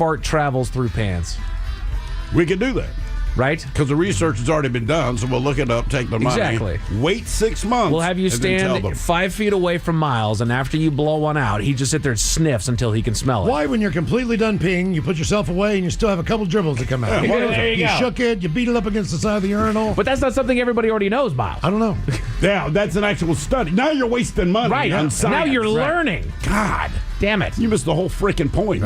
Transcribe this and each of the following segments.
fart travels through pants? We can do that. Right? Because the research has already been done, so we'll look it up, take the money. Exactly. Wait 6 months. We'll have you and then tell stand them. 5 feet away from Miles, and after you blow one out, he just sit there and sniffs until he can smell it. Why, when you're completely done peeing, you put yourself away and you still have a couple dribbles that come out? There you go. shook it, you beat it up against the side of the urinal. But that's not something everybody already knows, Miles. I don't know. Yeah, that's an actual study. Now you're wasting money Right. on science. Now you're learning. God. Damn it. You missed the whole freaking point.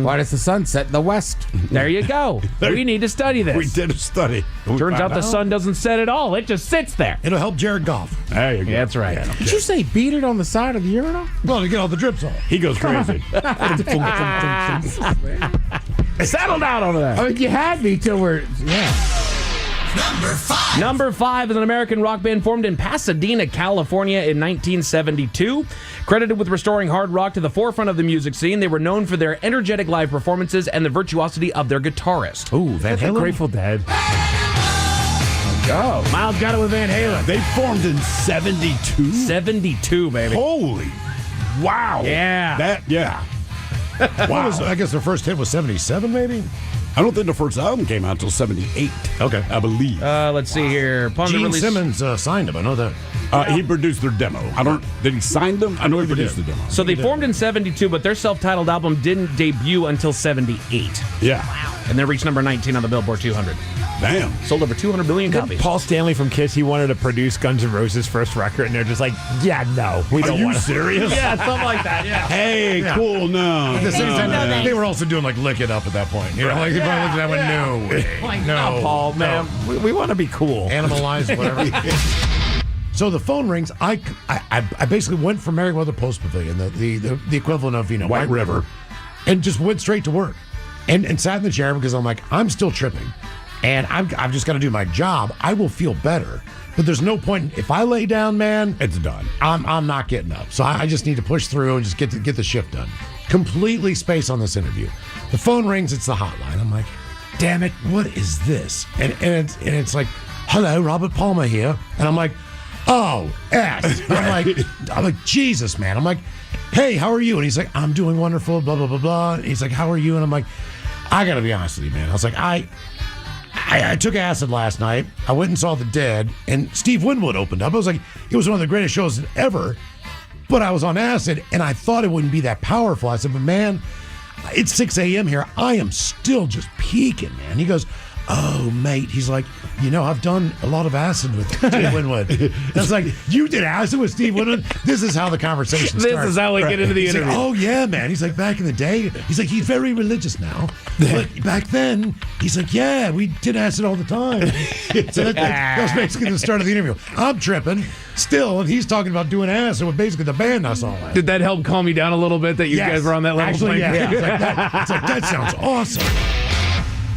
Why does the sun set in the west? There you go. We need to study this. We did a study. Turns out the sun doesn't set at all. It just sits there. It'll help Jared Goff. There you go. Yeah, that's right. Yeah, Did you say beat it on the side of the urinal? Well, to get all the drips off. he goes crazy. Settle down over there. I mean, you had me till we're... Yeah. Number 5 is an American rock band formed in Pasadena, California in 1972. Credited with restoring hard rock to the forefront of the music scene, they were known for their energetic live performances and the virtuosity of their guitarist. Ooh, Van Halen? Grateful Dead. Oh, Miles got it with Van Halen. They formed in 72? 72, baby. Holy. Wow. Yeah. Yeah. Wow. I guess their first hit was 77, maybe? I don't think the first album came out until 78. Okay. I believe. Let's see here. Upon the Gene release- Simmons signed him, I know that. He produced their demo. Did he sign them? I know he produced the demo. So they formed in 72, but their self-titled album didn't debut until 78. Yeah. And they reached number 19 on the Billboard 200. Damn. Sold over 200 million copies. Paul Stanley from Kiss, he wanted to produce Guns N' Roses' first record, and they're just like, yeah, no, we Are don't you want to. serious? Yeah, something like that, yeah. Hey, cool. No. At the same no, time, no. they were also doing like Lick It Up at that point. You know, like they probably looked at that one, no way. No. Paul, man, we want to be cool. Animalized, whatever. So the phone rings. I basically went from Merriweather Post Pavilion, the equivalent of White River, and just went straight to work, and sat in the chair because I'm like, I'm still tripping, and I've just got to do my job. I will feel better, but there's no point if I lay down, man. It's done. I'm not getting up. So I just need to push through and just get the shift done. Completely space on this interview. The phone rings. It's the hotline. I'm like, damn it, what is this? And it's like, hello, Robert Palmer here, and I'm like, oh, S. I'm like, Jesus, man. I'm like, hey, how are you? And he's like, I'm doing wonderful, blah, blah, blah, blah. And he's like, how are you? And I'm like, I got to be honest with you, man. I was like, I took acid last night. I went and saw The Dead, and Steve Winwood opened up. I was like, it was one of the greatest shows ever, but I was on acid, and I thought it wouldn't be that powerful. I said, but man, it's 6 a.m. here. I am still just peaking, man. He goes, oh, mate. He's like, I've done a lot of acid with Steve Winwood. And I was like, you did acid with Steve Winwood? This is how the conversation starts. This is how we get into the He's interview. like, oh, yeah, man. He's like, back in the day. He's like, he's very religious now. But back then, he's like, yeah, we did acid all the time. So that was basically the start of the interview. I'm tripping still, and he's talking about doing acid with basically the band I saw last. Did that help calm you down a little bit that you guys were on that level? Actually, playing yeah. field? It's like, that sounds awesome.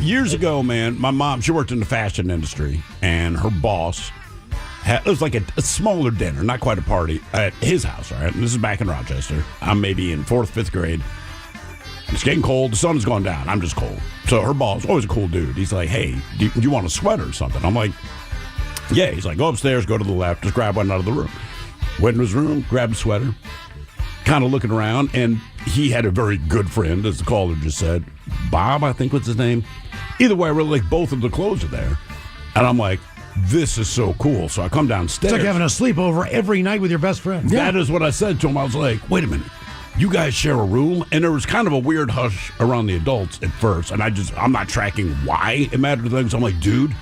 Years ago, man, my mom, she worked in the fashion industry, and her boss it was like a smaller dinner, not quite a party, at his house, right? And this is back in Rochester. I'm maybe in 4th, 5th grade. It's getting cold. The sun's going down. I'm just cold. So her boss, always a cool dude. He's like, hey, do you want a sweater or something? I'm like, yeah. He's like, go upstairs, go to the left, just grab one out of the room. Went in his room, grabbed a sweater, kind of looking around, and he had a very good friend, as the caller just said. Bob, I think was his name. Either way, I really like both of the clothes are there. And I'm like, this is so cool. So I come downstairs. It's like having a sleepover every night with your best friend. That is what I said to him. I was like, wait a minute. You guys share a room? And there was kind of a weird hush around the adults at first. And I'm not tracking why it mattered to them. So I'm like, dude,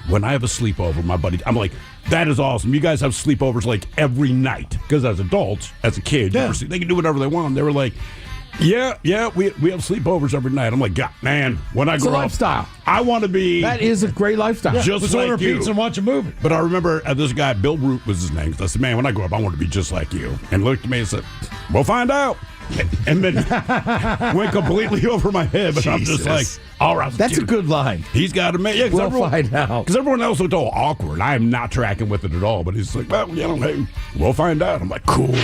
when I have a sleepover, my buddy, I'm like, that is awesome. You guys have sleepovers like every night. Because as adults, as a kid, they can do whatever they want. They were like, yeah, we have sleepovers every night. I'm like, God, man, when I It's grow a up, lifestyle. I want to be. That is a great lifestyle. Just Let's like order you. pizza and watch a movie. But I remember this guy, Bill Root was his name. I said, man, when I grow up, I want to be just like you. And he looked at me and said, we'll find out. And then went completely over my head. But I'm just like, all right. That's a good line. He's got to make. Yeah, We'll find out. Because everyone else looked all awkward. I am not tracking with it at all. But he's like, well, hey, we'll find out. I'm like, cool.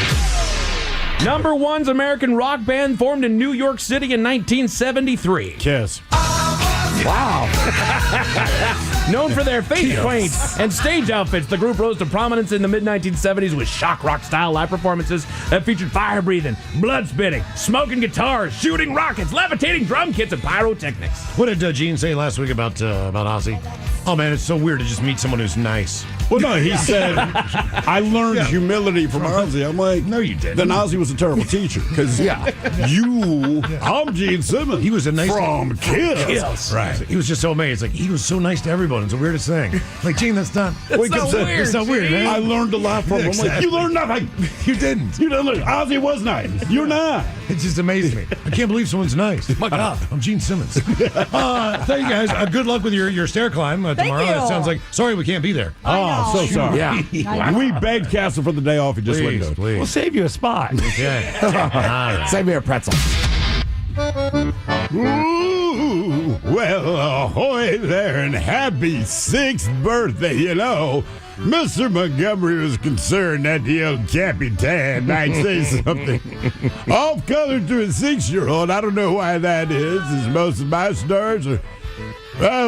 Number 1's American rock band formed in New York City in 1973. Kiss. I was Wow. Known for their face paint and stage outfits, the group rose to prominence in the mid-1970s with shock rock-style live performances that featured fire-breathing, blood-spitting, smoking guitars, shooting rockets, levitating drum kits, and pyrotechnics. What did Gene say last week about Ozzy? Oh, man, it's so weird to just meet someone who's nice. Well, no, he said, I learned humility from Ozzy. I'm like, no, you didn't. Then Ozzy was a terrible teacher. Because I'm Gene Simmons. He was a nice from Kiss. Right. He was just so amazed. Like, he was so nice to everyone. It's the weirdest thing. Like, Gene, that's not. It's not weird, man. I learned a lot from him. I'm like, you learned nothing. You didn't. You didn't learn. Ozzy was nice. You're not. It just amazes me. I can't believe someone's nice. My God. I'm Gene Simmons. Thank you, guys. Good luck with your stair climb tomorrow. you. It sounds like, sorry, we can't be there. Oh, so sorry. Yeah. We begged Castle for the day off. He just wouldn't do it. Please. We'll save you a spot. Okay. All right. Save me a pretzel. Ooh, well, ahoy there and happy 6th birthday. You know, Mr. Montgomery was concerned that the old Capitan might say something off color to a 6-year-old. I don't know why that is, as most of my stars are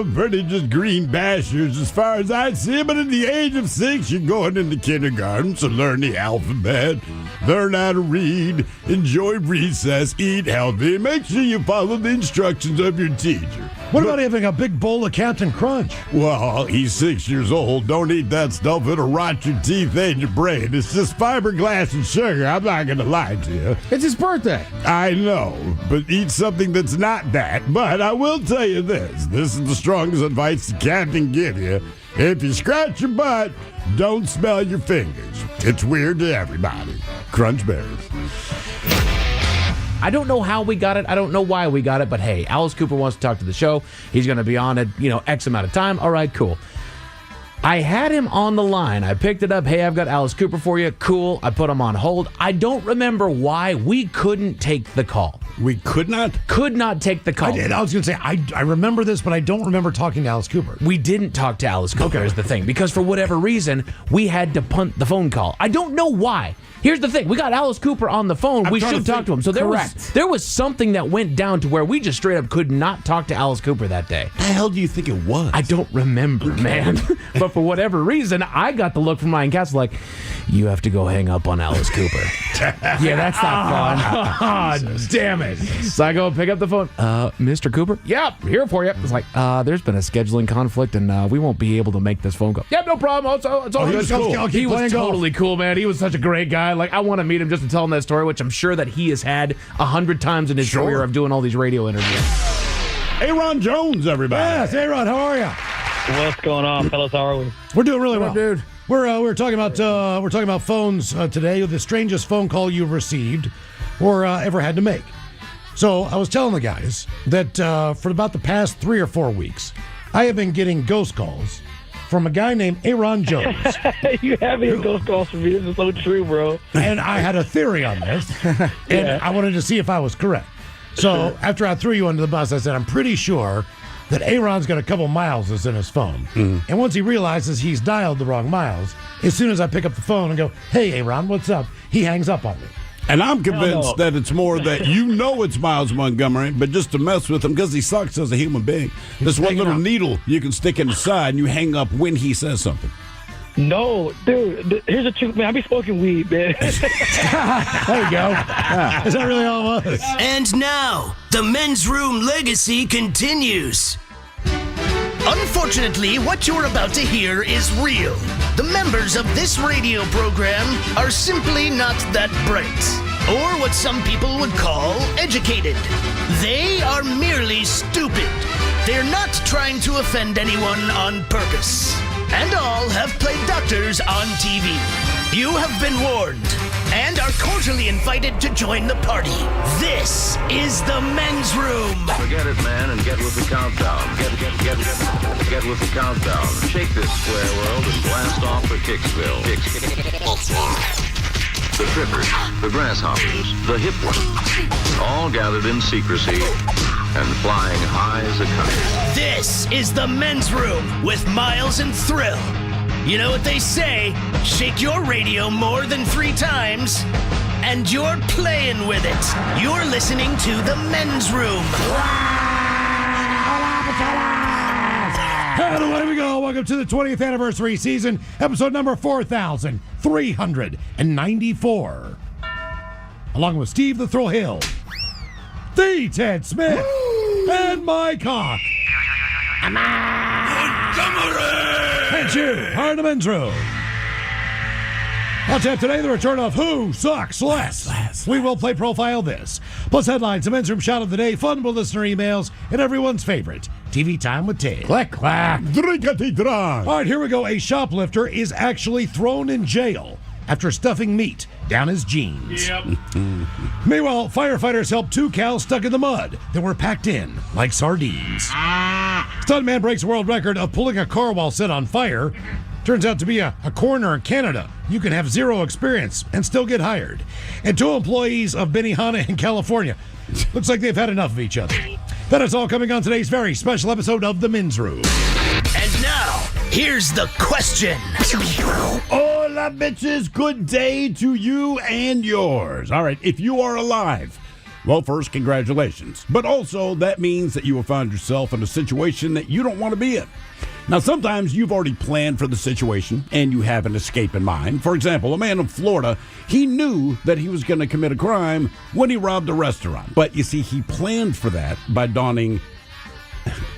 pretty just green bashers as far as I see. But at the age of 6, you're going into kindergarten, so learn the alphabet, learn how to read, enjoy recess, eat healthy, and make sure you follow the instructions of your teacher. What about having a big bowl of Captain Crunch? Well, he's 6 years old. Don't eat that stuff. It'll rot your teeth and your brain. It's just fiberglass and sugar. I'm not going to lie to you. It's his birthday. I know, but eat something that's not that. But I will tell you this. This is the strongest advice the cat can give you. If you scratch your butt, don't smell your fingers. It's weird to everybody. Crunch berries. I don't know how we got it. I don't know why we got it, but hey, Alice Cooper wants to talk to the show. He's going to be on at, X amount of time. All right, cool. I had him on the line. I picked it up. Hey, I've got Alice Cooper for you. Cool. I put him on hold. I don't remember why we couldn't take the call. We could not? Could not take the call. I was going to say, I remember this, but I don't remember talking to Alice Cooper. We didn't talk to Alice Cooper is the thing, because for whatever reason, we had to punt the phone call. I don't know why. Here's the thing. We got Alice Cooper on the phone. We should talk to him. So there was something that went down to where we just straight up could not talk to Alice Cooper that day. The hell do you think it was? I don't remember, man. But for whatever reason, I got the look from Ryan Castle like, you have to go hang up on Alice Cooper. Yeah, that's not fun. Oh, damn it. So I go pick up the phone. Mr. Cooper? Yep, here for you. It's like, there's been a scheduling conflict, and we won't be able to make this phone call. Yep, no problem. It's all he was cool. He was totally cool, man. He was such a great guy. Like, I want to meet him just to tell him that story, which I'm sure that he has had 100 times in his career of doing all these radio interviews. Aaron Jones, everybody. Yes, Aaron, how are you? What's going on, fellas? How are we? We're doing really well, dude. We're talking about phones today. The strangest phone call you've received or ever had to make. So I was telling the guys that for about the past 3 or 4 weeks, I have been getting ghost calls from a guy named Aaron Jones. You have been ghost calls from me. This is so true, bro. And I had a theory on this, and I wanted to see if I was correct. So after I threw you under the bus, I said, I'm pretty sure that Aaron's got a couple miles that's in his phone. And once he realizes he's dialed the wrong miles, as soon as I pick up the phone and go, hey, Aaron, what's up? He hangs up on me. And I'm convinced that it's more that it's Miles Montgomery, but just to mess with him because he sucks as a human being. There's one little needle you can stick in the side and you hang up when he says something. No, dude, here's the truth, man. I be smoking weed, man. There you go. Yeah. Is that really all it was? And now, the men's room legacy continues. Unfortunately, what you're about to hear is real. The members of this radio program are simply not that bright, or what some people would call educated. They are merely stupid. They're not trying to offend anyone on purpose. And all have played doctors on TV. You have been warned and are cordially invited to join the party. This is the men's room. Forget it, man, and get with the countdown. Get with the countdown. Shake this square world and blast off for Kicksville. The trippers, the grasshoppers, the hip ones, all gathered in secrecy and flying high as a kite. This is the men's room with Miles and Thrill. You know what they say, shake your radio more than 3 times, and you're playing with it. You're listening to the men's room. And away we go. Welcome to the 20th anniversary season, episode number 4,394. Along with Steve the Thrill Hill, the Ted Smith, and my cock. And you, are in the men's room. On tap today, the return of Who Sucks Less. We will play Profile This. Plus headlines, the men's room shot of the day, fun with listener emails, and everyone's favorite, TV Time with Ted. Click, clack. Drinkity-drunk. All right, here we go. A shoplifter is actually thrown in jail after stuffing meat down his jeans. Yep. Meanwhile, firefighters helped 2 cows stuck in the mud that were packed in like sardines. Stuntman breaks a world record of pulling a car while set on fire. Turns out to be a coroner in Canada. You can have 0 experience and still get hired. And 2 employees of Benihana in California. Looks like they've had enough of each other. That is all coming on today's very special episode of The Men's Room. And now, here's the question. Hola, bitches. Good day to you and yours. All right, if you are alive, well, first, congratulations. But also, that means that you will find yourself in a situation that you don't want to be in. Now, sometimes you've already planned for the situation and you have an escape in mind. For example, a man in Florida, he knew that he was going to commit a crime when he robbed a restaurant. But you see, he planned for that by donning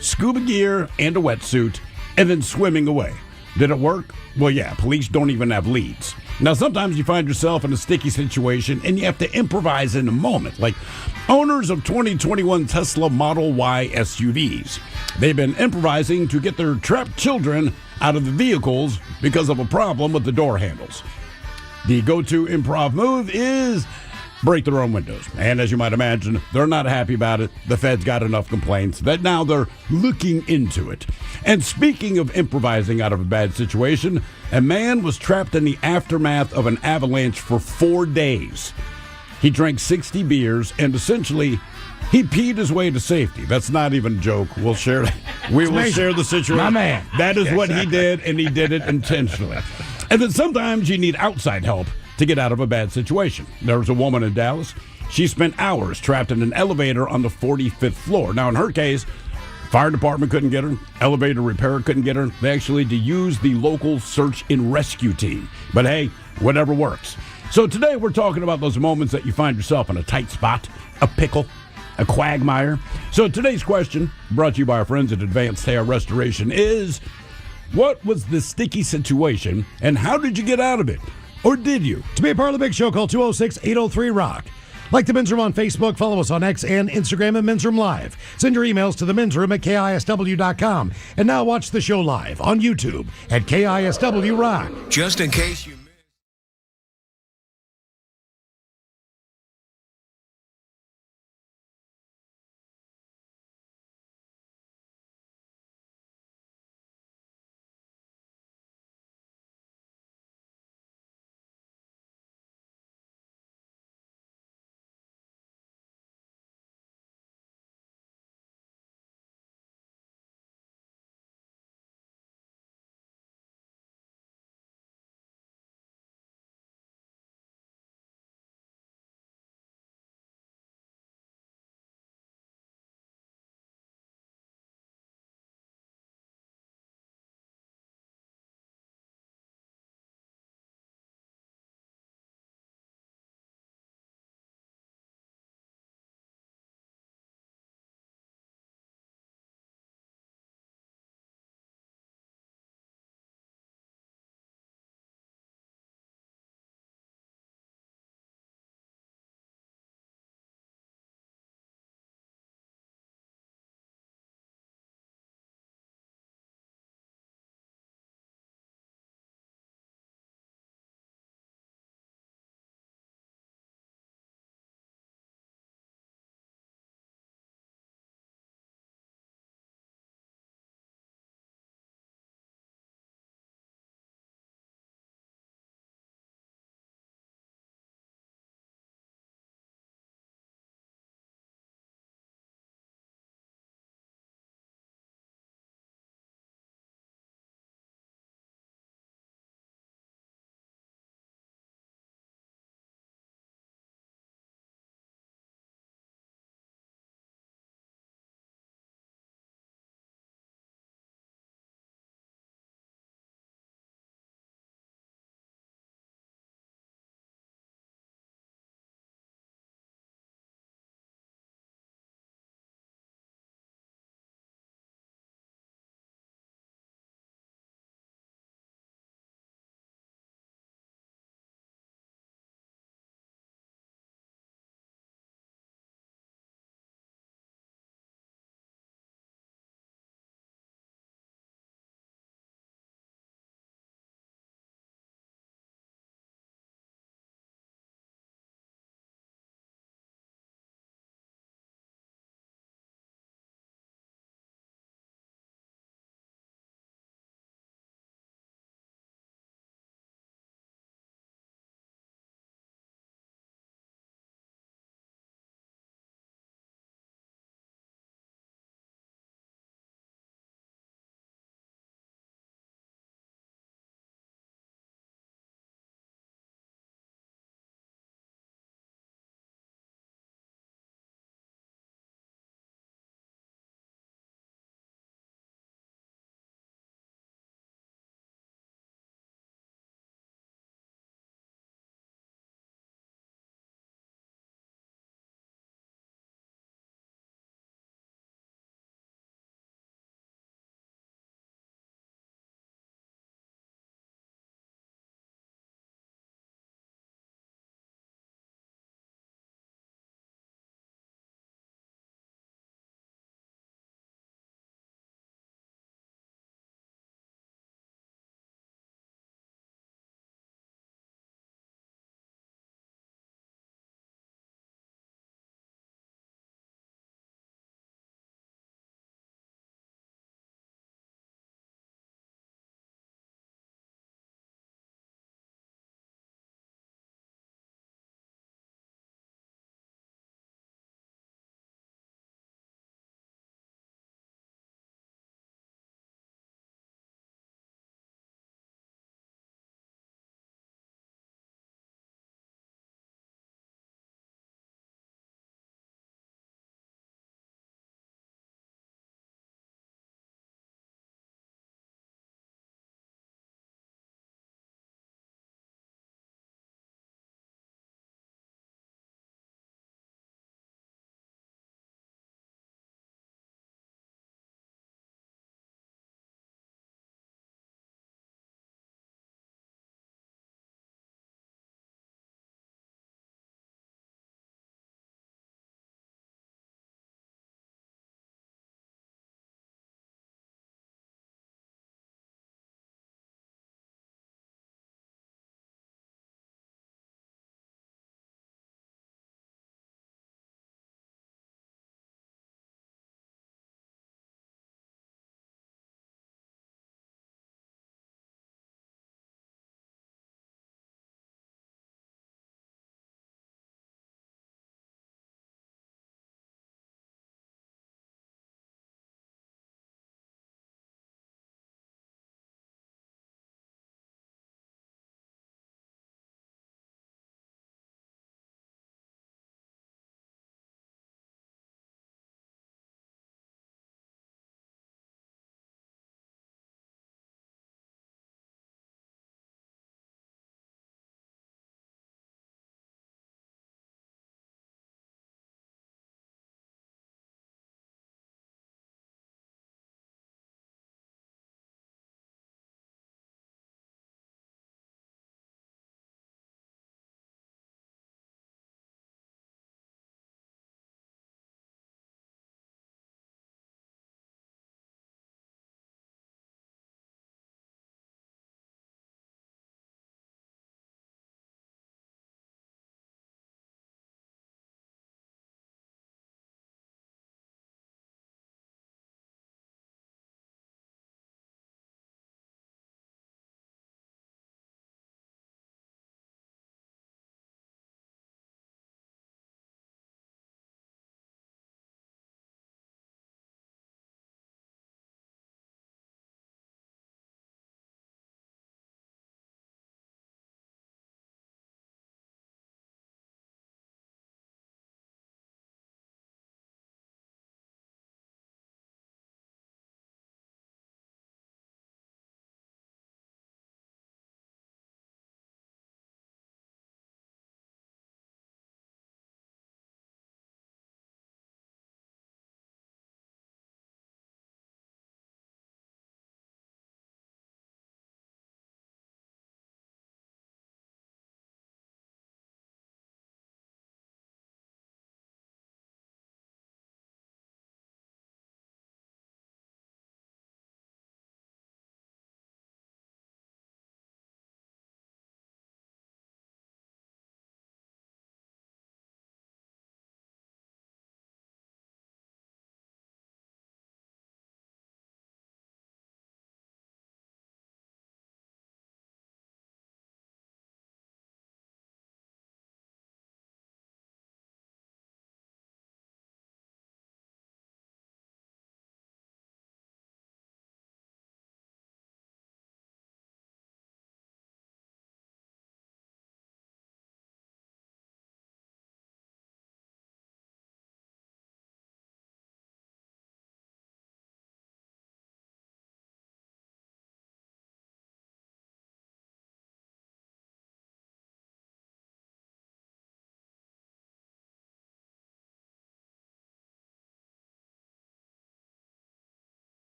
scuba gear and a wetsuit and then swimming away. Did it work? Well, yeah, police don't even have leads. Now, sometimes you find yourself in a sticky situation and you have to improvise in a moment, like owners of 2021 Tesla Model Y SUVs. They've been improvising to get their trapped children out of the vehicles because of a problem with the door handles. The go-to improv move is break their own windows. And as you might imagine, they're not happy about it. The Fed's got enough complaints that now they're looking into it. And speaking of improvising out of a bad situation, a man was trapped in the aftermath of an avalanche for 4 days. He drank 60 beers and essentially he peed his way to safety. That's not even a joke. We'll share. We will share the situation. My man. That is what he did, and he did it intentionally. And then sometimes you need outside help to get out of a bad situation. There was a woman in Dallas. She spent hours trapped in an elevator on the 45th floor. Now, in her case, fire department couldn't get her. Elevator repair couldn't get her. They actually had to use the local search and rescue team. But hey, whatever works. So today we're talking about those moments that you find yourself in a tight spot, a pickle, a quagmire. So today's question, brought to you by our friends at Advanced Hair Restoration, is what was the sticky situation and how did you get out of it? Or did you? To be a part of the big show, call 206-803-ROCK. Like the Men's Room on Facebook, follow us on X and Instagram at Men's Room Live. Send your emails to the Men's Room at KISW.com. And now watch the show live on YouTube at KISW Rock. Just in case you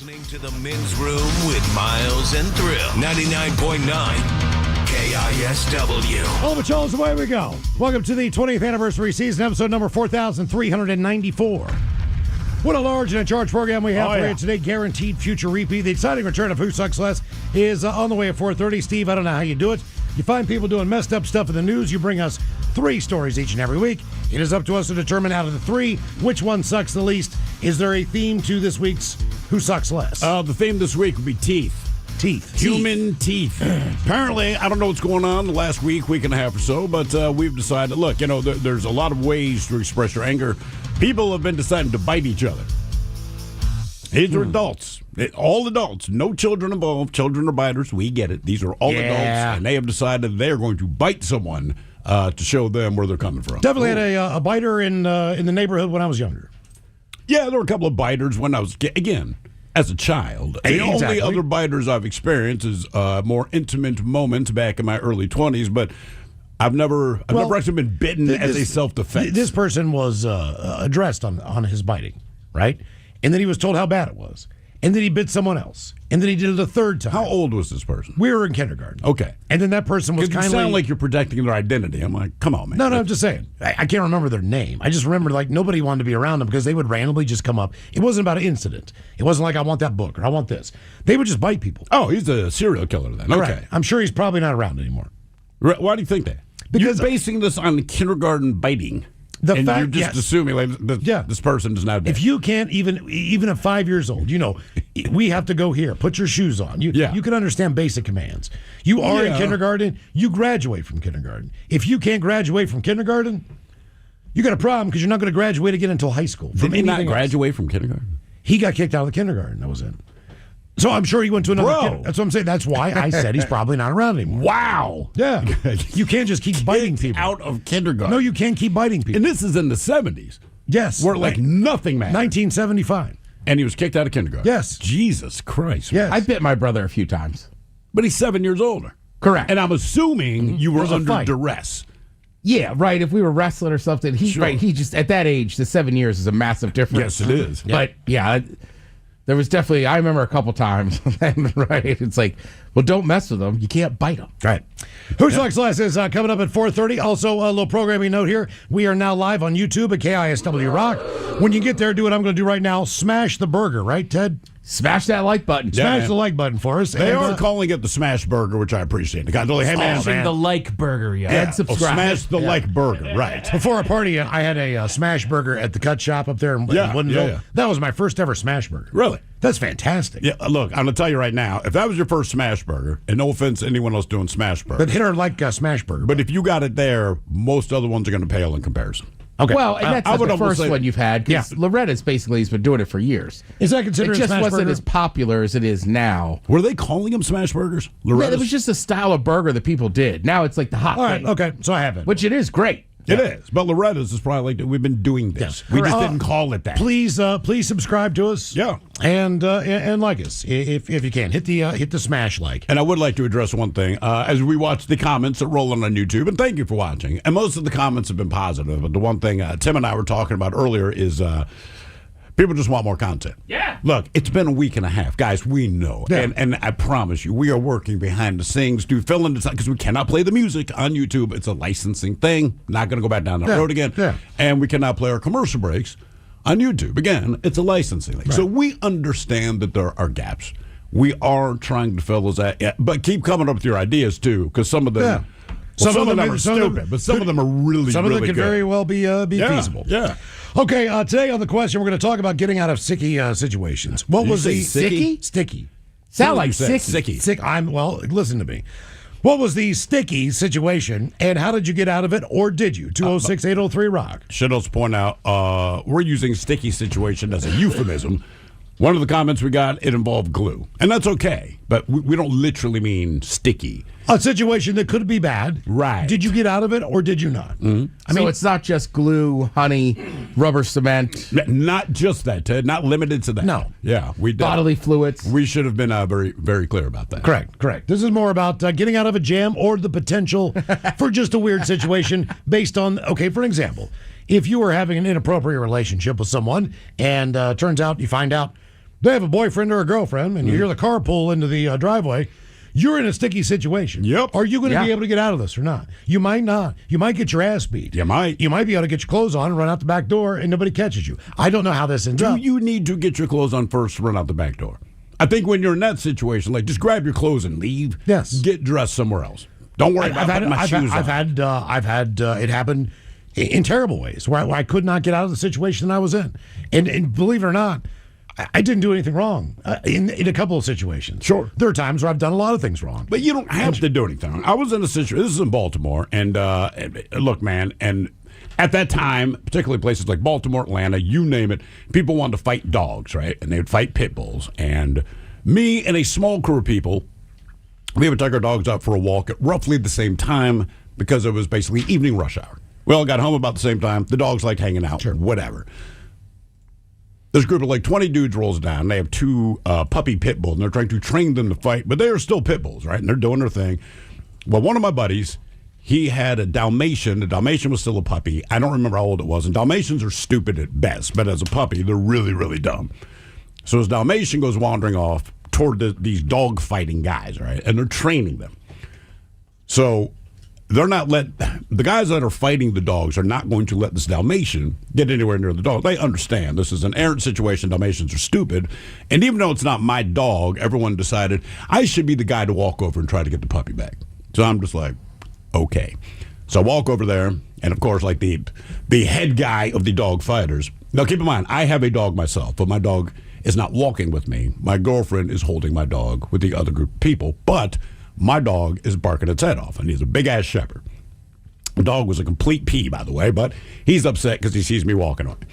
listening to The Men's Room with Miles and Thrill. 99.9 KISW. All the Charles, away we go. Welcome to the 20th anniversary season, episode number 4,394. What a large and in charge program we have for you today. Guaranteed future repeat. The exciting return of Who Sucks Less is on the way at 4:30. Steve, I don't know how you do it. You find people doing messed up stuff in the news. You bring us 3 stories each and every week. It is up to us to determine out of the 3 which one sucks the least. Is there a theme to this week's Who Sucks Less? The theme this week would be teeth. Teeth. Human teeth. Apparently, I don't know what's going on the last week and a half or so, but we've decided, look, there's a lot of ways to express your anger. People have been deciding to bite each other. These are adults. All adults. No children involved. Children are biters. We get it. These are all adults, and they have decided they're going to bite someone to show them where they're coming from. Definitely had a biter in the neighborhood when I was younger. Yeah, there were a couple of biters when I was, again, as a child. The only other biters I've experienced is more intimate moments back in my early 20s, but I've never actually been bitten as a self-defense. This person was addressed on his biting, right? And then he was told how bad it was. And then he bit someone else. And then he did it a third time. How old was this person? We were in kindergarten. Okay. And then that person was kindly... You sound like you're protecting their identity. I'm like, come on, man. No, I'm just saying. I can't remember their name. I just remember, nobody wanted to be around them because they would randomly just come up. It wasn't about an incident. It wasn't like, I want that book or I want this. They would just bite people. Oh, he's a serial killer then. Okay. Right. I'm sure he's probably not around anymore. Why do you think that? Because you're basing this on kindergarten biting. You're just assuming this person is now dead. If you can't, even at 5 years old, we have to go here. Put your shoes on. You can understand basic commands. You are in kindergarten. You graduate from kindergarten. If you can't graduate from kindergarten, you got a problem because you're not going to graduate again until high school. Did he not graduate from kindergarten? He got kicked out of the kindergarten. That was it. So I'm sure he went to another. That's what I'm saying. That's why I said he's probably not around anymore. Wow. Yeah. You can't just keep biting people. Out of kindergarten. No, you can't keep biting people. And this is in the 70s. Yes. Where nothing mattered. 1975. And he was kicked out of kindergarten. Yes. Jesus Christ. Yes. I bit my brother a few times. But he's 7 years older. Correct. And I'm assuming you were under duress. Yeah, right. If we were wrestling or something, he just at that age, the 7 years is a massive difference. Yes, it is. But there was definitely, I remember a couple times, right? It's like, well, don't mess with them. You can't bite them. Right. Who Sucks Less is coming up at 4:30. Also, a little programming note here. We are now live on YouTube at KISW Rock. When you get there, do what I'm going to do right now. Smash the burger, right, Ted? Smash that like button. Smash the like button for us. They are calling it the Smash Burger, which I appreciate. The guy told me, hey, man. The like burger, And subscribe. Smash the like burger, right. Before a party, I had a smash burger at the cut shop up there in Woodinville. Yeah. That was my first ever smash burger. Really? That's fantastic. Yeah, look, I'm going to tell you right now, if that was your first smash burger, and no offense to anyone else doing smash burger. But hit her like a smash burger. But if you got it there, most other ones are going to pale in comparison. Okay. Well, and that's not the first one you've had, because Loretta's basically has been doing it for years. Is that considered It just a smash wasn't burger? as popular as it is now. Were they calling them smash burgers? Yeah, it was just a style of burger that people did. Now it's like the hot All right, thing. okay, so I have it. Which it is great. It is. But Loretta's is probably like, we've been doing this. Yes. We just didn't call it that. Please subscribe to us. Yeah. And like us if you can. Hit the smash like. And I would like to address one thing. As we watch the comments that roll on YouTube, and thank you for watching. And most of the comments have been positive. But the one thing Tim and I were talking about earlier is people just want more content. Yeah. Look, it's been a week and a half. Guys, we know. Yeah. And I promise you, we are working behind the scenes to fill in the time because we cannot play the music on YouTube. It's a licensing thing. Not going to go back down that road again. Yeah. And we cannot play our commercial breaks on YouTube. Again, it's a licensing thing. Right. So we understand that there are gaps. We are trying to fill those out. But keep coming up with your ideas, too, because some of them... Yeah. Some of them are stupid, but some of them are really, some of them really could good. very well be feasible. Yeah. Okay, today on the question, we're going to talk about getting out of sticky situations. What was the sticky? Sticky. Sound like sicky. Sick. Listen to me. What was the sticky situation, and how did you get out of it, or did you? 206-803-ROCK. Should also point out, we're using sticky situation as a euphemism. One of the comments we got, it involved glue. And that's okay, but we don't literally mean sticky. A situation that could be bad. Right. Did you get out of it, or did you not? Mm-hmm. I mean, so it's not just glue, honey, rubber cement. Not just that, Ted. Not limited to that. No. Yeah. We did. Bodily fluids. We should have been very, very clear about that. Correct. This is more about getting out of a jam or the potential for just a weird situation based on, okay, for an example, if you were having an inappropriate relationship with someone and turns out you find out they have a boyfriend or a girlfriend, and you hear the car pull into the driveway, you're in a sticky situation. Yep. Are you going to be able to get out of this or not? You might not. You might get your ass beat. You might. You might be able to get your clothes on and run out the back door, and nobody catches you. I don't know how this ends up. Do you need to get your clothes on first to run out the back door? I think when you're in that situation, like, just grab your clothes and leave. Yes. Get dressed somewhere else. Don't worry about putting my shoes on. I've had it happen in terrible ways where I could not get out of the situation that I was in. And believe it or not, I didn't do anything wrong in a couple of situations. Sure. There are times where I've done a lot of things wrong. But you don't have to do anything. I was in a situation, this is in Baltimore, and look, man, and at that time, particularly places like Baltimore, Atlanta, you name it, people wanted to fight dogs, right? And they would fight pit bulls. And me and a small crew of people, we would take our dogs out for a walk at roughly the same time because it was basically evening rush hour. We all got home about the same time. The dogs liked hanging out, whatever. This group of like 20 dudes rolls down. They have two puppy pit bulls, and they're trying to train them to fight, but they are still pit bulls, right? And they're doing their thing. Well, one of my buddies, he had a Dalmatian. The Dalmatian was still a puppy. I don't remember how old it was. And Dalmatians are stupid at best, but as a puppy, they're really, really dumb. So his Dalmatian goes wandering off toward these dog fighting guys, right? And they're training them. So they're not the guys that are fighting the dogs are not going to let this Dalmatian get anywhere near the dog. They understand this is an errant situation. Dalmatians are stupid. And even though it's not my dog, everyone decided I should be the guy to walk over and try to get the puppy back. So I'm just like, okay. So I walk over there, and of course, like the head guy of the dog fighters. Now keep in mind, I have a dog myself, but my dog is not walking with me. My girlfriend is holding my dog with the other group of people, but my dog is barking its head off, and he's a big-ass shepherd. The dog was a complete pee, by the way, but he's upset because he sees me walking on it.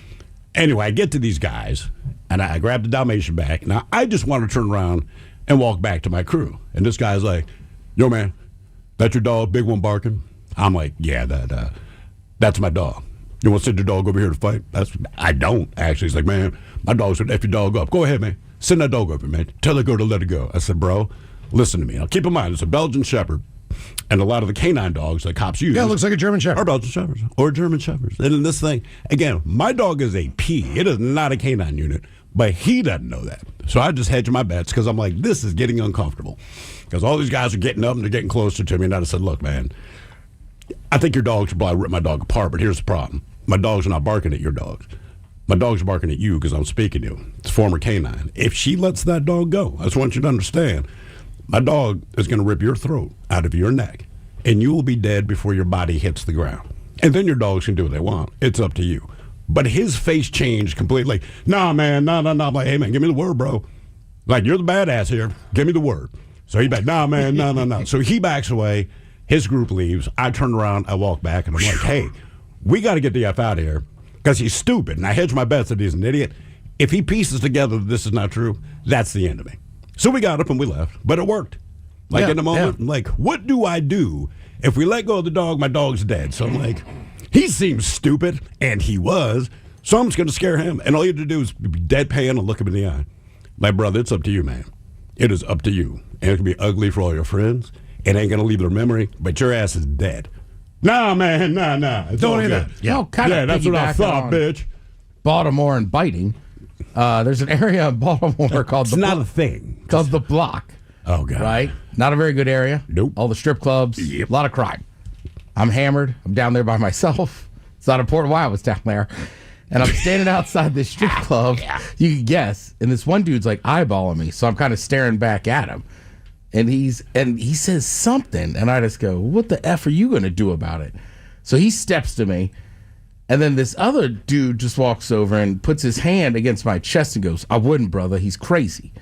Anyway, I get to these guys, and I grab the Dalmatian back. Now, I just want to turn around and walk back to my crew. And this guy's like, yo, man, that's your dog, big one barking? I'm like, yeah, that's my dog. You want to send your dog over here to fight? I don't, actually. He's like, man, my dog's going to F your dog up. Go ahead, man. Send that dog over, man. Tell the girl to let it go. I said, bro, listen to me. Now, keep in mind, it's a Belgian Shepherd, and a lot of the canine dogs that cops use. Yeah, it looks like a German Shepherd. Or Belgian Shepherds. Or German Shepherds. And in this thing, again, my dog is a P. It is not a canine unit, but he doesn't know that. So I just hedge my bets because I'm like, this is getting uncomfortable. Because all these guys are getting up and they're getting closer to me, and I just said, look, man, I think your dog should probably rip my dog apart, but here's the problem. My dogs are not barking at your dogs. My dog's barking at you because I'm speaking to you. It's former canine. If she lets that dog go, I just want you to understand, my dog is going to rip your throat out of your neck, and you will be dead before your body hits the ground. And then your dogs can do what they want. It's up to you. But his face changed completely. Nah, man, nah. I'm like, hey, man, give me the word, bro. Like, you're the badass here. Give me the word. So he back, nah, man, nah. So he backs away. His group leaves. I turn around. I walk back, and I'm like, hey, we got to get the F out of here because he's stupid. And I hedge my bets that he's an idiot. If he pieces together that this is not true, that's the end of me. So we got up and we left, but it worked. Like in the moment, I'm like, what do I do if we let go of the dog? My dog's dead. So I'm like, he seems stupid, and he was. So I'm just going to scare him. And all you have to do is be deadpan and look him in the eye. My brother, it's up to you, man. It is up to you. And it can be ugly for all your friends. It ain't going to leave their memory, but your ass is dead. Nah, man, nah. It's Don't all hear good. that. Yeah, that's what I thought, bitch. Baltimore and biting. There's an area in Baltimore called It's not a thing. called the Block. Oh, God. Right? Not a very good area. Nope. All the strip clubs. A lot of crime. I'm hammered. I'm down there by myself. It's not important why I was down there. And I'm standing outside this strip club. You can guess. And this one dude's like eyeballing me. So I'm kind of staring back at him. And he says something. And I just go, what the F are you going to do about it? So he steps to me. And then this other dude just walks over and puts his hand against my chest and goes, I wouldn't, brother. He's crazy.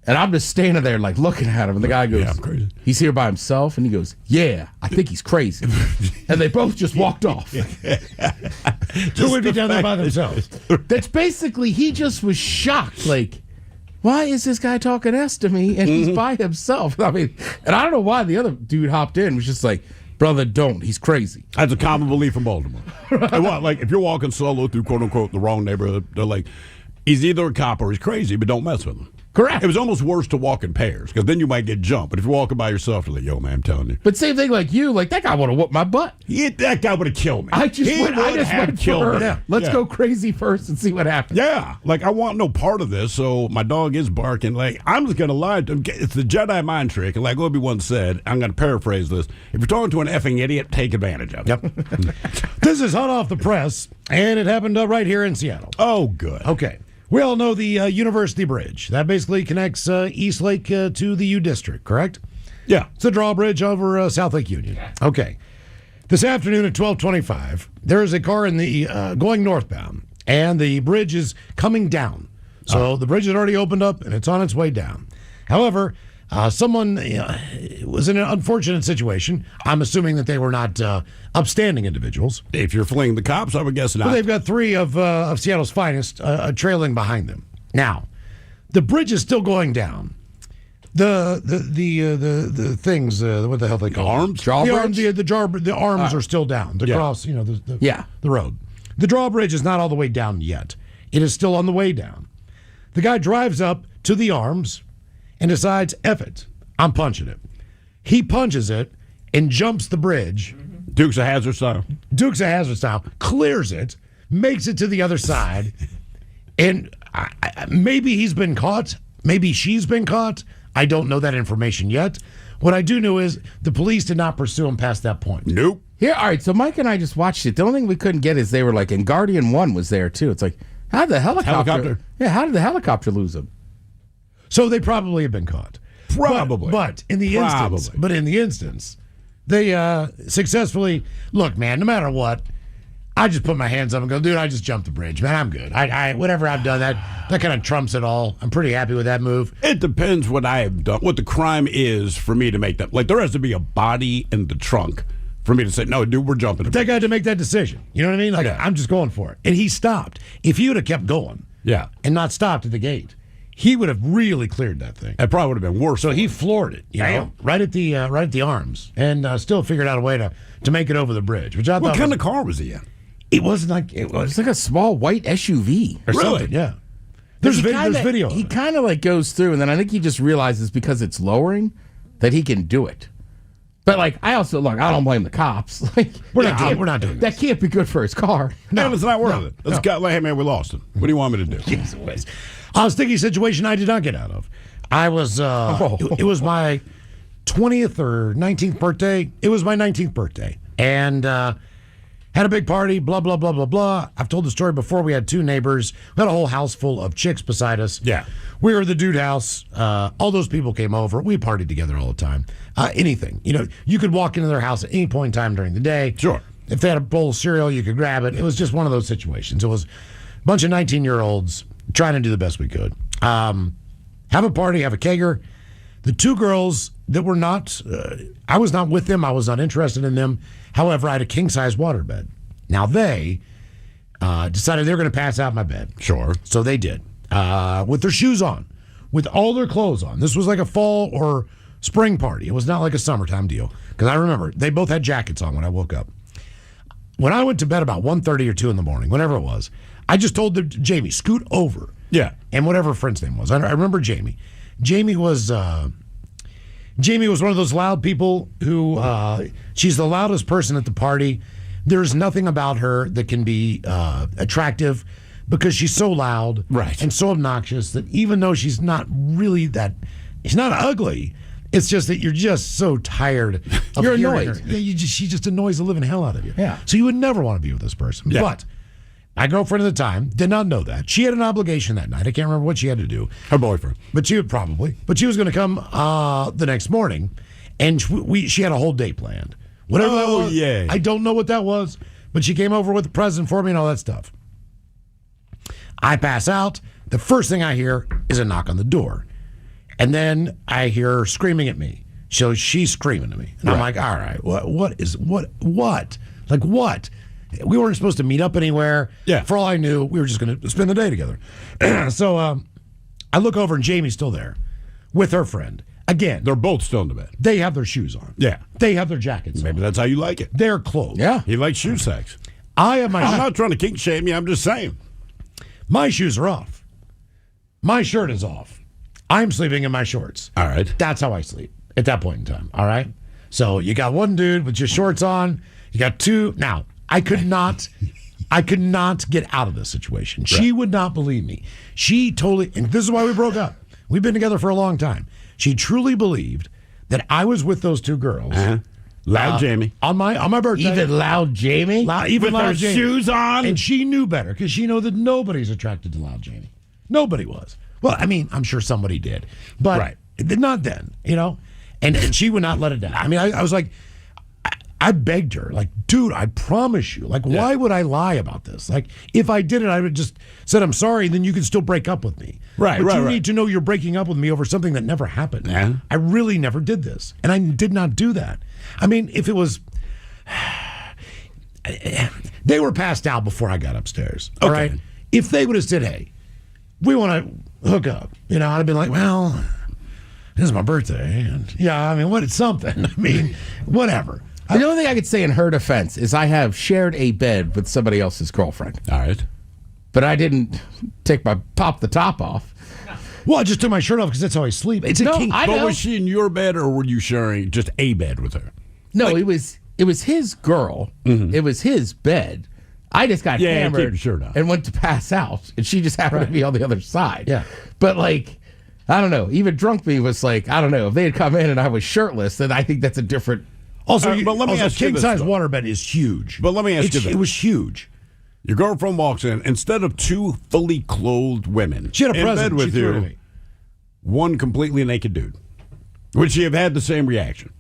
And I'm just standing there like looking at him. And the guy goes, I'm crazy. He's here by himself? And he goes, yeah, I think he's crazy. And they both just walked off. Who would be down there by themselves? That's basically, he just was shocked. Like, why is this guy talking S to me and he's by himself? I mean, and I don't know why the other dude hopped in. Was just like, brother, don't. He's crazy. That's a common belief in Baltimore. And what, like, if you're walking solo through, quote unquote, the wrong neighborhood, they're like, he's either a cop or he's crazy, but don't mess with him. Correct. It was almost worse to walk in pairs because then you might get jumped. But if you're walking by yourself, you're like, yo, man, I'm telling you. But same thing like you, like that guy would have whooped my butt. That guy would have killed me. I just went for her. Yeah. Let's go crazy first and see what happens. Yeah, like I want no part of this. So my dog is barking. Like I'm just gonna lie to him. It's the Jedi mind trick. And like Obi-Wan said, I'm gonna paraphrase this: if you're talking to an effing idiot, take advantage of it. Yep. This is hot off the press, and it happened right here in Seattle. Oh, good. Okay. We all know the University Bridge. That basically connects East Lake to the U District, correct? Yeah. It's a drawbridge over South Lake Union. Okay. This afternoon at 12:25, there is a car in the going northbound, and the bridge is coming down. So the bridge had already opened up, and it's on its way down. However, someone was in an unfortunate situation. I'm assuming that they were not upstanding individuals. If you're fleeing the cops, I would guess not. Well, they've got three of Seattle's finest trailing behind them. Now, the bridge is still going down. The things, what the hell they call arms? The arms are still down. The cross, the road. The drawbridge is not all the way down yet. It is still on the way down. The guy drives up to the arms and decides, F it, I'm punching it. He punches it and jumps the bridge. Dukes of Hazzard style. Clears it, makes it to the other side, and maybe he's been caught. Maybe she's been caught. I don't know that information yet. What I do know is the police did not pursue him past that point. Nope. Here, all right, so Mike and I just watched it. The only thing we couldn't get is they were like, and Guardian 1 was there too. It's like, how did the helicopter? Yeah, how did the helicopter lose him? So they probably have been caught. Probably. But in the instance, they successfully, look, man, no matter what, I just put my hands up and go, dude, I just jumped the bridge, man. I'm good. I whatever I've done, that kind of trumps it all. I'm pretty happy with that move. It depends what I have done, what the crime is for me to make that. Like, there has to be a body in the trunk for me to say, no, dude, we're jumping. That guy had to make that decision. You know what I mean? Like, I'm just going for it. And he stopped. If he would have kept going and not stopped at the gate, he would have really cleared that thing. It probably would have been worse. So he floored it, right at the arms, and still figured out a way to make it over the bridge. Which I thought. What kind of car was he in? It wasn't like it was. It's like a small white SUV or Really? something. Yeah. There's video. He kind of like goes through, and then I think he just realizes because it's lowering that he can do it. But like, I also look. I don't blame the cops. Like, We're not doing that. This. Can't be good for his car. No, it's not worth it. Let's go. Hey, man, we lost him. What do you want me to do? Jeez, it was. A sticky situation I did not get out of. I was. It was my 20th or 19th birthday. It was my 19th birthday, and had a big party. Blah blah blah blah blah. I've told the story before. We had two neighbors. We had a whole house full of chicks beside us. Yeah. We were the dude house. All those people came over. We partied together all the time. Anything. You could walk into their house at any point in time during the day. Sure. If they had a bowl of cereal, you could grab it. It was just one of those situations. It was a bunch of 19-year-olds trying to do the best we could. Have a party, have a kegger. The two girls that were not, I was not with them. I was not interested in them. However, I had a king-size waterbed. Now they decided they were going to pass out in my bed. Sure. So they did. With their shoes on, with all their clothes on. This was like a fall or spring party. It was not like a summertime deal. Because I remember, they both had jackets on when I woke up. When I went to bed about 1:30 or 2 in the morning, whenever it was, I just told Jamie, scoot over. Yeah. And whatever her friend's name was. I remember Jamie. Jamie was one of those loud people who, she's the loudest person at the party. There's nothing about her that can be attractive because she's so loud and so obnoxious that even though she's not really she's not ugly, it's just that you're just so tired of You're hearing annoyed. her. She just annoys the living hell out of you. Yeah. So you would never want to be with this person. Yeah. But my girlfriend at the time did not know that. She had an obligation that night. I can't remember what she had to do. Her boyfriend. But she was going to come the next morning, and she had a whole day planned. Whatever that was. Yeah. I don't know what that was, but she came over with a present for me and all that stuff. I pass out. The first thing I hear is a knock on the door. And then I hear her screaming at me. So she's screaming at me. And I'm like, all right, what? Like what? We weren't supposed to meet up anywhere. Yeah. For all I knew, we were just going to spend the day together. So I look over and Jamie's still there with her friend. Again, They're both still in the bed. they have their shoes on. Yeah. They have their jackets Maybe on. that's how you like it. They're clothed. Yeah. He likes shoe sex. I have I'm not trying to kink shame you. I'm just saying. my shoes are off. My shirt is off. I'm sleeping in my shorts. All right. That's how I sleep at that point in time. All right. So you got one dude with your shorts on. You got two. Now, I could not get out of this situation. She would not believe me. She totally, and this is why we broke up. We've been together for a long time. She truly believed that I was with those two girls. Loud Jamie. On my birthday. Even Loud Jamie? Even With Loud her Jamie. shoes on? And she knew better because she knew that nobody's attracted to Loud Jamie. Nobody was. Well, I mean, I'm sure somebody did. But not then, And she would not let it down. I mean, I was like, I begged her, like, dude, I promise you. Like, why would I lie about this? Like, if I did it, I would just said, I'm sorry, then you can still break up with me. But you need to know you're breaking up with me over something that never happened. Yeah. I really never did this. And I did not do that. I mean, if it was... They were passed out before I got upstairs. All right? If they would have said, hey, we want to hook up, I'd have been like, well, this is my birthday. And I mean, what? It's something. I mean, whatever. The only thing I could say in her defense is I have shared a bed with somebody else's girlfriend. All right. But I didn't pop the top off. Well, I just took my shirt off because that's how I sleep. It's a king. But was she in your bed or were you sharing just a bed with her? No, it was his girl. Mm-hmm. It was his bed. I just got hammered and went to pass out, and she just happened to be on the other side. Yeah. But, like, I don't know. Even drunk me was like, I don't know. If they had come in and I was shirtless, then I think that's a different... Also, but let me ask you king-size this, waterbed is huge. But let me ask you this. It was huge. Your girlfriend walks in. Instead of two fully clothed women she had a in present. bed with she threw it at you, me. one completely naked dude. Would she have had the same reaction?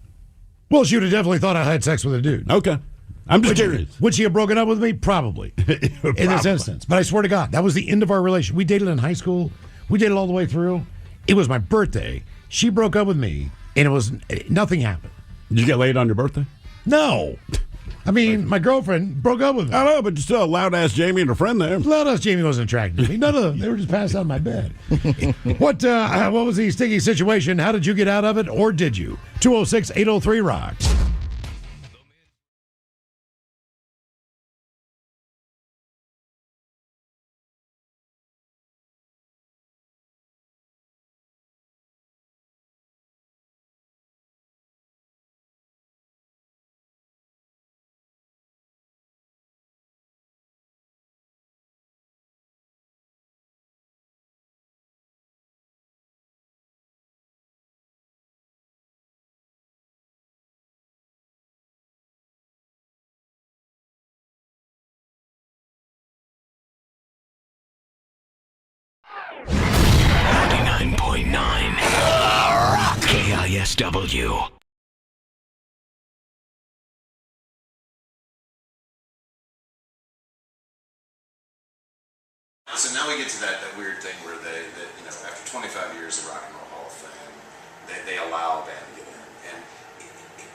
Well, she would have definitely thought I had sex with a dude. Okay. I'm just curious. Would she have broken up with me? Probably. In this instance. But I swear to God, that was the end of our relationship. We dated in high school. We dated all the way through. It was my birthday. She broke up with me, and nothing happened. Did you get laid on your birthday? No. I mean, my girlfriend broke up with me. I know, but still, loud-ass Jamie and her friend there. Loud-ass Jamie wasn't attracted to me. None of them. They were just passed out in my bed. What was the sticky situation? How did you get out of it, or did you? 206-803-ROCKS. KISW. So now we get to that weird thing where after 25 years of Rock and Roll Hall of Fame, they allow a band to get in. And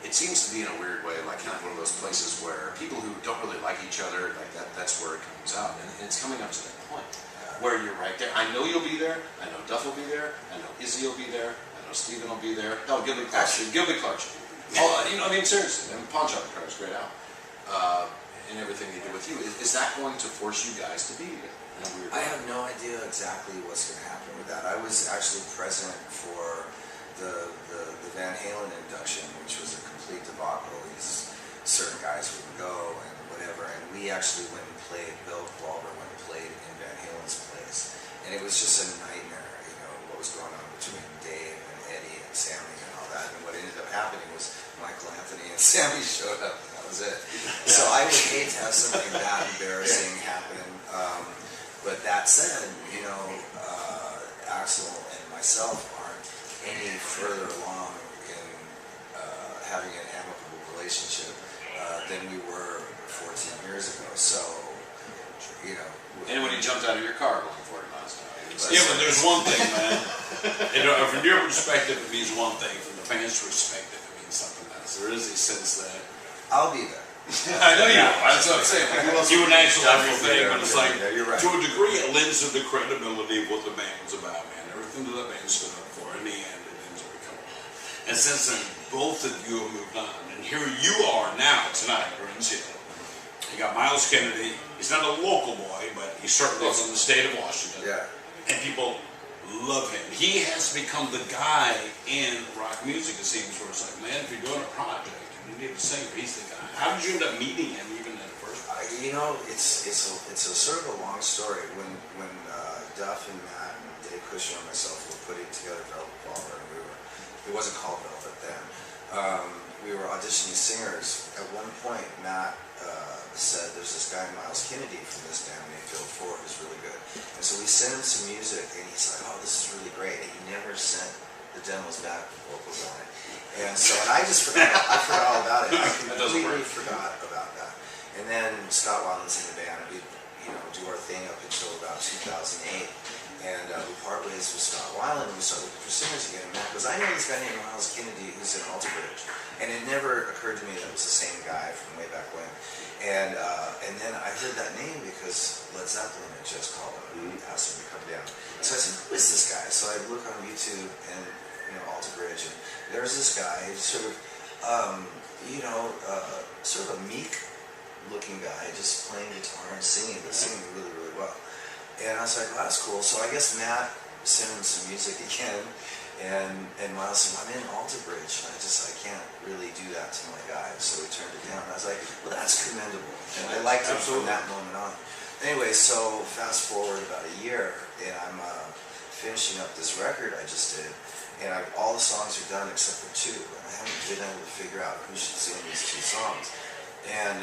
it seems to be in a weird way like kind of one of those places where people who don't really like each other, like that's where it comes out. And it's coming up to that point where you're right there. I know you'll be there. I know Duff will be there. I know Izzy will be there. I know Steven will be there. No, Gilby Clark. Gilby Clark. Seriously, Pawn Shop Car is great out. And everything they did with you. Is that going to force you guys to be together? I have no idea exactly what's going to happen with that. I was actually present for the Van Halen induction, which was a complete debacle. These certain guys wouldn't go and whatever, and we actually went and played. Bill Qualver went and played in Van Halen's place, and it was just a nightmare. What was going on between Dave and Eddie and Sammy and all that. And what ended up happening was Michael Anthony and Sammy showed up. And that was it. So I would hate to have something that embarrassing happen. But that said, Axl and myself aren't any further along in having an amicable relationship than we were 14 years ago. So, And when he jumped out of your car going 40 miles an hour. Yeah, but there's one thing, man. From your perspective, it means one thing. From the fans' perspective, it means something else. There is a sense that... I'll be there. I know you are. That's what I'm saying. You and Axl have your thing, but it's like, you're right. to a degree, it lends to the credibility of what the band was about, man. Everything that the band stood up for, in the end, it ends up becoming. And since then, both of you have moved on, and here you are now tonight, Burns Hill. You got Miles Kennedy. He's not a local boy, but he certainly is in the state of Washington. Yeah. And people love him. He has become the guy in rock music, it seems, where it's like, man, if you're doing a project and you need a singer, he's the guy. How did you end up meeting him even in the first place? It's a sort of a long story. When Duff and Matt and Dave Kushner and myself were putting together Velvet Revolver, and it wasn't called Velvet then. We were auditioning singers. At one point, Matt said, "There's this guy Miles Kennedy from this band, Mayfield 4, who's really good." And so we sent him some music, and he's like, "Oh, this is really great." And he never sent the demos back with vocals on it. And so, and I forgot all about it. I completely forgot about that. And then Scott Weiland's in the band, and we, do our thing up until about 2008. And we part ways with Scott Weiland, and we start looking for singers again. And Matt goes, "I know this guy named Miles Kennedy who's in Alter Bridge." And it never occurred to me that it was the same guy from way back when. And then I heard that name because Led Zeppelin had just called him and asked him to come down. So I said, "Who is this guy?" So I look on YouTube and Alter Bridge, and there's this guy, sort of sort of a meek-looking guy, just playing guitar and singing, but singing really, really well. And I was like, "Well, that's cool." So I guess Matt sent him some music again, and Miles said, "I'm in Alter Bridge, and I can't really do that to my guy." So we turned it down. And I was like, "Well, that's commendable." And I liked him from that moment on. Anyway, so fast forward about a year, and I'm finishing up this record I just did, and all the songs are done except for 2, and I haven't been able to figure out who should sing these 2 songs. And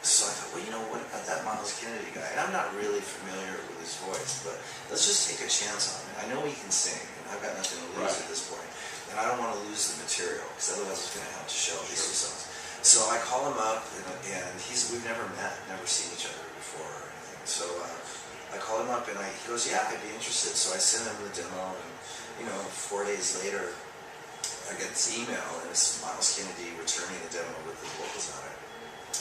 so I thought, well, what about that Miles Kennedy guy? And I'm not really familiar with his voice, but let's just take a chance on it. I know he can sing, and I've got nothing to lose at this point. And I don't want to lose the material, because otherwise it's going to have to show these 2 songs. So I call him up, and we've never met, never seen each other before or anything. So I call him up, and he goes, "Yeah, I'd be interested." So I send him the demo, and 4 days later, I get this email, and it's Miles Kennedy returning the demo with the vocals on it.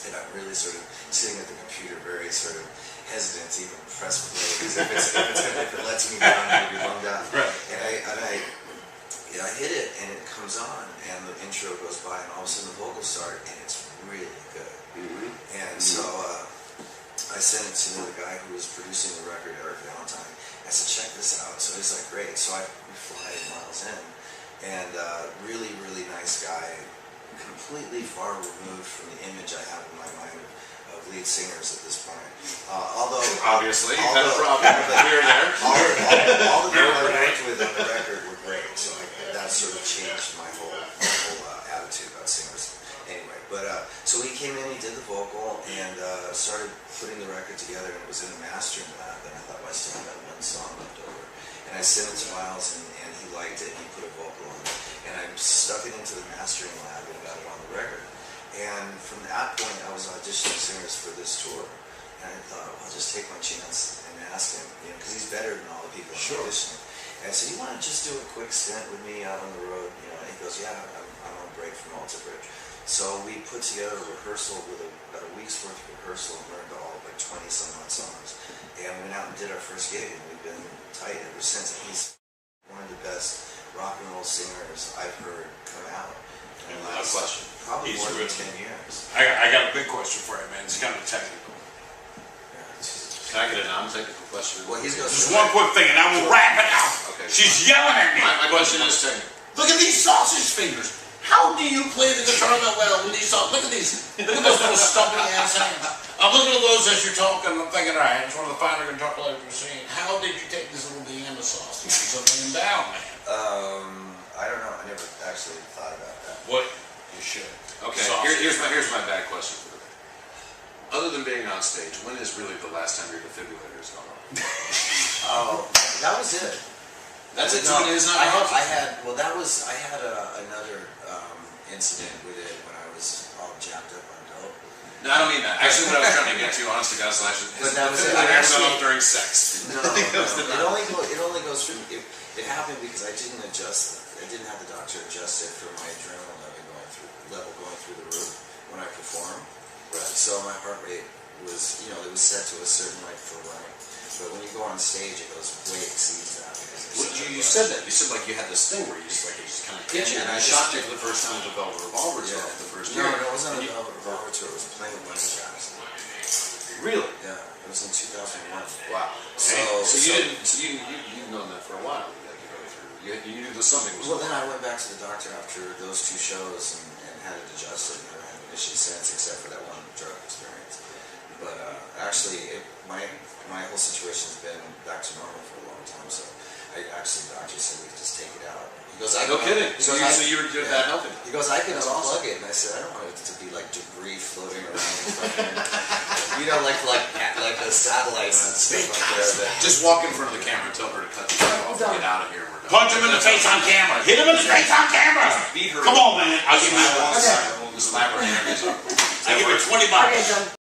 And I'm really sort of sitting at the computer, very sort of hesitant to even press play, because if it lets me down, I'm going to be bummed out. Right. And I hit it, and it comes on, and the intro goes by, and all of a sudden the vocals start, and it's really good. And so I sent it to the guy who was producing the record, Eric Valentine. I said, "Check this out." So he's like, "Great." So we fly Miles in, and really, really nice guy, completely far removed from the image I have in my mind of lead singers at this point. Although obviously, all no problem. We're there. All the people I worked with on the record were great, so that sort of changed my whole attitude about singers. Anyway, but so he came in, he did the vocal, and started putting the record together, and it was in a mastering lab. And I thought, well, I still have that 1 song left over, and I sent it to Miles, and he liked it, and he put a vocal on it, and I stuck it into the mastering lab and got it on the record. And from that point, I was auditioning singers for this tour, and I thought, well, I'll just take my chance and ask him, because he's better than all the people I'm auditioning. And I said, "You want to just do a quick stint with me out on the road?" And he goes, "Yeah, I'm on break from Alter Bridge." So we put together a rehearsal with about a week's worth of rehearsal, and learned all like 20 some odd songs, and went out and did our first gig, and we've been tight ever since. And he's one of the best rock and roll singers I've heard come out in the last probably more than 10 years. I got a big question for you, man. It's kind of technical. Can I get a non-technical question? Well, he's got just one quick thing, and I will wrap it out. Okay. She's yelling at me. My question is technical. Look at these sausage fingers. How do you play the guitar that well with these sausage? Look at these. Look at those little stumpy ass hands. I'm looking at those as you're talking. I'm thinking, all right, it's one of the finer guitar players we've seen. How did you take this little Vienna sausage and lay them down, man? I don't know. I never actually thought about that. What? You should. Okay, here's my bad question for the day. Other than being on stage, when is really the last time your defibrillator has gone off? Oh, that was it. That's it. No, It is not. I had another incident with it when I was all jacked up on dope. No, I don't mean that. Actually, what I was trying to get to, honest to God, but that was it. During sex. No, it only goes through. It happened because I didn't adjust. I didn't have the doctor adjust it for my adrenaline level going through the roof when I perform. Right. So my heart rate was, it was set to a certain for running. But when you go on stage, it goes way exceeds that. You said that. You said like you had this thing where you just kind of hit you, and I shot you for the first time with the Velvet Revolver tour. The first No, it wasn't a Velvet Revolver tour. It was playing with Michael Jackson. Really? Yeah, it was in 2001. Wow. So you've known that for a while. You had to go through. You knew that something was. Well, then I went back to the doctor after those 2 shows and had it adjusted. Never had an issue since, except for that one drug experience. But actually, my whole situation's been back to normal for a long time. So the doctor said we could just take it out. He goes, No kidding. So you're that healthy. He goes, I can unplug it, and I said, I don't want it to be like debris floating around. like the satellites and stuff up there. Just walk in front of the camera and tell her to cut the guy off and get out of here. We're done. Punch him in the face on camera. Hit him in the face on camera. Beat her. Come on, man. I'll give you one side. We'll slap her hand. I'll give you $20.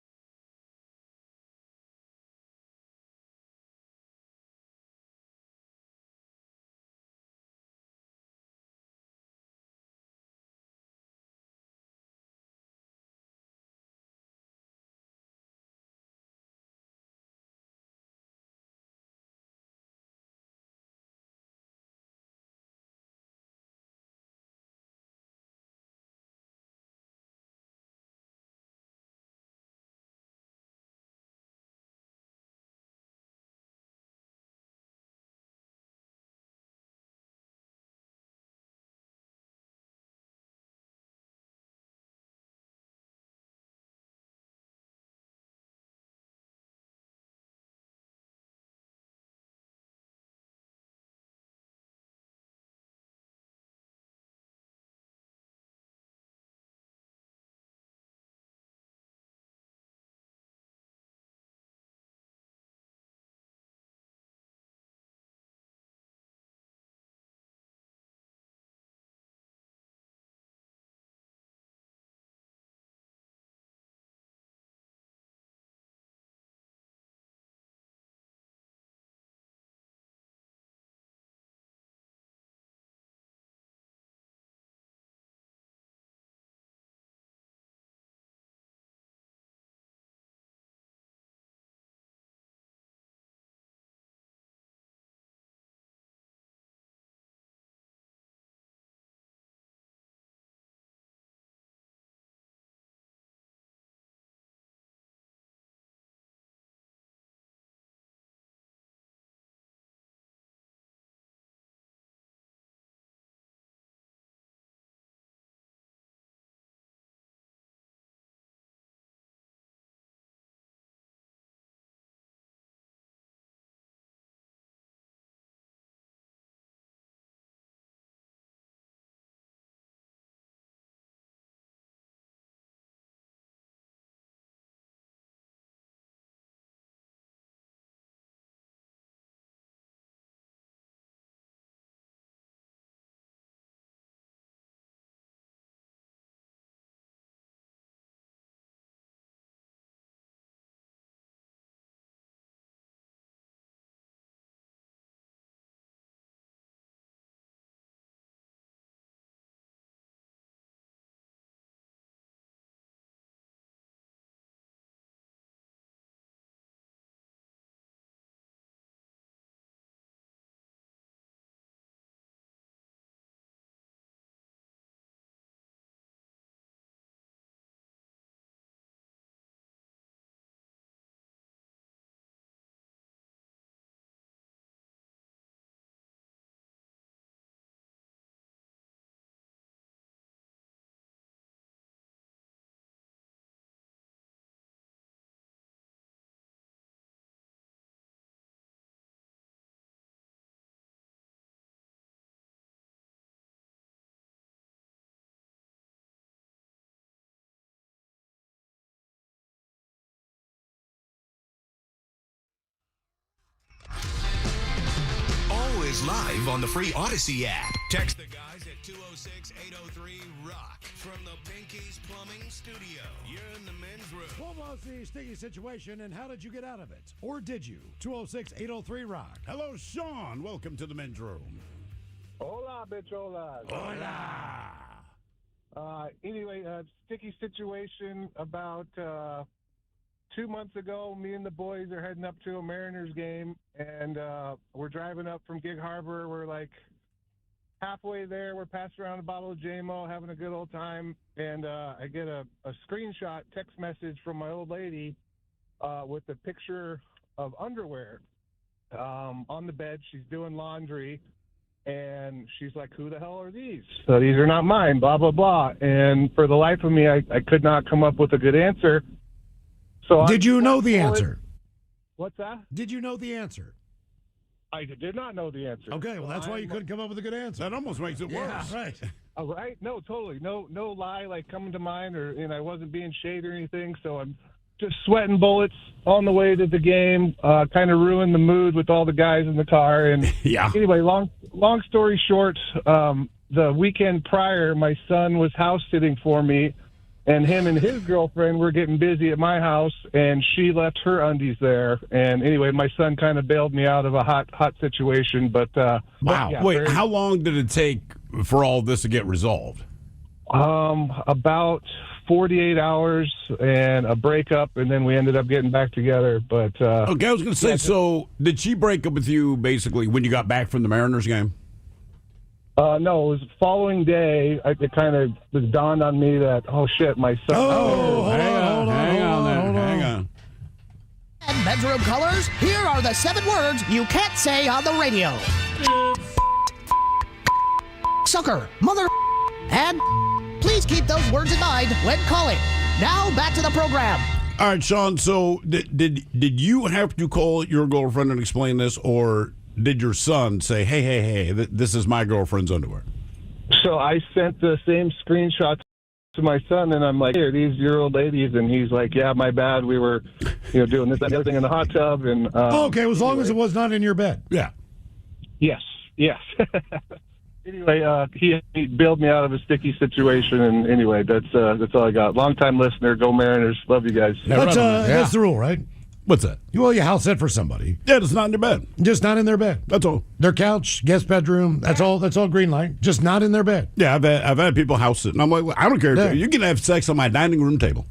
Always live on the free Odyssey app. Text the guys at 206-803-ROCK from the Pinky's Plumbing Studio. You're in the men's room. What was the sticky situation and how did you get out of it? Or did you? 206-803-ROCK. Hello, Sean. Welcome to the men's room. Hola, bitch, hola. Hola. Anyway, sticky situation about 2 months ago. Me and the boys are heading up to a Mariners game, and we're driving up from Gig Harbor. We're like halfway there. We're passing around a bottle of J-Mo, having a good old time, and I get a screenshot text message from my old lady with a picture of underwear on the bed. She's doing laundry, and she's like, "Who the hell are these? So these are not mine." Blah blah blah. And for the life of me, I could not come up with a good answer. So did you know the answer? What's that? Did you know the answer? I did not know the answer. Okay, well, that's why you couldn't come up with a good answer. That almost makes it worse. Right. Oh, right? No, totally. No lie like coming to mind, and I wasn't being shade or anything. So I'm just sweating bullets on the way to the game. Kind of ruined the mood with all the guys in the car. And anyway, long story short, the weekend prior, my son was house sitting for me. And him and his girlfriend were getting busy at my house, and she left her undies there. And anyway, my son kind of bailed me out of a hot situation. But wow, but yeah, wait, how long did it take for all this to get resolved? About 48 hours and a breakup, and then we ended up getting back together. But okay, I was going to say, so did she break up with you basically when you got back from the Mariners game? No, it was the following day. It kind of was dawned on me that, oh shit, my son. Hang on. And bedroom colors, here are the 7 words you can't say on the radio. Sucker, mother, and please keep those words in mind when calling. Now back to the program. All right, Sean. So did you have to call your girlfriend and explain this, or did your son say, hey, this is my girlfriend's underwear? So I sent the same screenshot to my son, and I'm like, "Hey, are these your old ladies?" And he's like, "Yeah, my bad. We were, doing this and everything in the hot tub." And okay, as long as it was not in your bed. Yeah. Yes. Anyway, he bailed me out of a sticky situation, and anyway, that's all I got. Long-time listener, go Mariners. Love you guys. That's the rule, right? What's that? You house sit for somebody. Yeah, it's not in their bed. Just not in their bed. That's all. Their couch, guest bedroom. That's all. That's all. Green light. Just not in their bed. Yeah, I've had people house sit, and I'm like, well, I don't care. Yeah. You can have sex on my dining room table.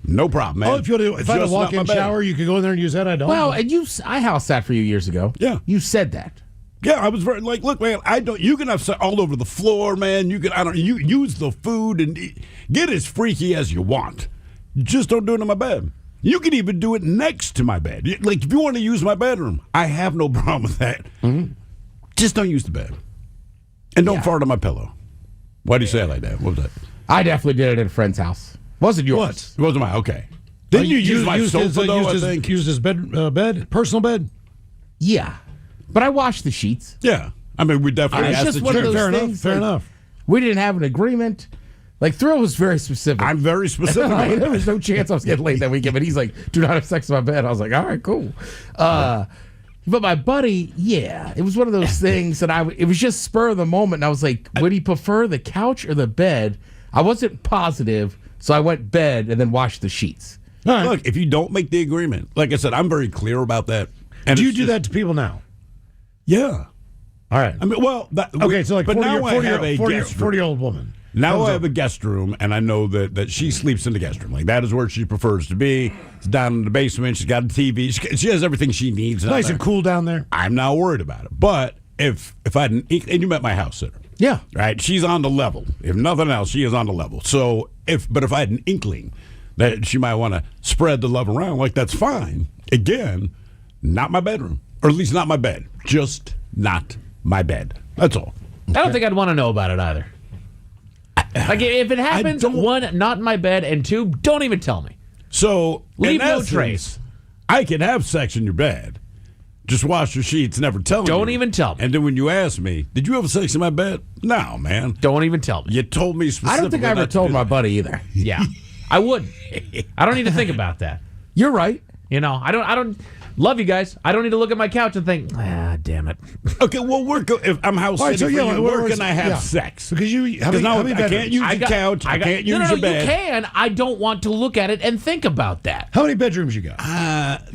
No problem, man. Oh, if I had a walk-in shower, you could go in there and use that. I don't. Well, and I house sat for you years ago. Yeah, you said that. Yeah, I was very like, look, man, I don't. You can have sex all over the floor, man. You can, you use the food and get as freaky as you want. Just don't do it in my bed. You can even do it next to my bed. Like, if you want to use my bedroom, I have no problem with that. Just don't use the bed. And don't fart on my pillow. Why do you say it like that? What was that? I definitely did it at a friend's house. Wasn't yours. It wasn't mine. Okay. Didn't you use my sofa, though, I think? Used his bed, personal bed? Yeah. But I washed the sheets. Yeah. I mean, we definitely It's just one of those things. Fair enough. We didn't have an agreement. Like, Thrill was very specific. I'm very specific. There was no chance I was getting laid that weekend, but he's like, do not have sex in my bed. I was like, all right, cool. But my buddy, it was one of those things that it was just spur of the moment. And I was like, would he prefer the couch or the bed? I wasn't positive, so I went bed and then washed the sheets. Right. Look, if you don't make the agreement, like I said, I'm very clear about that. And do you do that to people now? Yeah. All right. I mean, well, okay, so like 40-year-old woman. Now I have a guest room, and I know that she sleeps in the guest room. Like, that is where she prefers to be. It's down in the basement. She's got a TV. She has everything she needs. Nice and cool down there. I'm not worried about it. But if I had and you met my house sitter. Yeah. Right? She's on the level. If nothing else, she is on the level. So if I had an inkling that she might want to spread the love around, like, that's fine. Again, not my bedroom. Or at least not my bed. Just not my bed. That's all. I don't think I'd want to know about it either. Like, if it happens, one, not in my bed, and two, don't even tell me. So, leave no essence, trace. I can have sex in your bed. Just wash your sheets, never tell me. Don't even tell me. And then when you ask me, did you have sex in my bed? No, man. Don't even tell me. You told me specifically. I don't think I ever told my buddy either. Yeah. I wouldn't. I don't need to think about that. You're right. I don't love you guys. I don't need to look at my couch and think, damn it. Okay, well, if I'm house sitting for you, where can I have sex? Because I can't use your couch. I can't use your bed. You can. I don't want to look at it and think about that. How many bedrooms you got?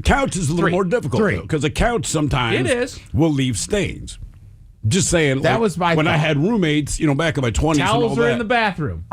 Couch is a little more difficult, because a couch sometimes will leave stains. Just saying. That was my when thought. I had roommates, back in my 20s. Towels are in the bathroom.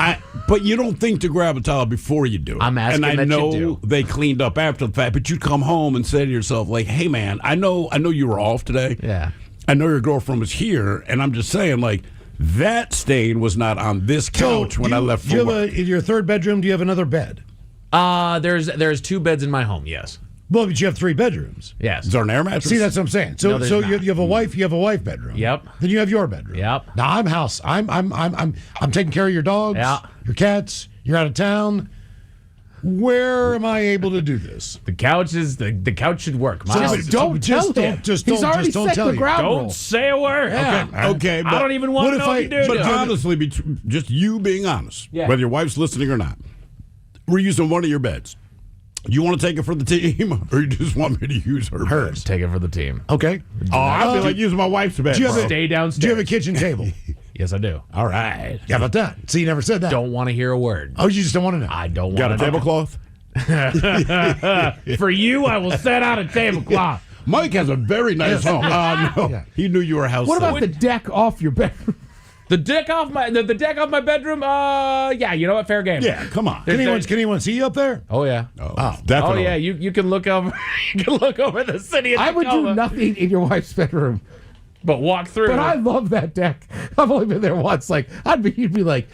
But you don't think to grab a towel before you do it. I'm asking and I that know you do. they cleaned up after the fact, but you'd come home and say to yourself, like, hey, man, I know you were off today. Yeah. I know your girlfriend was here, and I'm just saying, like, that stain was not on this couch when I left for work. In your third bedroom, do you have another bed? There's 2 beds in my home, yes. Well, but you have 3 bedrooms. Yes. Is there an air mattress? See, that's what I'm saying. So, No, there's so not. you have a wife. You have a wife bedroom. Yep. Then you have your bedroom. Yep. Now I'm taking care of your dogs. Yeah. Your cats. You're out of town. Where am I able to do this? The couch is the couch should work. My So house just is- don't tell him. Just He's don't. already Just don't set tell the you. ground Don't rules. say a word. Yeah. Okay, I don't even want what to if know I- if you do. But do it. honestly, just you being honest, Yeah. whether your wife's listening or not, we're using one of your beds. You want to take it for the team, or you just want me to use her bed? Take it for the team. Okay. Oh, I feel like using my wife's bed. Do you have bro. a- Stay downstairs. Do you have a kitchen table? Yes, I do. All right. How about that? See, you never said that. Don't want to hear a word. Oh, you just don't want to know. I don't Got a want to. tablecloth? For you, I will set out a tablecloth. Mike has a very nice home. No, Yeah. he knew you were a house. What about sitter. the deck off your bedroom? The deck off my bedroom. Yeah, you know what? Fair game. Yeah, come on. Can anyone see you up there? Oh yeah. Oh, definitely. Oh yeah. You can look over. You can look over the city. Of I would do Tacoma, nothing in your wife's bedroom. but walk through. But I love that deck. I've only been there once. Like you'd be like,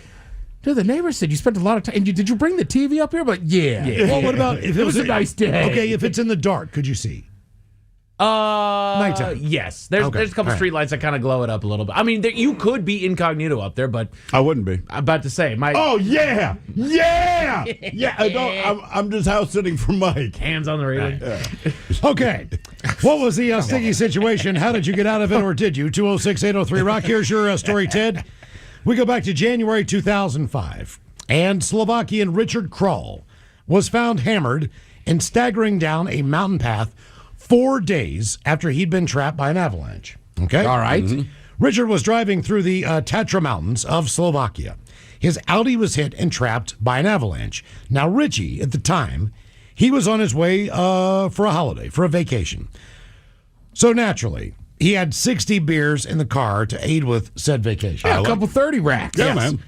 dude, the neighbor said you spent a lot of time. And did you bring the TV up here? But yeah. Well, what about if It was a nice day. Okay, if it's in the dark, could you see? Nighttime. Yes. There's Okay, a couple all right. street lights that kind of glow it up a little bit. I mean, you could be incognito up there, but I wouldn't be. I'm about to say my Oh yeah, yeah, yeah. I don't. I'm just house sitting for Mike. hands on the railing. Okay. What was the sticky situation? How did you get out of it, or did you? 206-803-ROCK. Here's your story, Ted. We go back to January 2005, and Slovakian Richard Kral was found hammered and staggering down a mountain path 4 days after he'd been trapped by an avalanche. Okay? All right. Richard was driving through the Tatra Mountains of Slovakia. His Audi was hit and trapped by an avalanche. Now, Richie, at the time, he was on his way for a holiday, for a vacation. So naturally, he had 60 beers in the car to aid with said vacation. Yeah, a couple 30 racks. Yeah, man.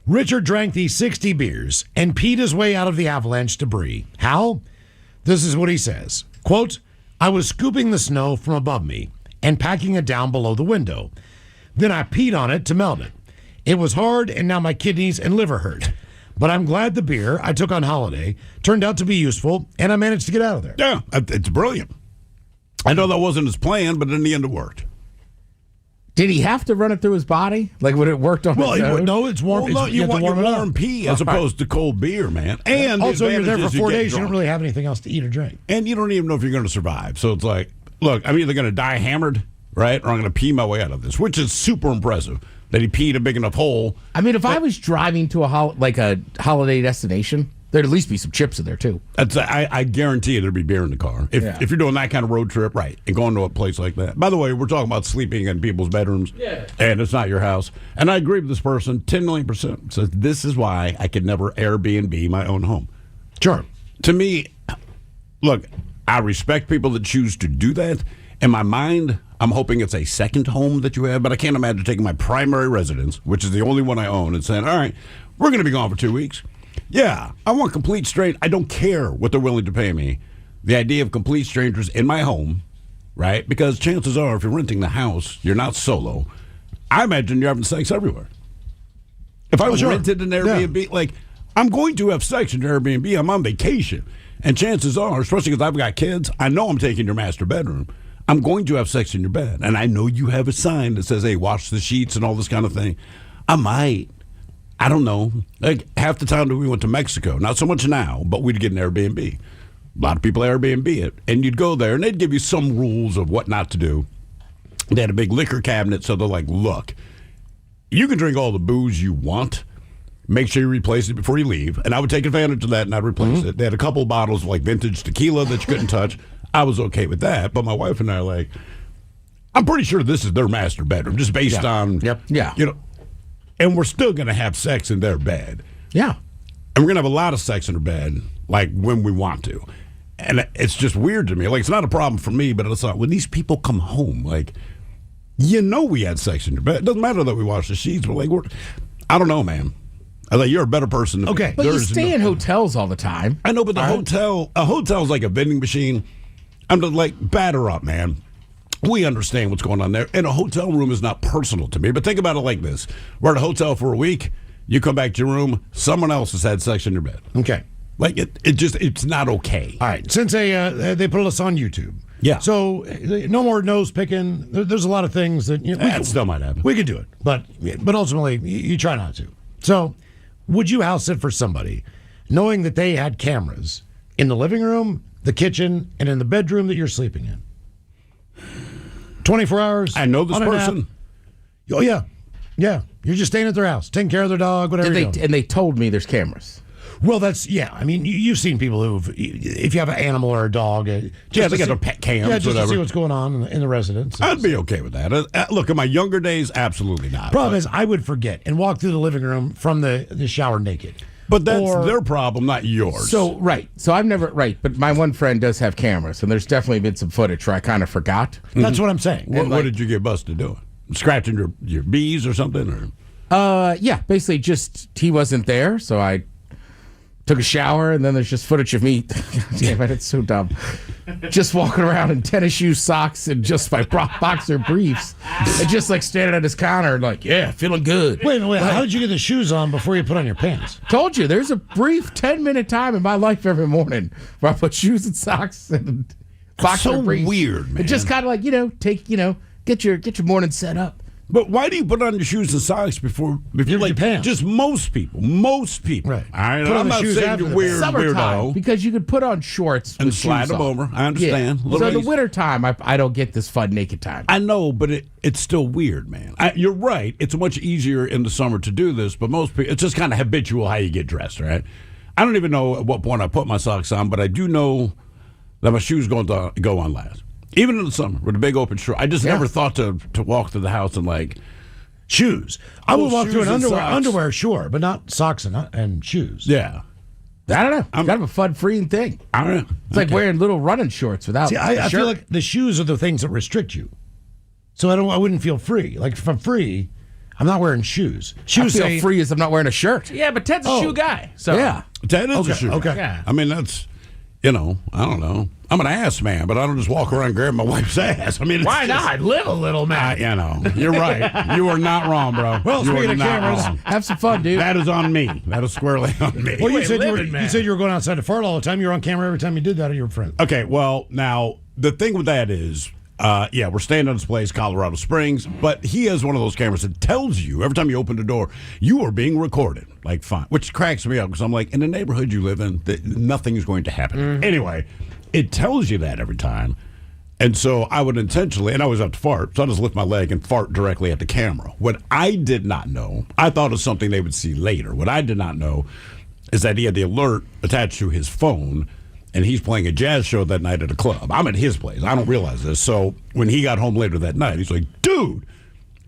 Richard drank these 60 beers and peed his way out of the avalanche debris. How? This is what he says. Quote, I was scooping the snow from above me and packing it down below the window. Then I peed on it to melt it. It was hard, and now my kidneys and liver hurt. But I'm glad the beer I took on holiday turned out to be useful, and I managed to get out of there. Yeah, it's brilliant. I know that wasn't his plan, but in the end, it worked. Did he have to run it through his body? Like, would it worked on Well, his own? no, it's warm. Well, no, It's- you have to want your warm it up. warm pee as opposed to cold beer, man. And the Also, you're there advantage for is you 4 get days. You drunk. don't really have anything else to eat or drink. And you don't even know if you're going to survive. So it's like, look, I'm either going to die hammered, right, or I'm going to pee my way out of this, which is super impressive that he peed a big enough hole. I mean, if I was driving to a holiday destination, there'd at least be some chips in there too. I guarantee you there'd be beer in the car. If you're doing that kind of road trip, right, and going to a place like that. By the way, we're talking about sleeping in people's bedrooms, and it's not your house. And I agree with this person 10 million %. So this is why I could never Airbnb my own home. Sure. To me, look, I respect people that choose to do that. In my mind, I'm hoping it's a second home that you have, but I can't imagine taking my primary residence, which is the only one I own, and saying, all right, we're going to be gone for 2 weeks. Yeah, I want complete stranger. I don't care what they're willing to pay me. The idea of complete strangers in my home, right? Because chances are, if you're renting the house, you're not solo. I imagine you're having sex everywhere. If I rented an Airbnb, like, I'm going to have sex in your Airbnb. I'm on vacation. And chances are, especially because I've got kids, I know I'm taking your master bedroom. I'm going to have sex in your bed. And I know you have a sign that says, hey, wash the sheets and all this kind of thing. I might. I don't know. Like, half the time that we went to Mexico, not so much now, but we'd get an Airbnb. A lot of people Airbnb it. And you'd go there, and they'd give you some rules of what not to do. They had a big liquor cabinet, so they're like, look, you can drink all the booze you want. Make sure you replace it before you leave. And I would take advantage of that, and I'd replace it. They had a couple of bottles of, like, vintage tequila that you couldn't touch. I was okay with that. But my wife and I are like, I'm pretty sure this is their master bedroom, just based on, Yeah. you know, and we're still going to have sex in their bed. Yeah. And we're going to have a lot of sex in their bed, like, when we want to. And it's just weird to me. Like, it's not a problem for me, but it's like, when these people come home, like, you know we had sex in your bed. It doesn't matter that we washed the sheets, but, like, I don't know, man. I think you're a better person than me. But you stay in hotels all the time. I know, but a hotel's like a vending machine. I'm just like, batter up, man. We understand what's going on there. And a hotel room is not personal to me. But think about it like this. We're at a hotel for a week. You come back to your room. Someone else has had sex in your bed. Okay. Like it's not okay. All right, since they put us on YouTube. Yeah. So no more nose picking. There's a lot of things that That still might happen. We could do it, but ultimately you try not to. So, would you house sit for somebody, knowing that they had cameras in the living room, the kitchen, and in the bedroom that you're sleeping in? 24 hours. I know this on a nap. person. Oh yeah, yeah. You're just staying at their house, taking care of their dog, whatever. And they told me there's cameras. Well, I mean, you've seen people if you have an animal or a dog, they got their pet cams, just whatever. to see what's going on in the residence. I'd be okay with that. Look, in my younger days, absolutely not. Problem is, I would forget and walk through the living room from the shower naked. But that's their problem, not yours. So I've never but my one friend does have cameras, and there's definitely been some footage where I kind of forgot. That's what I'm saying. What did you get busted doing? Scratching your bees or something? Yeah, basically just he wasn't there, so I took a shower, and then there's just footage of me. Damn it, it's so dumb. Just walking around in tennis shoes, socks, and just my boxer briefs, and just like standing at his counter, like, yeah, feeling good. Wait, how did you get the shoes on before you put on your pants? Told you, there's a brief 10-minute time in my life every morning where I put shoes and socks and boxer so briefs. Weird, man. And just kind of like get your morning set up. But why do you put on your shoes and socks before your pants? Just most people. Right. All right. Put on I'm the not shoes saying after you're the weird, Summertime, weirdo. because you could put on shorts And with slide shoes them on. over. I understand. Yeah. So in the wintertime, I don't get this fun naked time. I know, but it's still weird, man. You're right. It's much easier in the summer to do this, but most people, it's just kind of habitual how you get dressed, right? I don't even know at what point I put my socks on, but I do know that my shoes go on last. Even in the summer with a big open short. I just never thought to walk through the house and like... Shoes. I would walk through shoes an and underwear, sure, but not socks and shoes. Yeah. I don't know. It's kind of a fun, freeing thing. I don't know. It's like wearing little running shorts without. See, I feel like the shoes are the things that restrict you. So I wouldn't feel free. Like if I'm free, I'm not wearing shoes. Shoes I feel free as I'm not wearing a shirt. Yeah, but Ted's a shoe guy. So yeah, Ted is a shoe guy. Okay. Yeah. I mean, that's, I don't know. I'm an ass man, but I don't just walk around grabbing my wife's ass. I mean, why not? Live a little, man. You're right. You are not wrong, bro. Well, you speaking are of not cameras, wrong. have some fun, dude. That is on me. That is squarely on me. Well, you ain't said living, man. you said you were going outside to fart all the time. You were on camera every time you did that, or your friend. Okay, well, now, the thing with that is, we're staying at his place, Colorado Springs, but he has one of those cameras that tells you every time you open the door, you are being recorded. Like, fine. Which cracks me up because I'm like, in the neighborhood you live in, nothing is going to happen. Mm-hmm. Anyway, it tells you that every time. And so I would intentionally, and I always have to fart, so I just lift my leg and fart directly at the camera. What I did not know, I thought it was something they would see later. What I did not know is that he had the alert attached to his phone, and he's playing a jazz show that night at a club. I'm at his place. I don't realize this. So when he got home later that night, he's like, dude,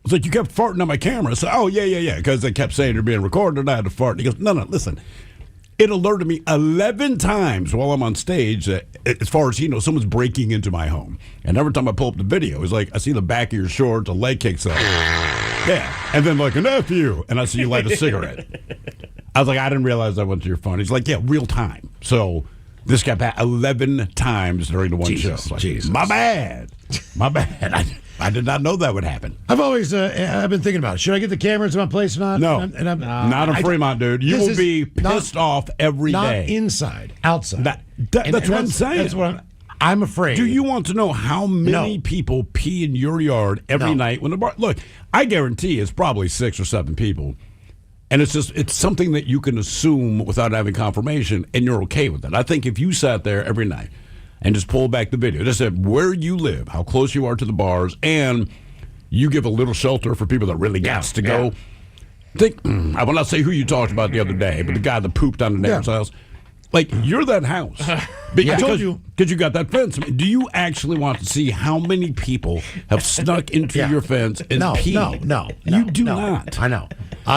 it's like you kept farting on my camera. I said, oh, yeah, because they kept saying you're being recorded, and I had to fart. And he goes, no, listen. It alerted me 11 times while I'm on stage that, as far as he knows, someone's breaking into my home. And every time I pull up the video, it's like, I see the back of your shorts, a leg kicks up. Yeah. And then like, an F you. And I see you light a cigarette. I was like, I didn't realize I went to your phone. He's like, yeah, real time. So this got back 11 times during the one show. Like, Jesus. My bad. I did not know that would happen. I've always I've been thinking about it. Should I get the cameras in my place or not? No. I'm not in Fremont, dude. You will be pissed off every day. Not inside, outside. That's what I'm saying. That's what I'm afraid. Do you want to know how many people pee in your yard every night when the bar? Look, I guarantee it's probably 6 or 7 people. And it's something that you can assume without having confirmation, and you're okay with it. I think if you sat there every night and just pulled back the video, just said where you live, how close you are to the bars, and you give a little shelter for people that really got to go. I will not say who you talked about the other day, but the guy that pooped on the neighbor's house. Like, you're that house. I told you. Because you got that fence. I mean, do you actually want to see how many people have snuck into your fence and peed? No. You do not. I know.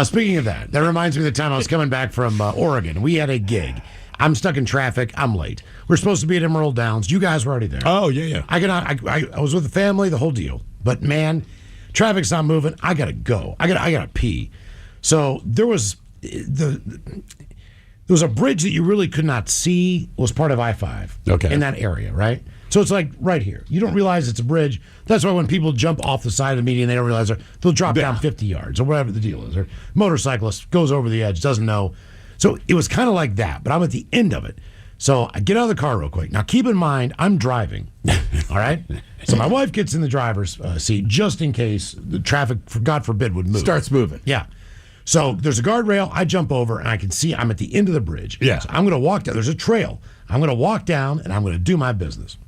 Speaking of that reminds me of the time I was coming back from Oregon. We had a gig. I'm stuck in traffic. I'm late. We're supposed to be at Emerald Downs. You guys were already there. Oh, yeah. I was with the family, the whole deal. But, man, traffic's not moving. I got to go. I got to pee. So there was there was a bridge that you really could not see was part of I-5 in that area, right? So it's like right here. You don't realize it's a bridge. That's why when people jump off the side of the median, they don't realize they'll drop down 50 yards or whatever the deal is. Or motorcyclist goes over the edge, doesn't know. So it was kind of like that, but I'm at the end of it. So I get out of the car real quick. Now, keep in mind, I'm driving. All right? So my wife gets in the driver's seat just in case the traffic, God forbid, would move. Starts moving. Yeah. So there's a guardrail. I jump over, and I can see I'm at the end of the bridge. Yeah. So I'm going to walk down. There's a trail. I'm going to walk down, and I'm going to do my business.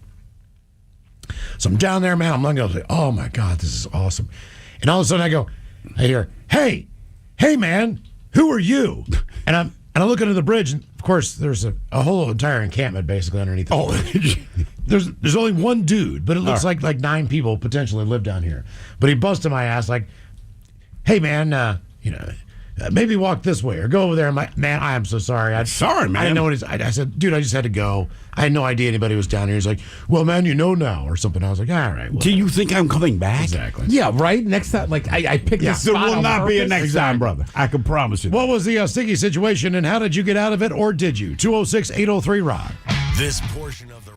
So I'm down there, man. I'm looking, I was like, oh, my God, this is awesome. And all of a sudden I hear, hey, man, who are you? And I look under the bridge, and of course, there's a whole entire encampment basically underneath the bridge. There's only one dude, but it looks like 9 people potentially live down here. But he busted my ass like, hey, man, maybe walk this way or go over there. I'm like, man, I am so sorry. Sorry, man. I didn't know what I said, dude, I just had to go. I had no idea anybody was down here. He's like, well, man, you know now or something. I was like, all right. Do you think I'm coming back? Exactly. Yeah, right? Next time, like, I picked this spot There will on not be a purpose. next time, brother. I can promise you. What was the sticky situation and how did you get out of it or did you? 206-803-ROCK. This portion of the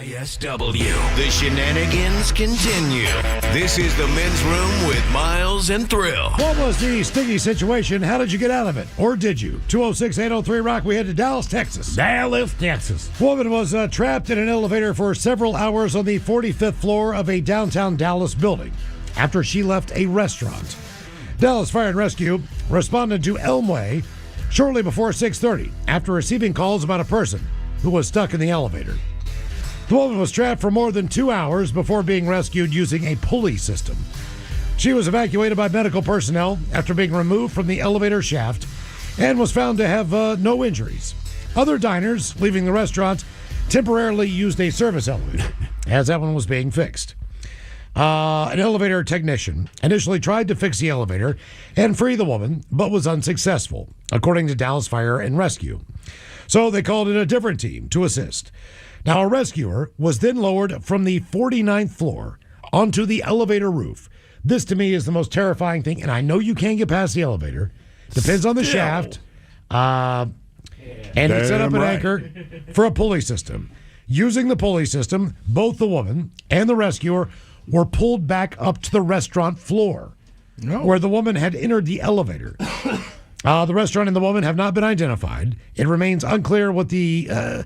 KISW. The shenanigans continue. This is the men's room with Miles and Thrill. What was the sticky situation? How did you get out of it? Or did you? 206-803-ROCK. We head to Dallas, Texas. Woman was trapped in an elevator for several hours on the 45th floor of a downtown Dallas building after she left a restaurant. Dallas Fire and Rescue responded to Elmway shortly before 6:30 after receiving calls about a person who was stuck in the elevator. The woman was trapped for more than 2 hours before being rescued using a pulley system. She was evacuated by medical personnel after being removed from the elevator shaft and was found to have no injuries. Other diners leaving the restaurant temporarily used a service elevator as that one was being fixed. An elevator technician initially tried to fix the elevator and free the woman, but was unsuccessful, according to Dallas Fire and Rescue. So they called in a different team to assist. Now, a rescuer was then lowered from the 49th floor onto the elevator roof. This, to me, is the most terrifying thing, and I know you can't get past the elevator. Depends on the shaft. And it set up an anchor for a pulley system. Using the pulley system, both the woman and the rescuer were pulled back up to the restaurant floor, where the woman had entered the elevator. The restaurant and the woman have not been identified. It remains unclear what the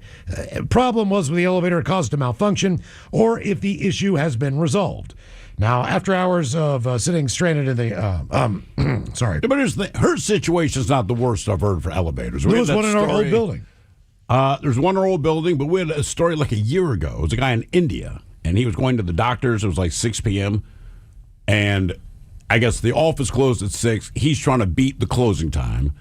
problem was with the elevator caused a malfunction or if the issue has been resolved. Now, after hours of sitting stranded in the... sorry. But here's the thing. Her situation's not the worst I've heard for elevators. There was one in our old building. There's one in our old building, but we had a story like a year ago. It was a guy in India, and he was going to the doctor's. It was like 6 p.m., and I guess the office closed at 6. He's trying to beat the closing time.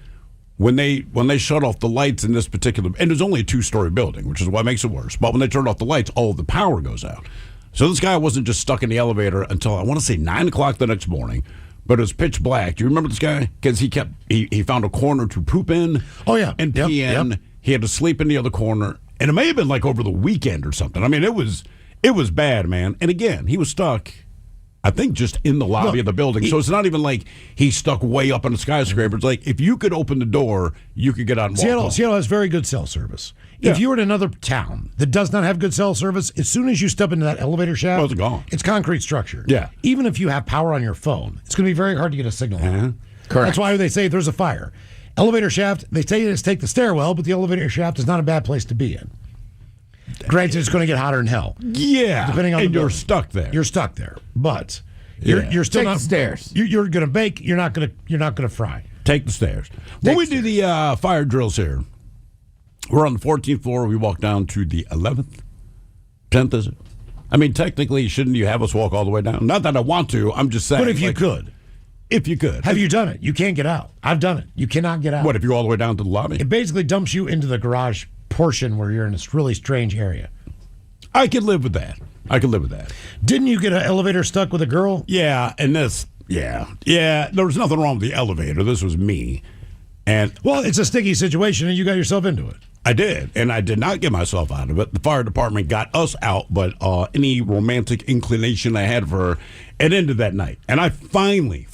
When they shut off the lights in this particular... And there's only a 2-story building, which is what makes it worse. But when they turn off the lights, all of the power goes out. So this guy wasn't just stuck in the elevator until, I want to say, 9 o'clock the next morning. But it was pitch black. Do you remember this guy? Because he found a corner to poop in. Oh, yeah. And pee in. Yep. He had to sleep in the other corner. And it may have been like over the weekend or something. I mean, it was bad, man. And again, he was stuck, I think, just in the lobby of the building. So it's not even like he's stuck way up on the skyscraper. It's like if you could open the door, you could get out and walk home. Seattle has very good cell service. Yeah. If you're in another town that does not have good cell service, as soon as you step into that elevator shaft, it's gone. It's concrete structure. Yeah. Even if you have power on your phone, it's going to be very hard to get a signal. Uh-huh. Correct. That's why they say if there's a fire. Elevator shaft, they say it's take the stairwell, but the elevator shaft is not a bad place to be in. Granted, it's going to get hotter than hell. Yeah. Depending on and the you're building. stuck there. You're stuck there. But you're still Take not the stairs. You're going to bake. You're not going to fry. Take the stairs. When we do the fire drills here, we're on the 14th floor. We walk down to the 11th, 10th, is it? I mean, technically, shouldn't you have us walk all the way down? Not that I want to. I'm just saying. But if you could. If you could. Have you done it? You can't get out. I've done it. You cannot get out. What, if you're all the way down to the lobby? It basically dumps you into the garage portion where you're in this really strange area. I could live with that. Didn't you get an elevator stuck with a girl? Yeah, and this, yeah. There was nothing wrong with the elevator. This was me. And well, it's a sticky situation, and you got yourself into it. I did, and I did not get myself out of it. The fire department got us out, but any romantic inclination I had for her, it ended that night. And I finally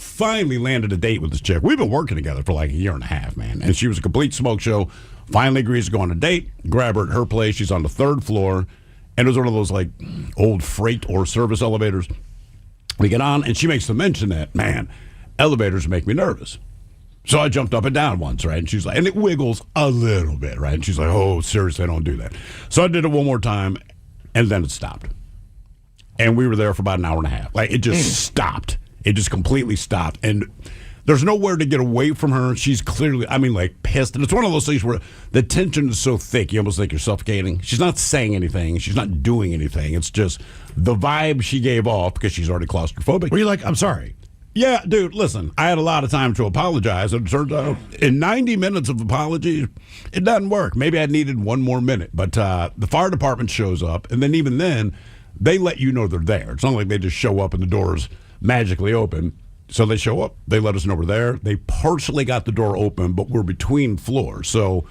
landed a date with this chick. We've been working together for like a year and a half, man. And she was a complete smoke show. Finally agrees to go on a date, grab her at her place. She's on the 3rd floor. And it was one of those like old freight or service elevators. We get on, and she makes the mention that, man, elevators make me nervous. So I jumped up and down once, right? And she's like, and it wiggles a little bit, right? And she's like, oh, seriously, don't do that. So I did it one more time, and then it stopped. And we were there for about an hour and a half. Like, it just stopped. It just completely stopped. And there's nowhere to get away from her. She's clearly, I mean, like, pissed. And it's one of those things where the tension is so thick, you almost think you're suffocating. She's not saying anything. She's not doing anything. It's just the vibe she gave off because she's already claustrophobic. Were you like, I'm sorry? Yeah, dude, listen, I had a lot of time to apologize. And it turns out in 90 minutes of apologies, it doesn't work. Maybe I needed one more minute. But the fire department shows up, and then even then, they let you know they're there. It's not like they just show up and the doors magically open. So they show up. They let us know we're there. They partially got the door open, but we're between floors. So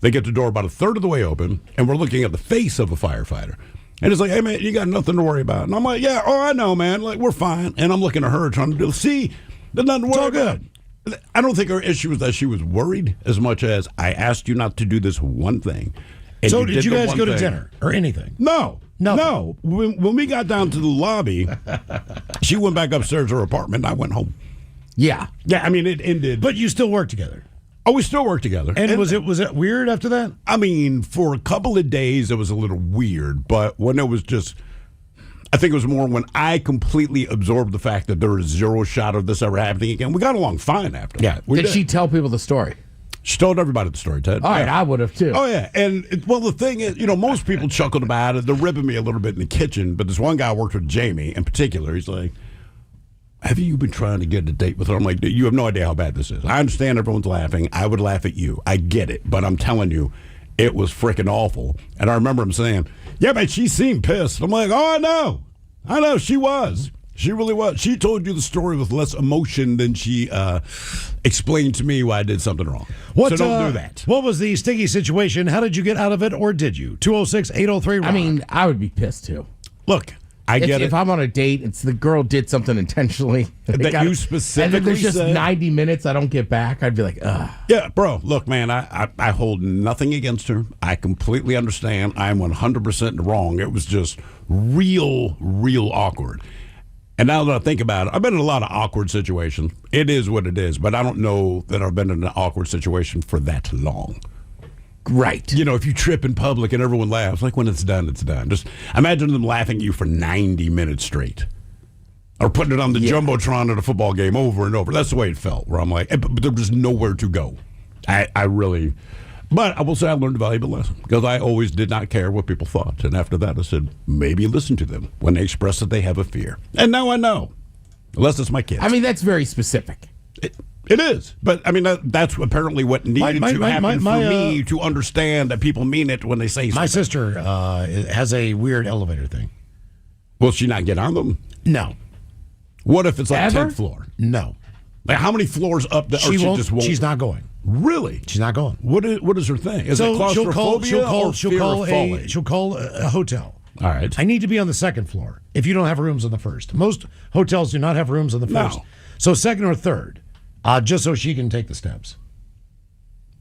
they get the door about a third of the way open, and we're looking at the face of a firefighter. And it's like, hey, man, you got nothing to worry about. And I'm like, yeah, I know, man. Like, we're fine. And I'm looking at her trying to do, see, there's nothing to worry about. I don't think her issue was that she was worried as much as I asked you not to do this one thing. So did you guys go to dinner or anything? No. No. When we got down to the lobby, she went back upstairs to her apartment, and I went home. Yeah. Yeah, I mean, it ended. But you still work together. Oh, we still work together. And was it weird after that? I mean, for a couple of days, it was a little weird. But when it was just, I think it was more when I completely absorbed the fact that there is zero shot of this ever happening again. We got along fine after that. Did she tell people the story? She told everybody the story, Ted. All right, I would have too. Oh, yeah. And, the thing is, most people chuckled about it. They're ribbing me a little bit in the kitchen. But this one guy I worked with, Jamie, in particular, he's like, have you been trying to get a date with her? I'm like, you have no idea how bad this is. I understand everyone's laughing. I would laugh at you. I get it. But I'm telling you, it was freaking awful. And I remember him saying, yeah, but she seemed pissed. I'm like, oh, I know. I know. She was. She really was. She told you the story with less emotion than she explained to me why I did something wrong. So don't do that. What was the sticky situation? How did you get out of it, or did you? 206-803-ROCK. I mean, I would be pissed too. Look, I get it. If I'm on a date, it's the girl did something intentionally. That you specifically and then there's just said? 90 minutes I don't get back, I'd be like, ugh. Yeah, bro, look, man, I hold nothing against her. I completely understand. I'm 100% wrong. It was just real awkward. And now that I think about it, I've been in a lot of awkward situations. It is what it is, but I don't know that I've been in an awkward situation for that long. Right. If you trip in public and everyone laughs, like when it's done, it's done. Just imagine them laughing at you for 90 minutes straight. Or putting it on the Jumbotron at a football game over and over. That's the way it felt, where I'm like, but there was nowhere to go. But I will say I learned a valuable lesson, because I always did not care what people thought. And after that, I said, maybe listen to them when they express that they have a fear. And now I know. Unless it's my kids. I mean, that's very specific. It is. But, I mean, that's apparently what needed to happen for me to understand that people mean it when they say something. My sister has a weird elevator thing. Will she not get on them? No. What if it's like Ever? 10th floor? No. Like, how many floors up? She won't. She's not going. Really? She's not going. What is her thing? Is it claustrophobia or fear of falling? She'll call a hotel. All right. I need to be on the second floor if you don't have rooms on the first. Most hotels do not have rooms on the first. No. So second or third, just so she can take the steps.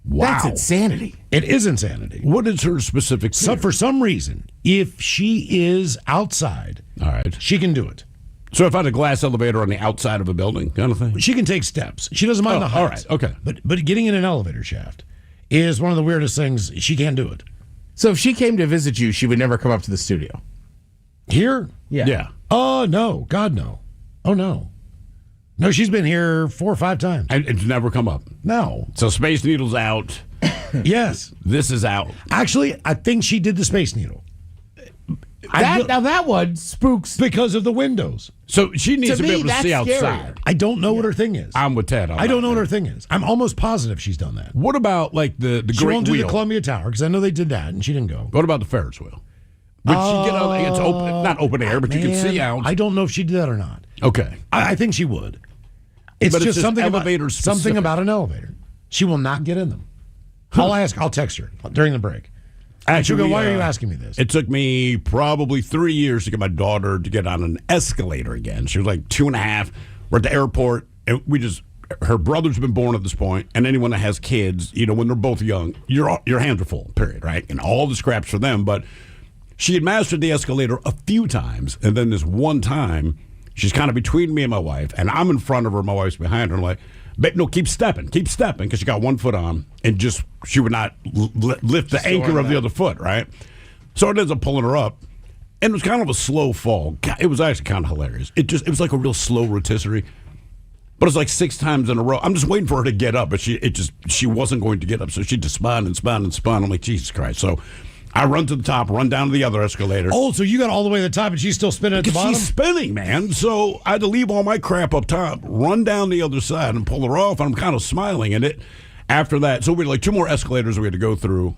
Wow. That's insanity. It is insanity. What is her specific fear? For some reason, if she is outside, all right, she can do it. So if I had a glass elevator on the outside of a building, kind of thing? She can take steps. She doesn't mind the height. All right, okay. But getting in an elevator shaft is one of the weirdest things. She can't do it. So if she came to visit you, she would never come up to the studio. Here? Yeah. Oh, no. God, no. Oh, no. No, she's been here 4 or 5 times. And it's never come up? No. So Space Needle's out. Yes. This is out. Actually, I think she did the Space Needle. Now that one spooks because of the windows. So she needs to be able to see scarier. outside. I don't know what her thing is. I'm with Ted. I don't know what her thing is. I'm almost positive she's done that. What about like the She Great won't do Wheel? the Columbia Tower because I know they did that and she didn't go. What about the Ferris wheel? Would she get on? It's open, not open air, but you can see out. I don't know if she did that or not. Okay, I think she would. It's but just something elevator something about an elevator. She will not get in them. I'll text her during the break. Actually, she'll go, why are you asking me this? It took me probably 3 years to get my daughter to get on an escalator again. She was like 2.5. We're at the airport, and her brother's been born at this point, and anyone that has kids, when they're both young, your hands are full, period, right? And all the scraps for them. But she had mastered the escalator a few times, and then this one time, she's kind of between me and my wife, and I'm in front of her, my wife's behind her, and I'm like, but no, keep stepping, because she got one foot on, and she would not lift the anchor of the other foot, right? So it ends up pulling her up, and it was kind of a slow fall. God, it was actually kind of hilarious. It was like a real slow rotisserie, but it's like 6 times in a row. I'm just waiting for her to get up, but she wasn't going to get up, so she just spun and spun and spun. I'm like, Jesus Christ! So I run to the top, run down to the other escalator. Oh, so you got all the way to the top and she's still spinning at the bottom? She's spinning, man. So I had to leave all my crap up top, run down the other side, and pull her off. And I'm kind of smiling at it. After that, so we had like 2 more escalators we had to go through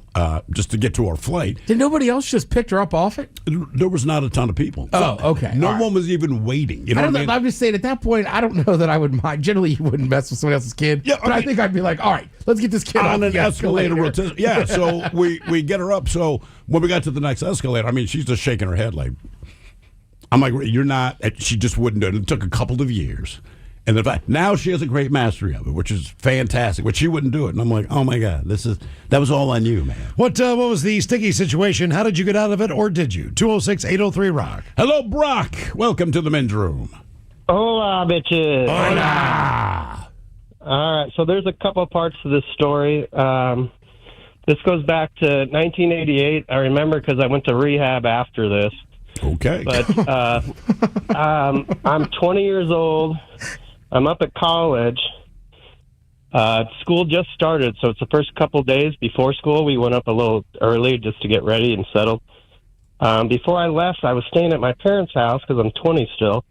just to get to our flight. Did nobody else just pick her up off it? There was not a ton of people. Oh, okay. No one was even waiting. You know what I mean? I'm just saying, at that point, I don't know that I would mind. Generally, you wouldn't mess with somebody else's kid. Yeah, but I think I'd be like, all right, let's get this kid on off an the escalator. Yeah, so we get her up. So when we got to the next escalator, I mean, she's just shaking her head like, I'm like, you're not. She just wouldn't do it. It took a couple of years. And now she has a great mastery of it, which is fantastic. But she wouldn't do it, and I'm like, oh my god, that was all on you, man. What was the sticky situation? How did you get out of it, or did you? 206-803-ROCK. Hello, Brock. Welcome to the men's room. Hola, bitches. Hola. All right, so there's a couple parts to this story. This goes back to 1988. I remember because I went to rehab after this. Okay. But I'm 20 years old. I'm up at college. School just started, so it's the first couple days before school. We went up a little early just to get ready and settled. Before I left, I was staying at my parents' house because I'm 20 still,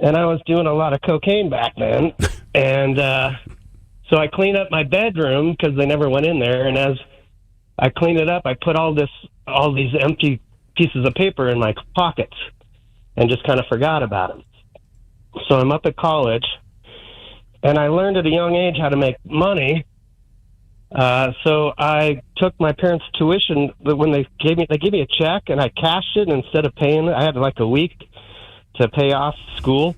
and I was doing a lot of cocaine back then. And so I cleaned up my bedroom because they never went in there. And as I cleaned it up, I put all these empty pieces of paper in my pockets and just kind of forgot about them. So I'm up at college, and I learned at a young age how to make money. So I took my parents' tuition when they gave me a check, and I cashed it instead of paying. I had like a week to pay off school,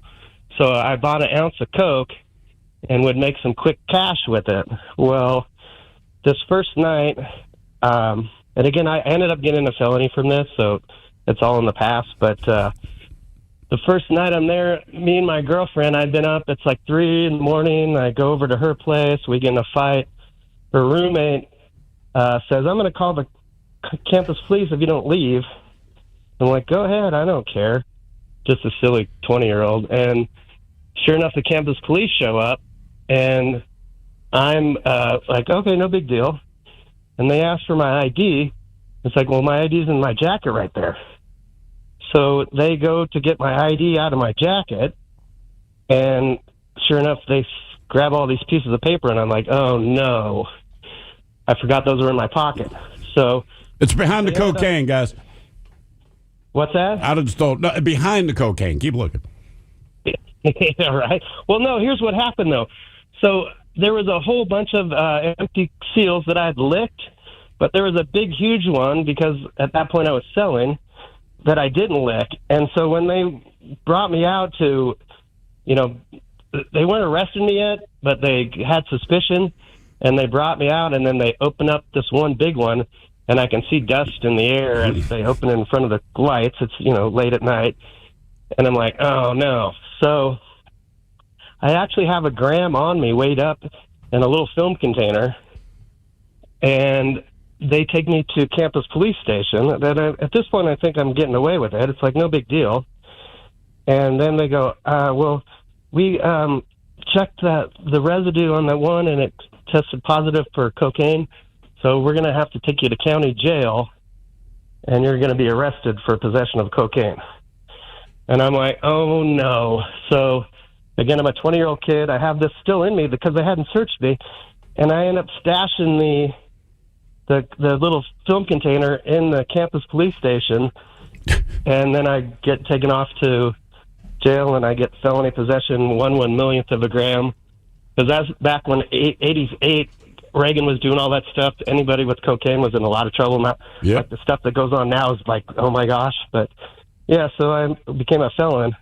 so I bought an ounce of coke and would make some quick cash with it. Well, this first night, and again, I ended up getting a felony from this, so it's all in the past. But the first night I'm there, me and my girlfriend, I'd been up. It's like 3 a.m. I go over to her place. We get in a fight. Her roommate says, I'm going to call the campus police if you don't leave. I'm like, go ahead. I don't care. Just a silly 20-year-old. And sure enough, the campus police show up. And I'm like, okay, no big deal. And they ask for my ID. It's like, well, my ID's in my jacket right there. So they go to get my ID out of my jacket, and sure enough, they grab all these pieces of paper, and I'm like, oh, no. I forgot those were in my pocket. So it's behind the cocaine, guys. What's that? Out of the store. No, behind the cocaine. Keep looking. Yeah, right. Well, no, here's what happened, though. So there was a whole bunch of empty seals that I had licked, but there was a big, huge one because at that point I was selling that I didn't lick. And so when they brought me out to, they weren't arresting me yet, but they had suspicion, and they brought me out, and then they opened up this one big one, and I can see dust in the air, and they open it in front of the lights. It's, late at night. And I'm like, oh, no. So I actually have a gram on me weighed up in a little film container, and they take me to campus police station. At this point, I think I'm getting away with it. It's like no big deal. And then they go, well, we checked the residue on that one, and it tested positive for cocaine. So we're going to have to take you to county jail, and you're going to be arrested for possession of cocaine. And I'm like, oh, no. So, again, I'm a 20-year-old kid. I have this still in me because they hadn't searched me. And I end up stashing the little film container in the campus police station, and then I get taken off to jail, and I get felony possession 1/1,000,000th of a gram. Because that's back when 88 Reagan was doing all that stuff. Anybody with cocaine was in a lot of trouble. Now, like the stuff that goes on now is like, oh my gosh. But yeah, so I became a felon,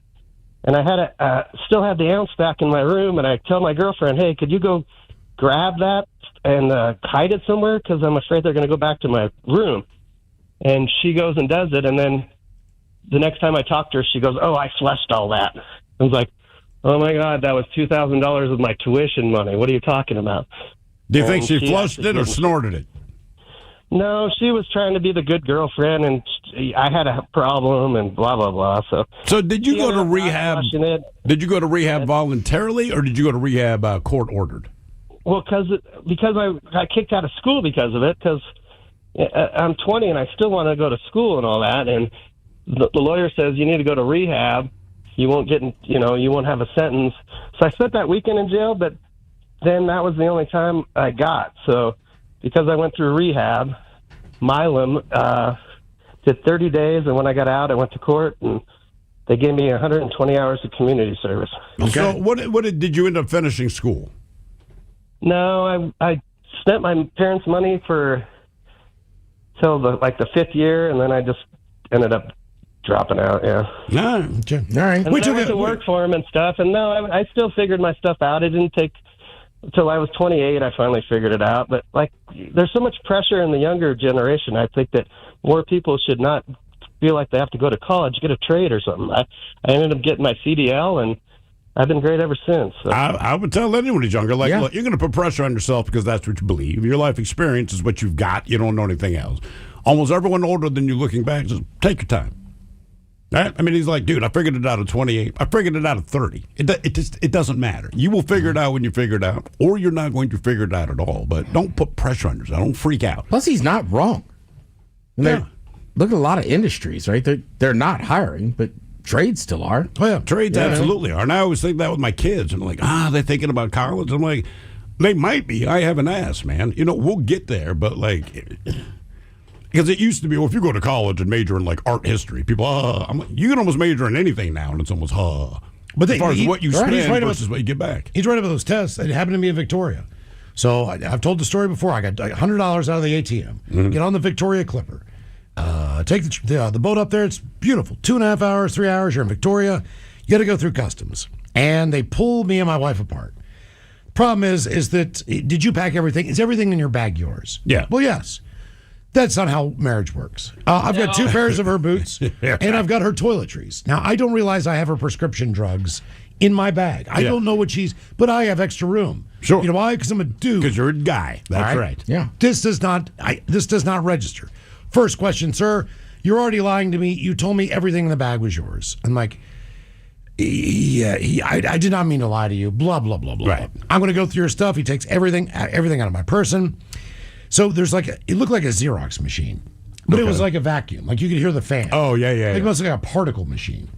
and I had still had the ounce back in my room, and I tell my girlfriend, hey, could you go grab that and hide it somewhere, because I'm afraid they're going to go back to my room. And she goes and does it, and then the next time I talk to her, she goes, oh, I flushed all that. I was like, oh, my God, that was $2,000 of my tuition money. What are you talking about? Do you think she flushed it or snorted it? No, she was trying to be the good girlfriend, and I had a problem, and blah, blah, blah. So did you go to rehab? Did you go to rehab voluntarily, or did you go to rehab court ordered? Well, because I got kicked out of school because of it, because I'm 20 and I still want to go to school and all that. And the lawyer says you need to go to rehab. You won't get, you won't have a sentence. So I spent that weekend in jail, but then that was the only time I got. So because I went through rehab, Milam did 30 days. And when I got out, I went to court and they gave me 120 hours of community service. Okay. So what did you end up finishing school? No, I spent my parents' money till the 5th year, and then I just ended up dropping out. Yeah. No. Okay. All right. And I went to work for him and stuff, and no, I still figured my stuff out. It didn't take until I was 28. I finally figured it out. But like, there's so much pressure in the younger generation. I think that more people should not feel like they have to go to college, get a trade or something. I ended up getting my CDL, and I've been great ever since. So. I would tell anyone who's younger, like, look, you're going to put pressure on yourself because that's what you believe. Your life experience is what you've got. You don't know anything else. Almost everyone older than you looking back, just take your time. Right? I mean, he's like, dude, I figured it out at 28. I figured it out at 30. It doesn't matter. You will figure it out when you figure it out, or you're not going to figure it out at all. But don't put pressure on yourself. Don't freak out. Plus, he's not wrong. Look at a lot of industries, right? They're not hiring, but trades still are. Oh, yeah, trades absolutely are. And I always think that with my kids. I'm like, they're thinking about college. I'm like, they might be. I haven't asked, man. We'll get there, but like, because it used to be, well, if you go to college and major in like art history, people, I'm like, you can almost major in anything now, and it's almost, But as far as what you spend versus what you get back. He's right about those tests. It happened to me in Victoria. So I've told the story before. I got $100 out of the ATM. Get on the Victoria Clipper. Take the boat up there. It's beautiful. 2.5 hours, 3 hours. You're in Victoria. You got to go through customs. And they pull me and my wife apart. Problem is that, did you pack everything? Is everything in your bag yours? Yeah. Well, yes. That's not how marriage works. I've got 2 pairs of her boots, and I've got her toiletries. Now, I don't realize I have her prescription drugs in my bag. I don't know what but I have extra room. Sure. You know why? Because I'm a dude. Because you're a guy. That's right. Yeah. This does not register. First question, sir. You're already lying to me. You told me everything in the bag was yours. I'm like, I did not mean to lie to you. Blah, blah, blah, blah. Right. I'm going to go through your stuff. He takes everything out of my person. So there's it looked like a Xerox machine, but it was like a vacuum. Like you could hear the fan. Oh, yeah. It must like a particle machine.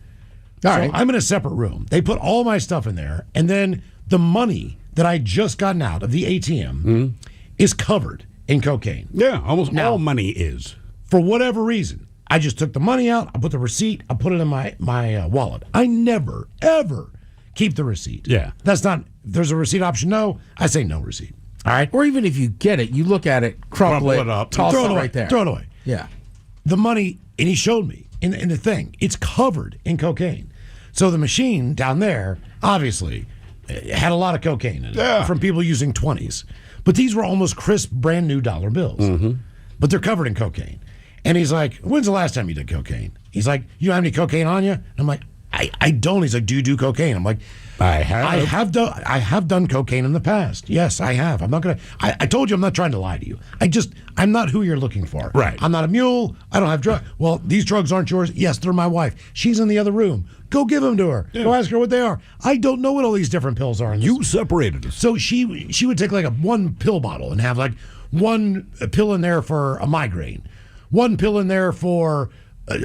All right. I'm in a separate room. They put all my stuff in there, and then the money that I just gotten out of the ATM is covered in cocaine. Yeah, almost all money is. For whatever reason, I just took the money out, I put the receipt, I put it in my wallet. I never, ever keep the receipt. Yeah. That's not, there's a receipt option, no, I say no receipt. All right? Or even if you get it, you look at it, crumple it up, toss throw it away, right there. Throw it away. Yeah. The money, and he showed me in the thing, it's covered in cocaine. So the machine down there, obviously, had a lot of cocaine in it from people using 20s. But these were almost crisp, brand new dollar bills. But they're covered in cocaine. And he's like, when's the last time you did cocaine? He's like, you don't have any cocaine on you? And I'm like, I don't. He's like, do you do cocaine? I'm like, I have done cocaine in the past. Yes, I have. I'm not gonna. I told you I'm not trying to lie to you. I'm not who you're looking for. Right. I'm not a mule. I don't have drugs. Well, these drugs aren't yours. Yes, they're my wife. She's in the other room. Go give them to her. Yeah. Go ask her what they are. I don't know what all these different pills are. You separated us. So she would take like one pill bottle and have like one pill in there for a migraine, one pill in there for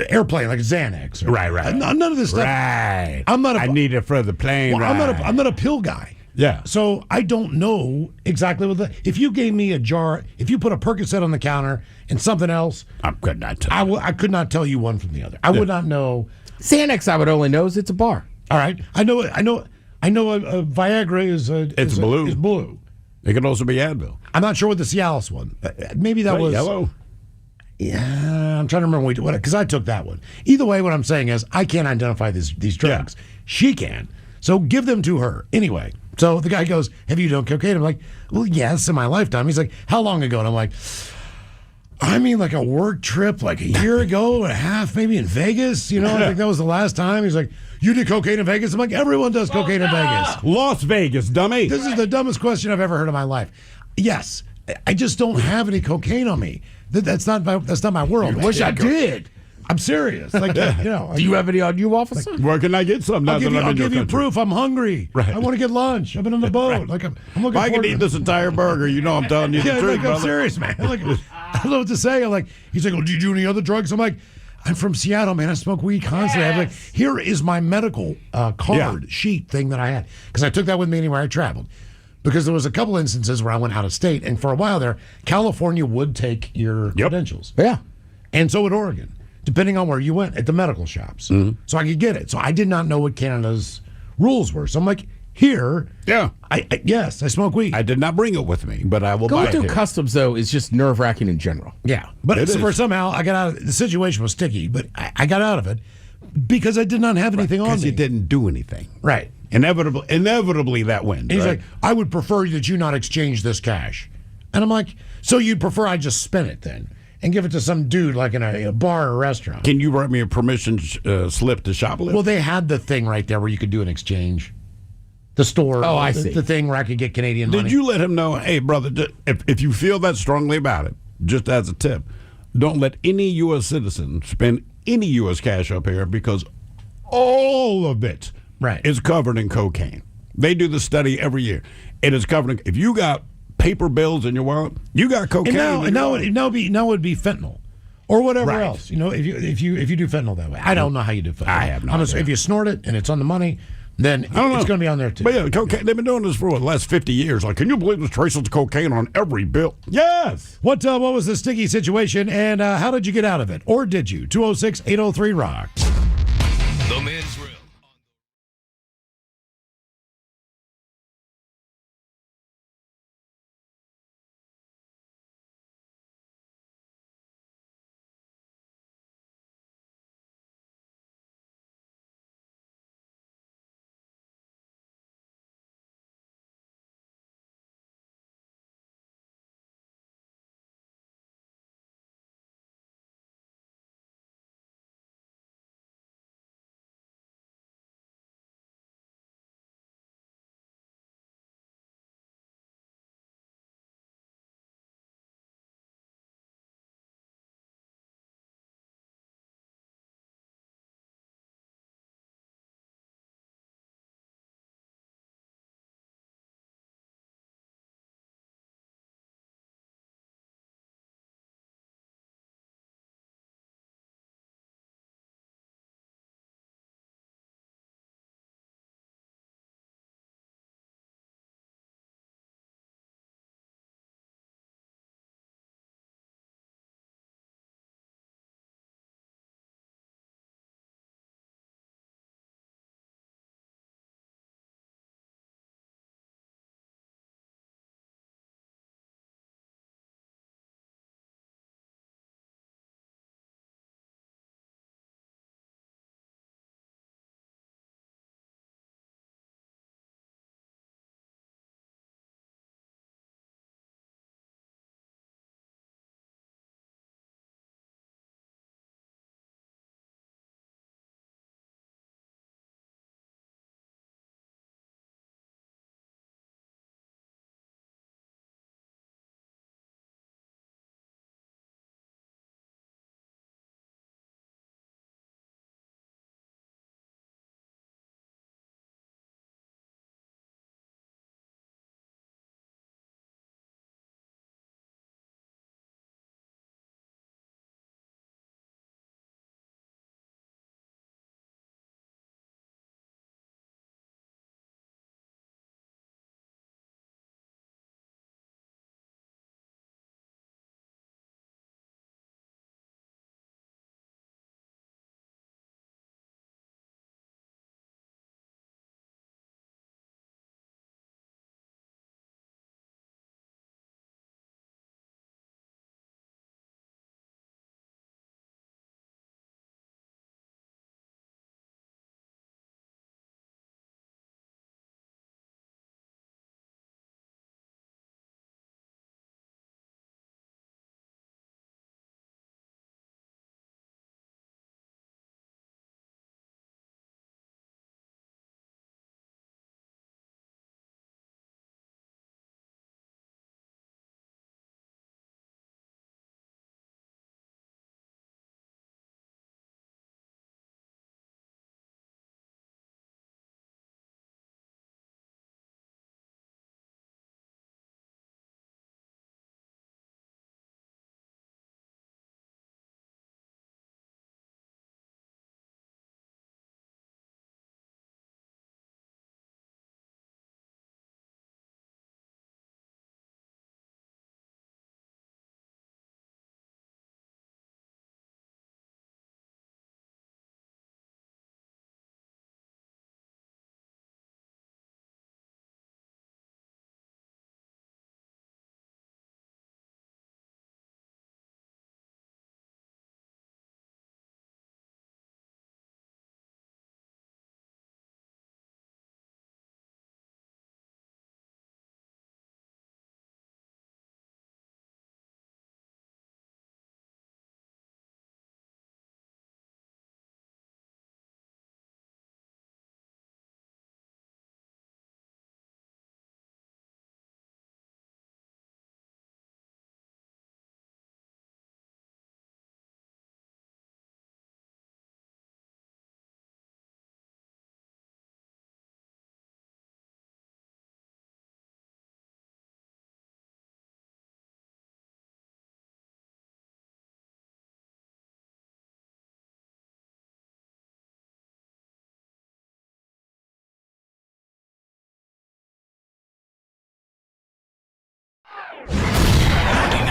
airplane, like Xanax. Right. None of this stuff. Right. I need it for the plane. Well, I'm not a pill guy. Yeah. So I don't know exactly what if you gave me a jar, if you put a Percocet on the counter and something else, I could not tell you. I could not tell you one from the other. I would not know. Xanax, I would only know is it's a bar. All right. I know a Viagra is blue. Is blue. It could also be Advil. I'm not sure what the Cialis one. Maybe that was yellow. Yeah, I'm trying to remember what because I took that one. Either way, what I'm saying is I can't identify these drugs. Yeah. She can. So give them to her. Anyway, so the guy goes, have you done cocaine? I'm like, well, yes, in my lifetime. He's like, how long ago? And I'm like, I mean, like a work trip like a year ago and a half, maybe in Vegas. I think that was the last time. He's like, you did cocaine in Vegas? I'm like, everyone does cocaine in Vegas. Las Vegas, dummy. This is the dumbest question I've ever heard in my life. Yes, I just don't have any cocaine on me. That's not my world. Wish I did. I'm serious. Like, do you have any on you, officer? Like, where can I get some? I'll give you proof. I'm hungry. Right. I want to get lunch. I've been on the boat. Right. Like I'm looking. If I can eat this entire burger, I'm telling you the truth, brother. I'm serious, man. Like, I don't know what to say. I'm like, he's like, well, do you do any other drugs? I'm like, I'm from Seattle, man. I smoke weed constantly. I'm like, here is my medical card sheet thing that I had because I took that with me anywhere I traveled. Because there was a couple instances where I went out of state, and for a while there, California would take your credentials. Yeah. And so would Oregon, depending on where you went at the medical shops. So I could get it. So I did not know what Canada's rules were. So I'm like, Here, Yeah. yes, I smoke weed. I did not bring it with me, but I will buy Going it through here. customs, though, is just nerve-wracking in general. Yeah, but It is. somehow I got out of the situation was sticky, but I got out of it because I did not have anything on Because me. you didn't do anything. Right. Inevitably that wins. And he's right? like, I would prefer that you not exchange this cash. And I'm like, so you'd prefer I just spend it then and give it to some dude like in a bar or restaurant? Can you write me a permission slip to shoplift? Well, they had the thing right there where you could do an exchange. The store. Oh, I the, see. The thing where I could get Canadian money. Did you let him know, hey, brother, if you feel that strongly about it, just as a tip, don't let any U.S. citizen spend any U.S. cash up here because all of it is covered in cocaine. They do the study every year. It is covered in, if you got paper bills in your wallet, you got cocaine. And now it would be fentanyl. Or whatever else. You know, if you do fentanyl that way. I don't know how you do fentanyl. I have no idea. If you snort it and it's on the money, then it's going to be on there too. But yeah, cocaine, they've been doing this for the last 50 years. Like, can you believe there's traces of cocaine on every bill? Yes. What was the sticky situation and how did you get out of it? Or did you? 206-803-ROCK. The Men's Room.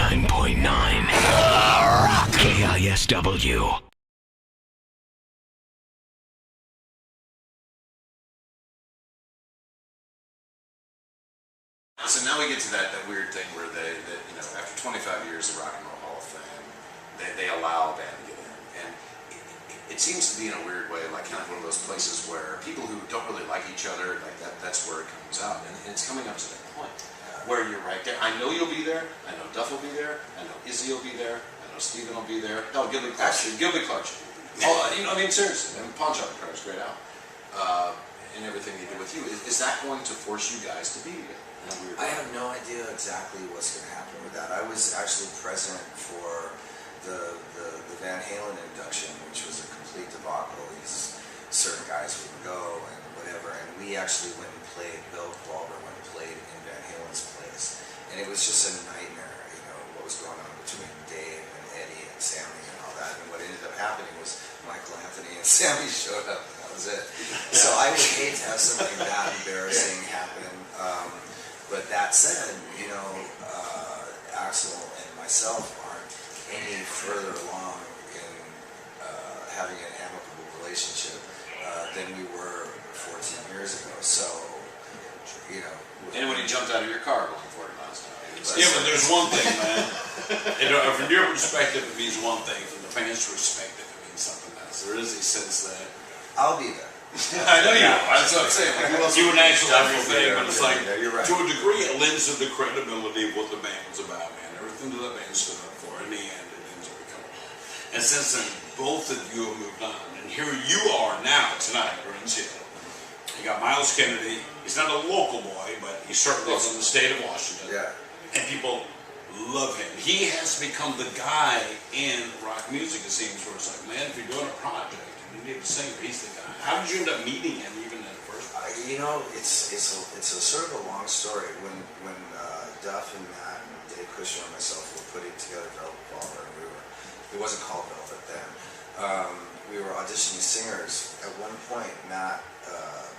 89.9 KISW. So now we get to that weird thing where after 25 years of Rock and Roll Hall of Fame, they allow a band to get in. And it seems to be in a weird way, like kind of one of those places where people who don't really like each other, like that's where it comes out. And it's coming up to that point where you're right there. I know you'll be there. I know Duff will be there. I know Izzy will be there. I know Steven will be there. No, Gilby Clark. Seriously. And Pawn Shop Cars, great out. And everything they did with you. Is that going to force you guys to be together? I have no idea exactly what's going to happen with that. I was actually present for the Van Halen induction, which was a complete debacle. These certain guys wouldn't go and whatever, and we actually went and played. Bill Walber went and played in Van Halen's place, and it was just a nightmare. What was going on between Dave and Eddie and Sammy and all that. And what ended up happening was Michael Anthony and Sammy showed up. And that was it. So I would hate to have something that embarrassing happen. But that said, Axel and myself aren't any further along in having an amicable relationship than we were 14 years ago. So, And when he jumped out of your car looking for it last time. Yeah, but there's one thing, man. From your perspective, it means one thing. From the fans' perspective, it means something else. There is a sense that I'll be there. I know you are. That's what I'm saying. You and Axel have your thing, but it's like, you're right. to a degree, it lends to the credibility of what the band was about, man. Everything that the band stood up for, in the end, it ends up becoming. And since then, both of you have moved on, and here you are now, tonight, Burns Hill. You got Miles Kennedy. He's not a local boy, but he certainly is in the state of Washington. Yeah. And people love him. He has become the guy in rock music, it seems, where it's like, man, if you're doing a project, you need a singer, he's the guy. How did you end up meeting him even in the first place? It's a sort of a long story. When Duff and Matt and Dave Kushner and myself were putting together Velvet Revolver, and it wasn't called Velvet then. We were auditioning singers. At one point, Matt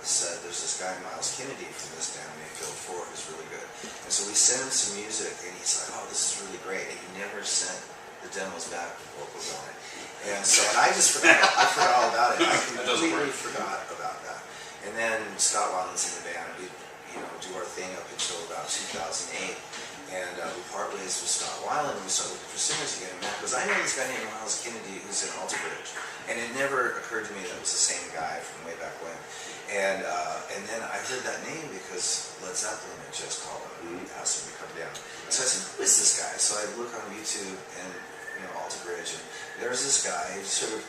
said, "There's this guy Miles Kennedy from this band, Mayfield 4, who's really good." And so we sent him some music, and he's like, "Oh, this is really great." And he never sent the demos back with vocals on it. And so, I just forgot. I forgot all about it. I completely forgot about that. And then Scott Weiland's in the band. We, do our thing up until about 2008. And we part ways with Scott Weiland, and we started looking for singers again. And Matt goes, "I know this guy named Miles Kennedy who's in Alter Bridge." And it never occurred to me that it was the same guy from way back when. And then I heard that name because Led Zeppelin had just called him and asked him to come down. So I said, "Who is this guy?" So I look on YouTube and Alter Bridge, and there's this guy, sort of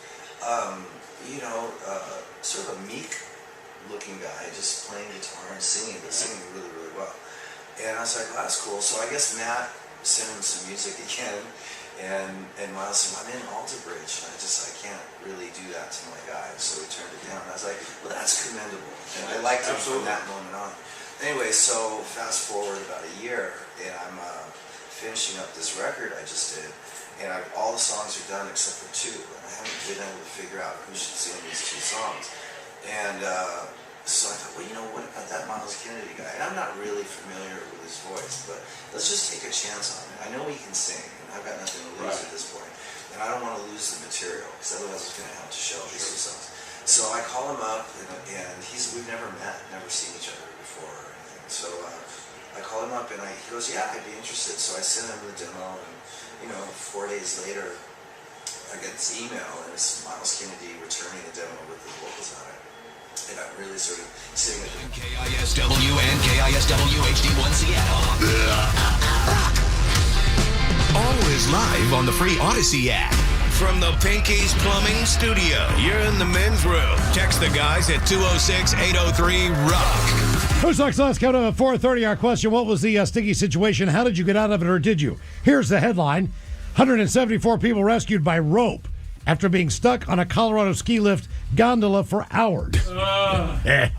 a meek-looking guy, just playing guitar and singing, but singing really, really well. And I was like, "Well, that's cool." So I guess Matt sent him some music again, and Miles said, "I'm in Alter Bridge, and I can't really do that to my guy." So we turned it down. And I was like, "Well, that's commendable," and I liked him from that moment on. Anyway, so fast forward about a year, and I'm finishing up this record I just did. And all the songs are done except for two, and I haven't been able to figure out who should sing these two songs. And so I thought, well, what about that Miles Kennedy guy? And I'm not really familiar with his voice, but let's just take a chance on it. I know he can sing, and I've got nothing to lose at this point. And I don't want to lose the material, because otherwise it's going to have to show these two songs. So I call him up, and we've never met, never seen each other before or anything. So I call him up, and he goes, "Yeah, I'd be interested." So I send him the demo, and 4 days later, I get this email, and it's Miles Kennedy returning the demo with the vocals on it. And I'm really sort of sitting at the KISW and KISW HD1 Seattle. All is live on the free Odyssey app. From the Pinky's Plumbing Studio, you're in the men's room. Text the guys at 206-803-ROCK. Who's next? Last count of 4:30. Our question: what was the sticky situation? How did you get out of it, or did you? Here's the headline: 174 people rescued by rope after being stuck on a Colorado ski lift gondola for hours.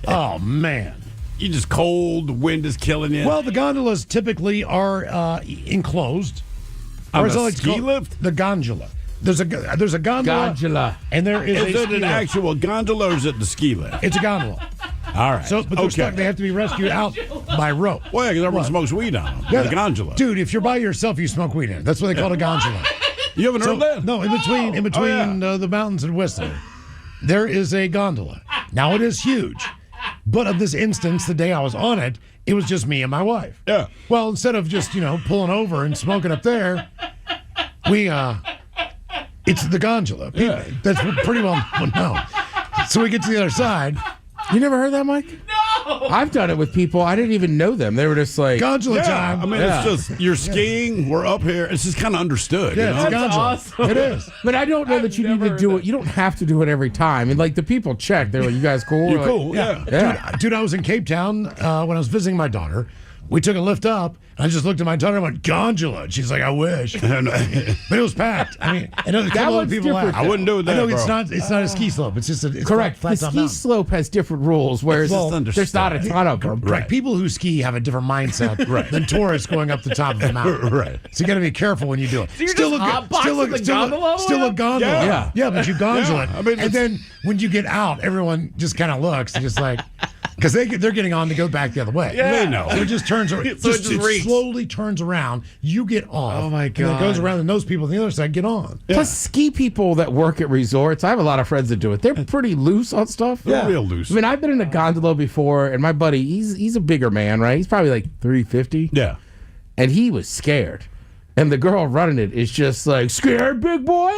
Oh man! You just cold. The wind is killing you. Well, the gondolas typically are enclosed. On a ski lift? The gondola. There's a gondola. And there is it an actual gondola, or is it the ski lift? It's a gondola. All right. So, but they're stuck. They have to be rescued out by rope. Well, yeah, because everyone smokes weed on them. Yeah, The gondola. Dude, if you're by yourself, you smoke weed in it. That's what they call a gondola. You haven't heard that? No, in between the mountains and Whistler, there is a gondola. Now it is huge, but of this instance, the day I was on it, it was just me and my wife. Yeah. Well, instead of just pulling over and smoking up there, it's the gondola. Yeah. That's pretty well known. So we get to the other side. You never heard that, Mike? No. I've done it with people. I didn't even know them. They were just like gondola time. I mean, it's just you're skiing. We're up here. It's just kind of understood. Yeah, it's a gondola. Awesome. It is. But I don't know that you need to do it. You don't have to do it every time. And like the people check. They're like, "You guys cool?" You're Like, cool. Yeah. Dude, I was in Cape Town when I was visiting my daughter. We took a lift up, and I just looked at my daughter and went, gondola. And she's like, I wish. But it was packed. I mean, I know a couple other people laughed. I wouldn't do that, I know bro. it's not a ski slope. It's just a Correct. flat The top ski mountain. slope has different rules, whereas Well, there's not a ton of them. Right. People who ski have a different mindset than tourists going up the top of the mountain. Right. So you got to be careful when you do it. So you're just hotboxing the gondola? Still a gondola. Yeah. But you gondola it. Yeah, I mean, and then when you get out, everyone just kind of looks and just like, because they're getting on to go back the other way. Yeah. They know. So it just turns around. So it just reeks. Slowly turns around. You get off. Oh, my And God. it goes around, and those people on the other side get on. Plus, ski people that work at resorts, I have a lot of friends that do it. They're pretty loose on stuff. They're real loose. I mean, I've been in a gondola before, and my buddy, he's a bigger man, right? He's probably like 350. Yeah. And he was scared. And the girl running it is just like, scared, big boy?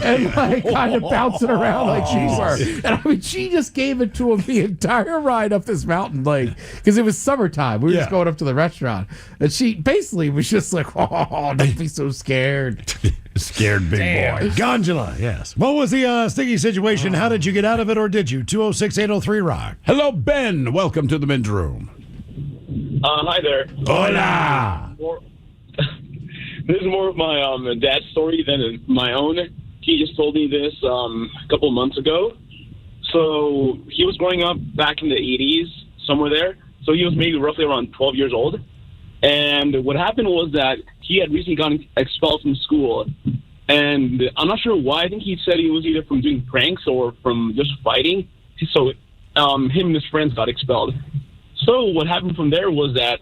And like kind of bouncing around like she were. And I mean, she just gave it to him the entire ride up this mountain, like, because it was summertime. We were just going up to the restaurant. And she basically was just like, oh, don't be so scared. Scared big boy. Gondola, yes. What was the sticky situation? How did you get out of it, or did you? 206-803-ROCK. Hello, Ben. Welcome to the men's room. Hi there. Hola. This is more of my dad's story than my own. He just told me this a couple of months ago. So he was growing up back in the 80s, somewhere there. So he was maybe roughly around 12 years old. And what happened was that he had recently gotten expelled from school. And I'm not sure why. I think he said he was either from doing pranks or from just fighting. So him and his friends got expelled. So what happened from there was that,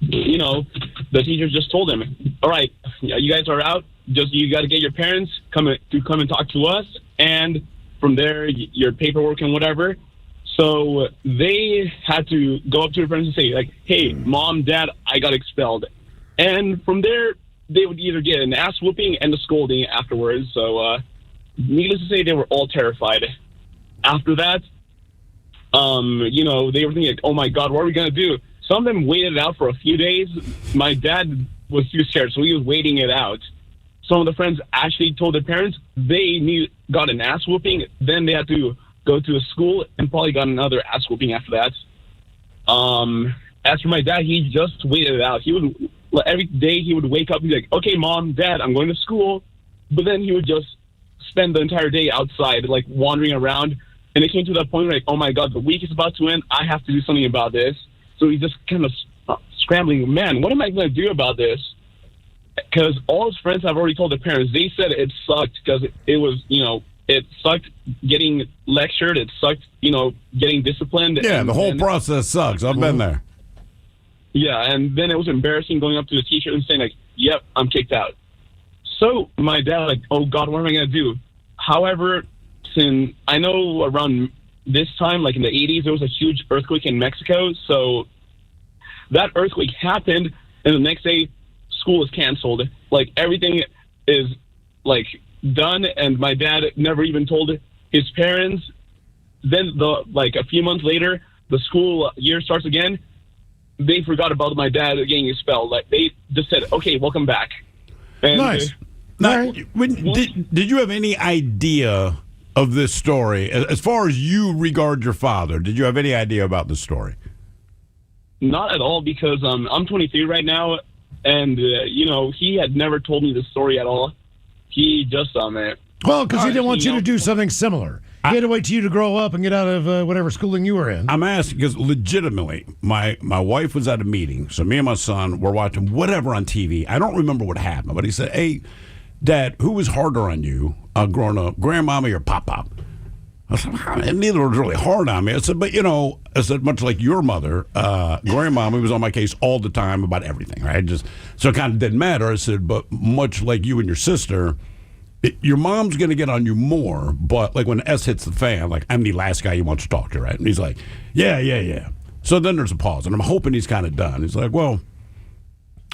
the teachers just told him, all right, you guys are out. Just you got to get your parents come and talk to us. And from there, your paperwork and whatever. So they had to go up to their parents and say, like, hey, mom, dad, I got expelled. And from there, they would either get an ass whooping and a scolding afterwards. So needless to say, they were all terrified. After that, they were thinking, like, oh, my God, what are we going to do? Some of them waited it out for a few days. My dad was too scared, so he was waiting it out. Some of the friends actually told their parents they got an ass whooping. Then they had to go to a school and probably got another ass whooping after that. As for my dad, he just waited it out. He would every day he would wake up and be like, okay, mom, dad, I'm going to school. But then he would just spend the entire day outside, like wandering around. And it came to that point where, like, oh my God, the week is about to end. I have to do something about this. So he's just kind of scrambling, man, what am I going to do about this? Because all his friends have already told their parents. They said it sucked because it was, it sucked getting lectured. It sucked, getting disciplined. Yeah, the whole process sucks. I've been there. Yeah, and then it was embarrassing going up to the teacher and saying, like, yep, I'm kicked out. So my dad, like, oh, God, what am I going to do? However, since I know around this time, like in the 80s, there was a huge earthquake in Mexico. So that earthquake happened, and the next day, school was canceled. Like, everything is, like, done, and my dad never even told his parents. Then, a few months later, the school year starts again. They forgot about my dad getting expelled. Like, they just said, okay, welcome back. And, nice. Now, did you have any idea of this story? As far as you regard your father, did you have any idea about this story? Not at all, because I'm 23 right now, and, he had never told me this story at all. He just, well, because he didn't want you to do something similar. He had to wait till you to grow up and get out of whatever schooling you were in. I'm asking because legitimately, my wife was at a meeting, so me and my son were watching whatever on TV. I don't remember what happened, but he said, hey, Dad, who was harder on you growing up, grandmommy or pop-pop? I said, and neither was really hard on me. I said, but I said, much like your mother, grandmama was on my case all the time about everything, right? So it kind of didn't matter. I said, but much like you and your sister, your mom's going to get on you more, but like when S hits the fan, like I'm the last guy you want to talk to, right? And he's like, yeah. So then there's a pause, and I'm hoping he's kind of done. He's like, well,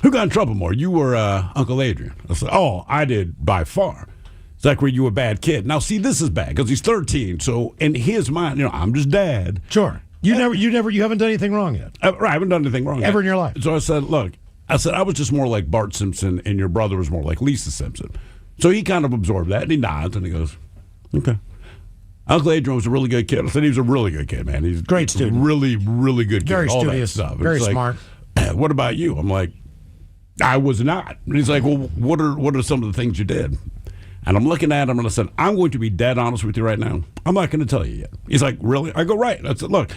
who got in trouble more, you or Uncle Adrian? I said, oh, I did by far. It's like, were you a bad kid? Now, see, this is bad because he's 13. So in his mind, I'm just dad. Sure. You haven't done anything wrong yet. Right, I haven't done anything wrong ever yet. in your life. So I said, look, I was just more like Bart Simpson, and your brother was more like Lisa Simpson. So he kind of absorbed that, and he nods, and he goes, okay. Uncle Adrian was a really good kid. I said he was a really good kid, man. He's great student. Really, really good kid. Very all studious. that stuff. Very It's like, smart. What about you? I'm like, I was not. And he's like, well, what are some of the things you did? And I'm looking at him, and I said, I'm going to be dead honest with you right now. I'm not going to tell you yet. He's like, really? I go, right. I said, look,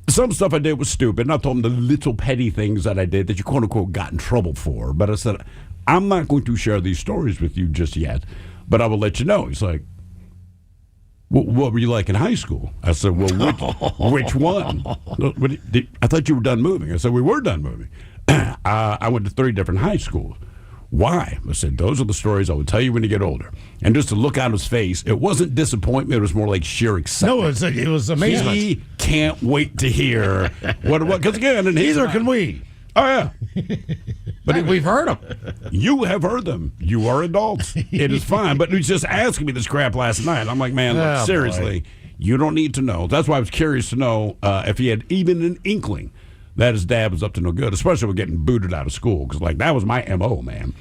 some stuff I did was stupid. And I told him the little petty things that I did that you quote-unquote got in trouble for. But I said, I'm not going to share these stories with you just yet, but I will let you know. He's like, what were you like in high school? I said, well, which one? I thought you were done moving. I said, we were done moving. I went to 3 different high schools. Why? I said, those are the stories I will tell you when you get older. And just to look on his face, it wasn't disappointment. It was more like sheer excitement. No, it was amazement. He can't wait to hear what it was. Because again, and neither can we. Oh, yeah. But we've heard them. You have heard them. You are adults. It is fine. But he was just asking me this crap last night. I'm like, man, look, seriously, you don't need to know. That's why I was curious to know if he had even an inkling that his dad was up to no good, especially with getting booted out of school. Because, like, that was my M.O., man.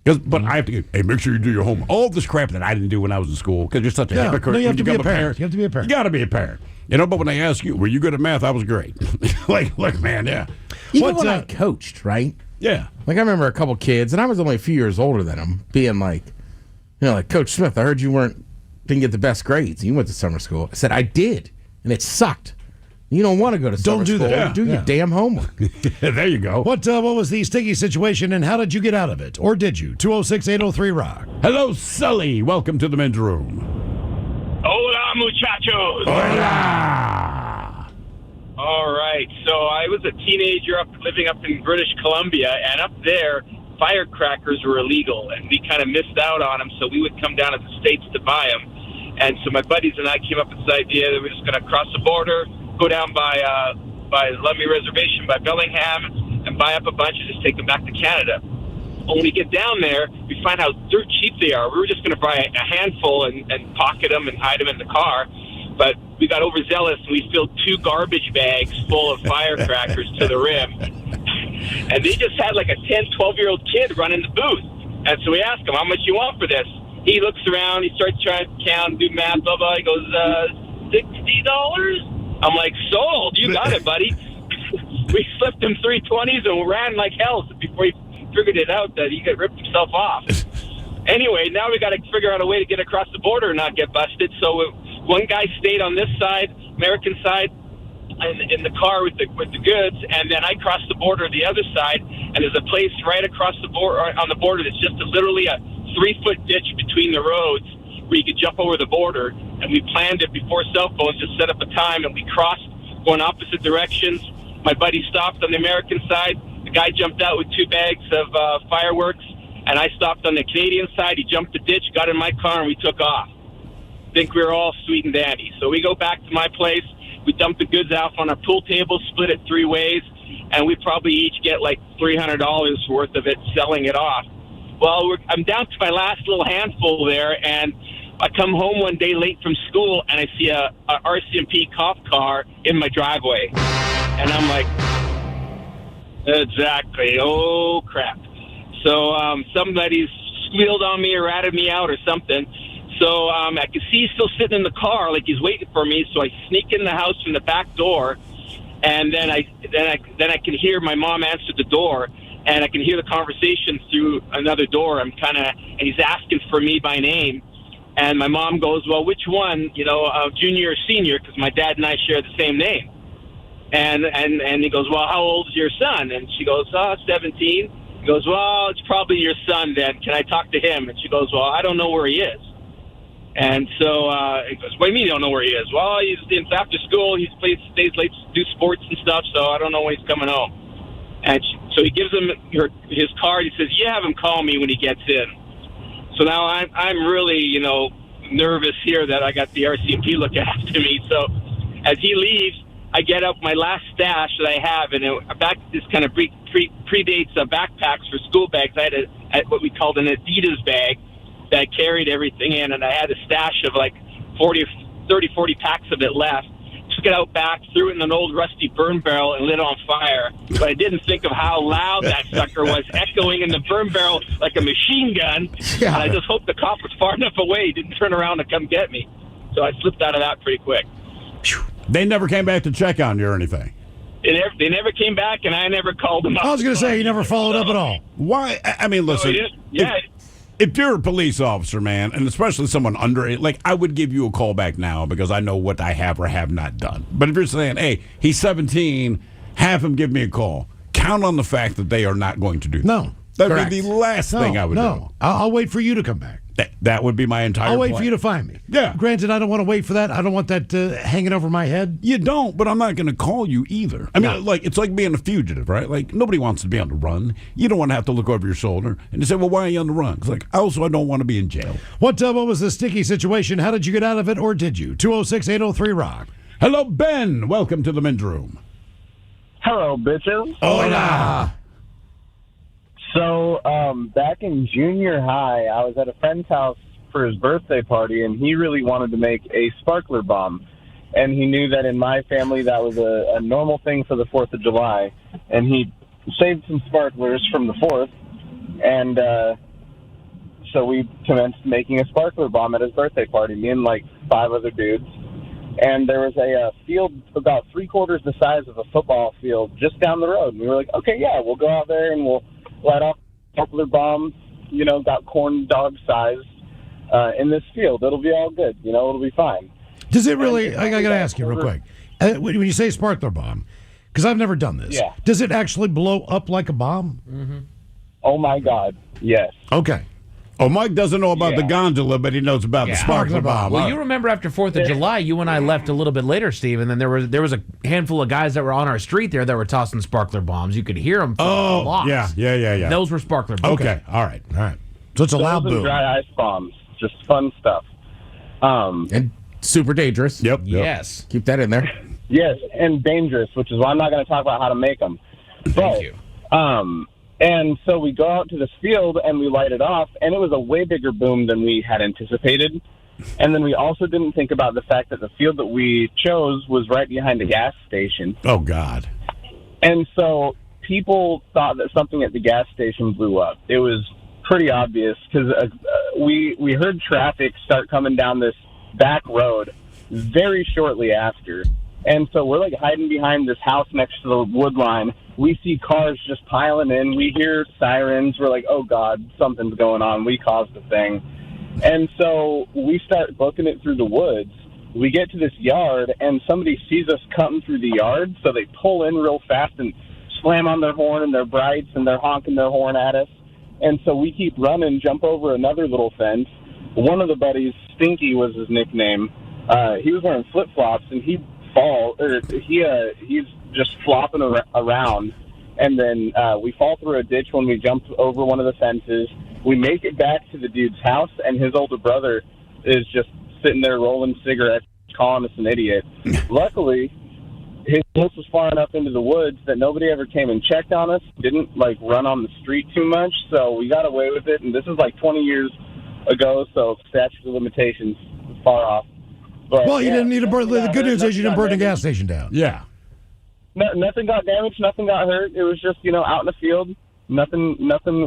But I have to, hey, make sure you do your homework. All this crap that I didn't do when I was in school, because you're such a hypocrite. No, you have to be a become parent. You have to be a parent. You got to be a parent. But when they ask you, were you good at math? I was great. Look, man, yeah. Even when I coached, right? Yeah. Like, I remember a couple kids, and I was only a few years older than them, being like, like, Coach Smith, I heard you didn't get the best grades. You went to summer school. I said, I did, and it sucked. You don't want to go to summer school. Don't do that. Do your damn homework. There you go. What was the sticky situation, and how did you get out of it? Or did you? 206-803-ROCK. Hello, Sully. Welcome to the men's room. Hola, muchachos. Hola. All right. So I was a teenager living up in British Columbia, and up there, firecrackers were illegal, and we kind of missed out on them, so we would come down to the States to buy them. And so my buddies and I came up with this idea that we're just going to cross the border, go down by Lummi Reservation by Bellingham, and buy up a bunch and just take them back to Canada. When we get down there, we find how dirt cheap they are. We were just going to buy a handful and pocket them and hide them in the car, but we got overzealous and we filled 2 garbage bags full of firecrackers to the rim. And they just had like a 10, 12-year-old kid running the booth. And so we asked him, how much you want for this? He looks around, he starts trying to count, do math, blah, blah. He goes, $60? I'm like, sold. You got it, buddy. We slipped him 320s and ran like hell before he figured it out that he got ripped himself off. Anyway, now we got to figure out a way to get across the border and not get busted. So one guy stayed on this side, American side, in the car with the goods, and then I crossed the border the other side, and there's a place right across the border on the border that's just literally a 3-foot ditch between the roads where you could jump over the border. And we planned it before cell phones, just set up a time, and we crossed going opposite directions. My buddy stopped on the American side. The guy jumped out with 2 bags of fireworks, and I stopped on the Canadian side. He jumped the ditch, got in my car, and we took off. Think we were all sweet and dandy. So we go back to my place. We dump the goods out on our pool table, split it 3 ways, and we probably each get like $300 worth of it selling it off. Well, I'm down to my last little handful there, and I come home one day late from school, and I see a RCMP cop car in my driveway. And I'm like, exactly, oh, crap. So somebody's squealed on me or ratted me out or something. So I can see he's still sitting in the car like he's waiting for me. So I sneak in the house from the back door, and then I can hear my mom answer the door, and I can hear the conversation through another door. And he's asking for me by name. And my mom goes, well, which one, junior or senior? Because my dad and I share the same name. And he goes, well, how old is your son? And she goes, 17. He goes, well, it's probably your son then. Can I talk to him? And she goes, well, I don't know where he is. And so he goes, what do you mean you don't know where he is? Well, it's after school. He stays late to do sports and stuff, so I don't know when he's coming home. And so he gives him his card. He says, you have him call me when he gets in. So now I'm really, nervous here that I got the RCMP looking after me. So as he leaves, I get up my last stash that I have, and this kind of predates backpacks for school bags. I had what we called an Adidas bag that I carried everything in, and I had a stash of like 40 packs of it left. Took it out back, threw it in an old rusty burn barrel, and lit it on fire. But I didn't think of how loud that sucker was, echoing in the burn barrel like a machine gun. Yeah. And I just hoped the cop was far enough away, he didn't turn around and come get me. So I slipped out of that pretty quick. They never came back to check on you or anything. They never came back, and I never called them up. I was going to say, you never followed up at all. Why? I mean, listen. If you're a police officer, man, and especially someone under it, like, I would give you a call back now because I know what I have or have not done. But if you're saying, hey, he's 17, have him give me a call, count on the fact that they are not going to do that. No. That would be the last thing I would do. I'll wait for you to come back. That would be my entire I'll wait plan. for you to find me. Yeah. Granted, I don't want to wait for that. I don't want that hanging over my head. You don't, but I'm not going to call you either. I mean, like, it's like being a fugitive, right? Like, nobody wants to be on the run. You don't want to have to look over your shoulder and you say, well, why are you on the run? It's like, I don't want to be in jail. What was the sticky situation? How did you get out of it, or did you? 206-803-ROCK. Hello, Ben. Welcome to the men's room. Hello, bitches. Hola. So, back in junior high, I was at a friend's house for his birthday party, and he really wanted to make a sparkler bomb. And he knew that in my family that was a normal thing for the 4th of July. And he saved some sparklers from the 4th, and so we commenced making a sparkler bomb at his birthday party, me and like 5 other dudes. And there was a field about 3/4 the size of a football field just down the road. And we were like, okay, yeah, we'll go out there and we'll light off sparkler bombs, about corn dog size in this field. It'll be all good. It'll be fine. Does it really? I got to ask you real quick. When you say sparkler bomb, because I've never done this, does it actually blow up like a bomb? Mm-hmm. Oh, my God. Yes. Okay. Oh, Mike doesn't know about the gondola, but he knows about the sparkler bomb. Well, you remember after 4th of July, you and I left a little bit later, Steve, and then there was a handful of guys that were on our street there that were tossing sparkler bombs. You could hear them from blocks. Yeah. Those were sparkler bombs. Okay, all right. So it's a loud Those and boom. dry ice bombs. Just fun stuff. And super dangerous. Yep. Yes. Keep that in there. Yes, and dangerous, which is why I'm not going to talk about how to make them. Thank you. And so we go out to this field and we light it off, and it was a way bigger boom than we had anticipated. And then we also didn't think about the fact that the field that we chose was right behind a gas station. Oh, God. And so people thought that something at the gas station blew up. It was pretty obvious because we heard traffic start coming down this back road very shortly after. And so we're like hiding behind this house next to the wood line. We see cars just piling in. We hear sirens. We're like, oh, God, something's going on. We caused the thing. And so we start booking it through the woods. We get to this yard, and somebody sees us cutting through the yard, so they pull in real fast and slam on their horn and their brights, and they're honking their horn at us. And so we keep running, jump over another little fence. One of the buddies, Stinky was his nickname, he was wearing flip-flops, and he's just flopping around. And then we fall through a ditch when we jump over one of the fences. We make it back to the dude's house, and his older brother is just sitting there rolling cigarettes, calling us an idiot. Luckily, his house was far enough into the woods that nobody ever came and checked on us, didn't run on the street too much, so we got away with it. And this is 20 years ago, so statute of limitations is far off. But, well, you didn't need to burn. The good news is you didn't burn the gas station down. Yeah. No, nothing got damaged. Nothing got hurt. It was just, out in the field. Nothing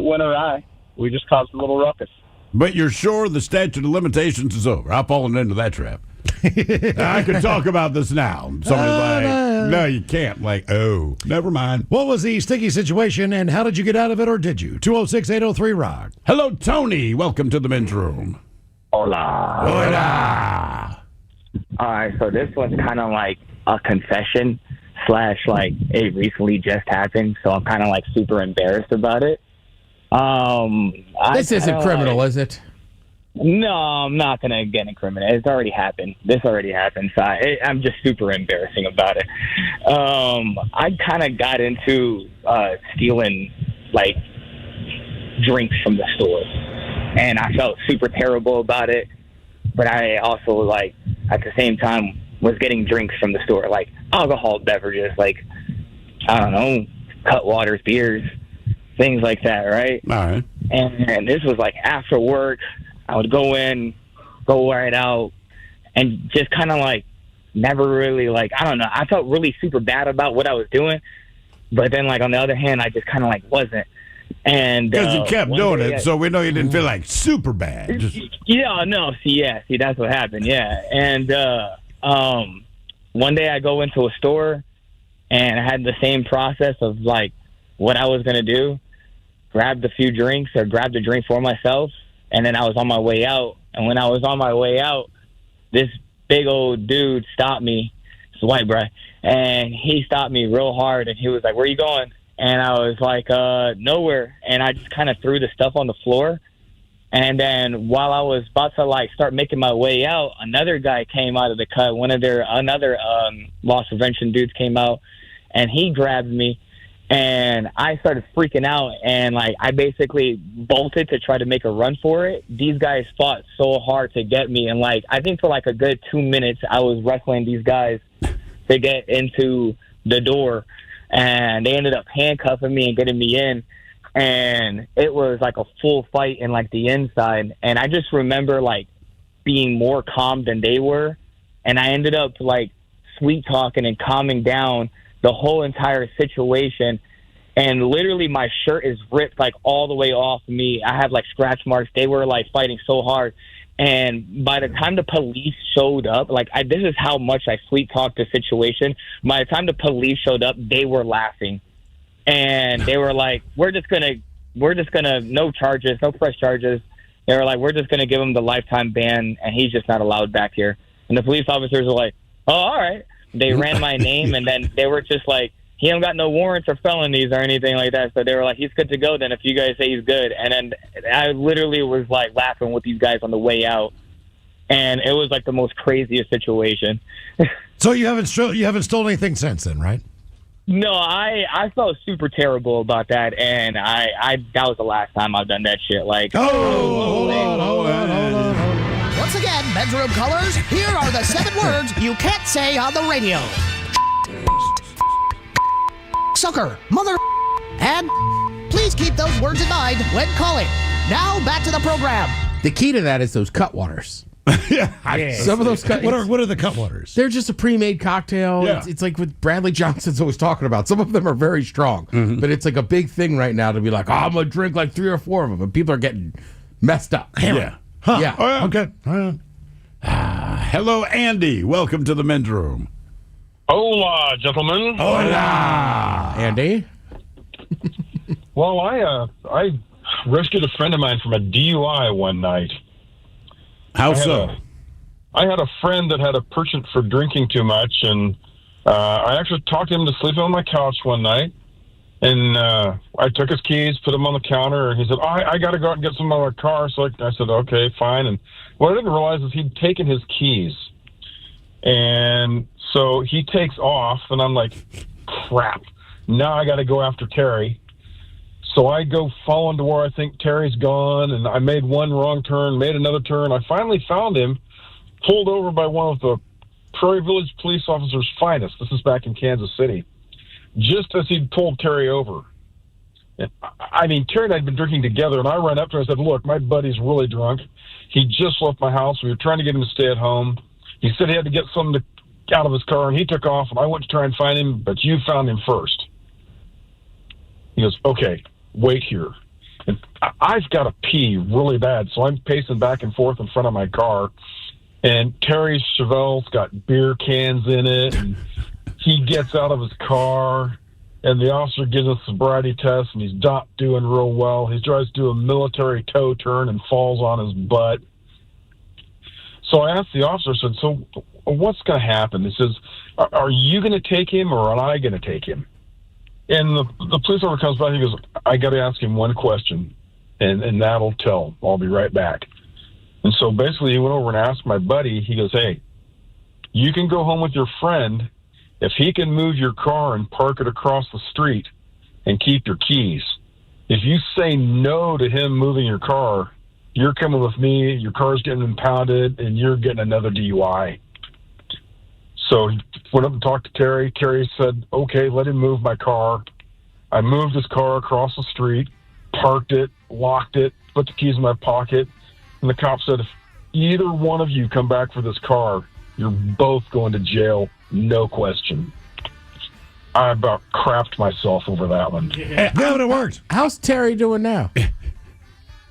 went awry. We just caused a little ruckus. But you're sure the statute of limitations is over? I've fallen into that trap. I could talk about this now. Somebody's no, you can't. Oh, never mind. What was the sticky situation, and how did you get out of it, or did you? 206-803-ROCK. Hello, Tony. Welcome to the men's room. Hola. Hola. All right, so this was kind of like a confession / it recently just happened, so I'm kind of super embarrassed about it. This isn't criminal, is it? No, I'm not going to get incriminated. It's already happened. This already happened. So I'm just super embarrassing about it. I kind of got into stealing, like, drinks from the store. And I felt super terrible about it. But I also, like, at the same time, was getting drinks from the store, like alcohol beverages, like, I don't know, Cutwaters, beers, things like that, right? All right. And this was, like, after work. I would go in, go right out, and just kind of, like, never really, like, I don't know. I felt really super bad about what I was doing. But then, like, on the other hand, I just kind of, like, wasn't. And because you kept doing it, so we know you didn't feel like super bad. Just... Yeah, no, see, that's what happened, yeah. And one day I go into a store, and I had the same process of, like, what I was going to do, grabbed a few drinks or grabbed a drink for myself, and then I was on my way out. And when I was on my way out, this big old dude stopped me. It's a white guy. And he stopped me real hard, and he was like, "Where you going?" And I was like, nowhere. And I just kind of threw the stuff on the floor. And then while I was about to, like, start making my way out, another guy came out of the cut. Another loss prevention dudes came out, and he grabbed me. And I started freaking out, and, like, I basically bolted to try to make a run for it. These guys fought so hard to get me. And, like, I think for, like, a good 2 minutes, I was wrestling these guys to get into the door. And they ended up handcuffing me and getting me in. And it was like a full fight in, like, the inside. And I just remember, like, being more calm than they were. And I ended up, like, sweet talking and calming down the whole entire situation. And literally my shirt is ripped, like, all the way off me. I have, like, scratch marks. They were, like, fighting so hard. And by the time the police showed up, like, this is how much I sweet talked the situation. By the time the police showed up, they were laughing. And they were like, we're just gonna, no charges, no press charges. They were like, we're just going to give him the lifetime ban, and he's just not allowed back here. And the police officers were like, oh, all right. They ran my name, and then they were just like, he don't got no warrants or felonies or anything like that. So they were like, he's good to go then if you guys say he's good. And then I literally was, like, laughing with these guys on the way out. And it was, like, the most craziest situation. So you haven't stolen anything since then, right? No, I felt super terrible about that, and I that was the last time I've done that shit. Like, hold on. Once again, bedroom colors, here are the 7 words you can't say on the radio. Sucker, mother, and please keep those words in mind when calling. Now, back to the program. The key to that is those Cutwaters. Some of those what are the Cutwaters? They're just a pre-made cocktail. Yeah. It's like what Bradley Johnson's always talking about. Some of them are very strong, but it's like a big thing right now to be like, oh, I'm gonna drink like 3 or 4 of them, and people are getting messed up. Yeah. Huh. Yeah. Oh, yeah. Okay. Hello, Andy. Welcome to the men's room. Hola, gentlemen. Hola, Andy. Well, I rescued a friend of mine from a DUI one night. How so? I had a friend that had a penchant for drinking too much, and I actually talked him to sleep on my couch one night. And I took his keys, put them on the counter, and he said, oh, I got to go out and get some of my car. So I said, okay, fine. And what I didn't realize is he'd taken his keys. And so he takes off, and I'm like, crap. Now I got to go after Terry. So I go following to where I think Terry's gone, and I made one wrong turn, made another turn. I finally found him, pulled over by one of the Prairie Village police officers' finest. This is back in Kansas City. Just as he'd pulled Terry over. And, I mean, Terry and I had been drinking together, and I ran up to him and said, look, my buddy's really drunk. He just left my house. We were trying to get him to stay at home. He said he had to get something out of his car, and he took off, and I went to try and find him, but you found him first. He goes, okay, wait here. And I've got to pee really bad, so I'm pacing back and forth in front of my car, and Terry's Chevelle's got beer cans in it, and he gets out of his car, and the officer gives us a sobriety test, and he's not doing real well. He tries to do a military toe turn and falls on his butt. So I asked the officer, I said, so what's going to happen? He says, are you going to take him, or am I going to take him? And the police officer comes by, he goes, I got to ask him one question, and that'll tell. I'll be right back. And so basically he went over and asked my buddy, he goes, hey, you can go home with your friend if he can move your car and park it across the street and keep your keys. If you say no to him moving your car, you're coming with me, your car's getting impounded, and you're getting another DUI. So he went up and talked to Terry. Terry said, okay, let him move my car. I moved his car across the street, parked it, locked it, put the keys in my pocket, and the cop said, if either one of you come back for this car, you're both going to jail, no question. I about crapped myself over that one. Yeah, but it worked. How's Terry doing now?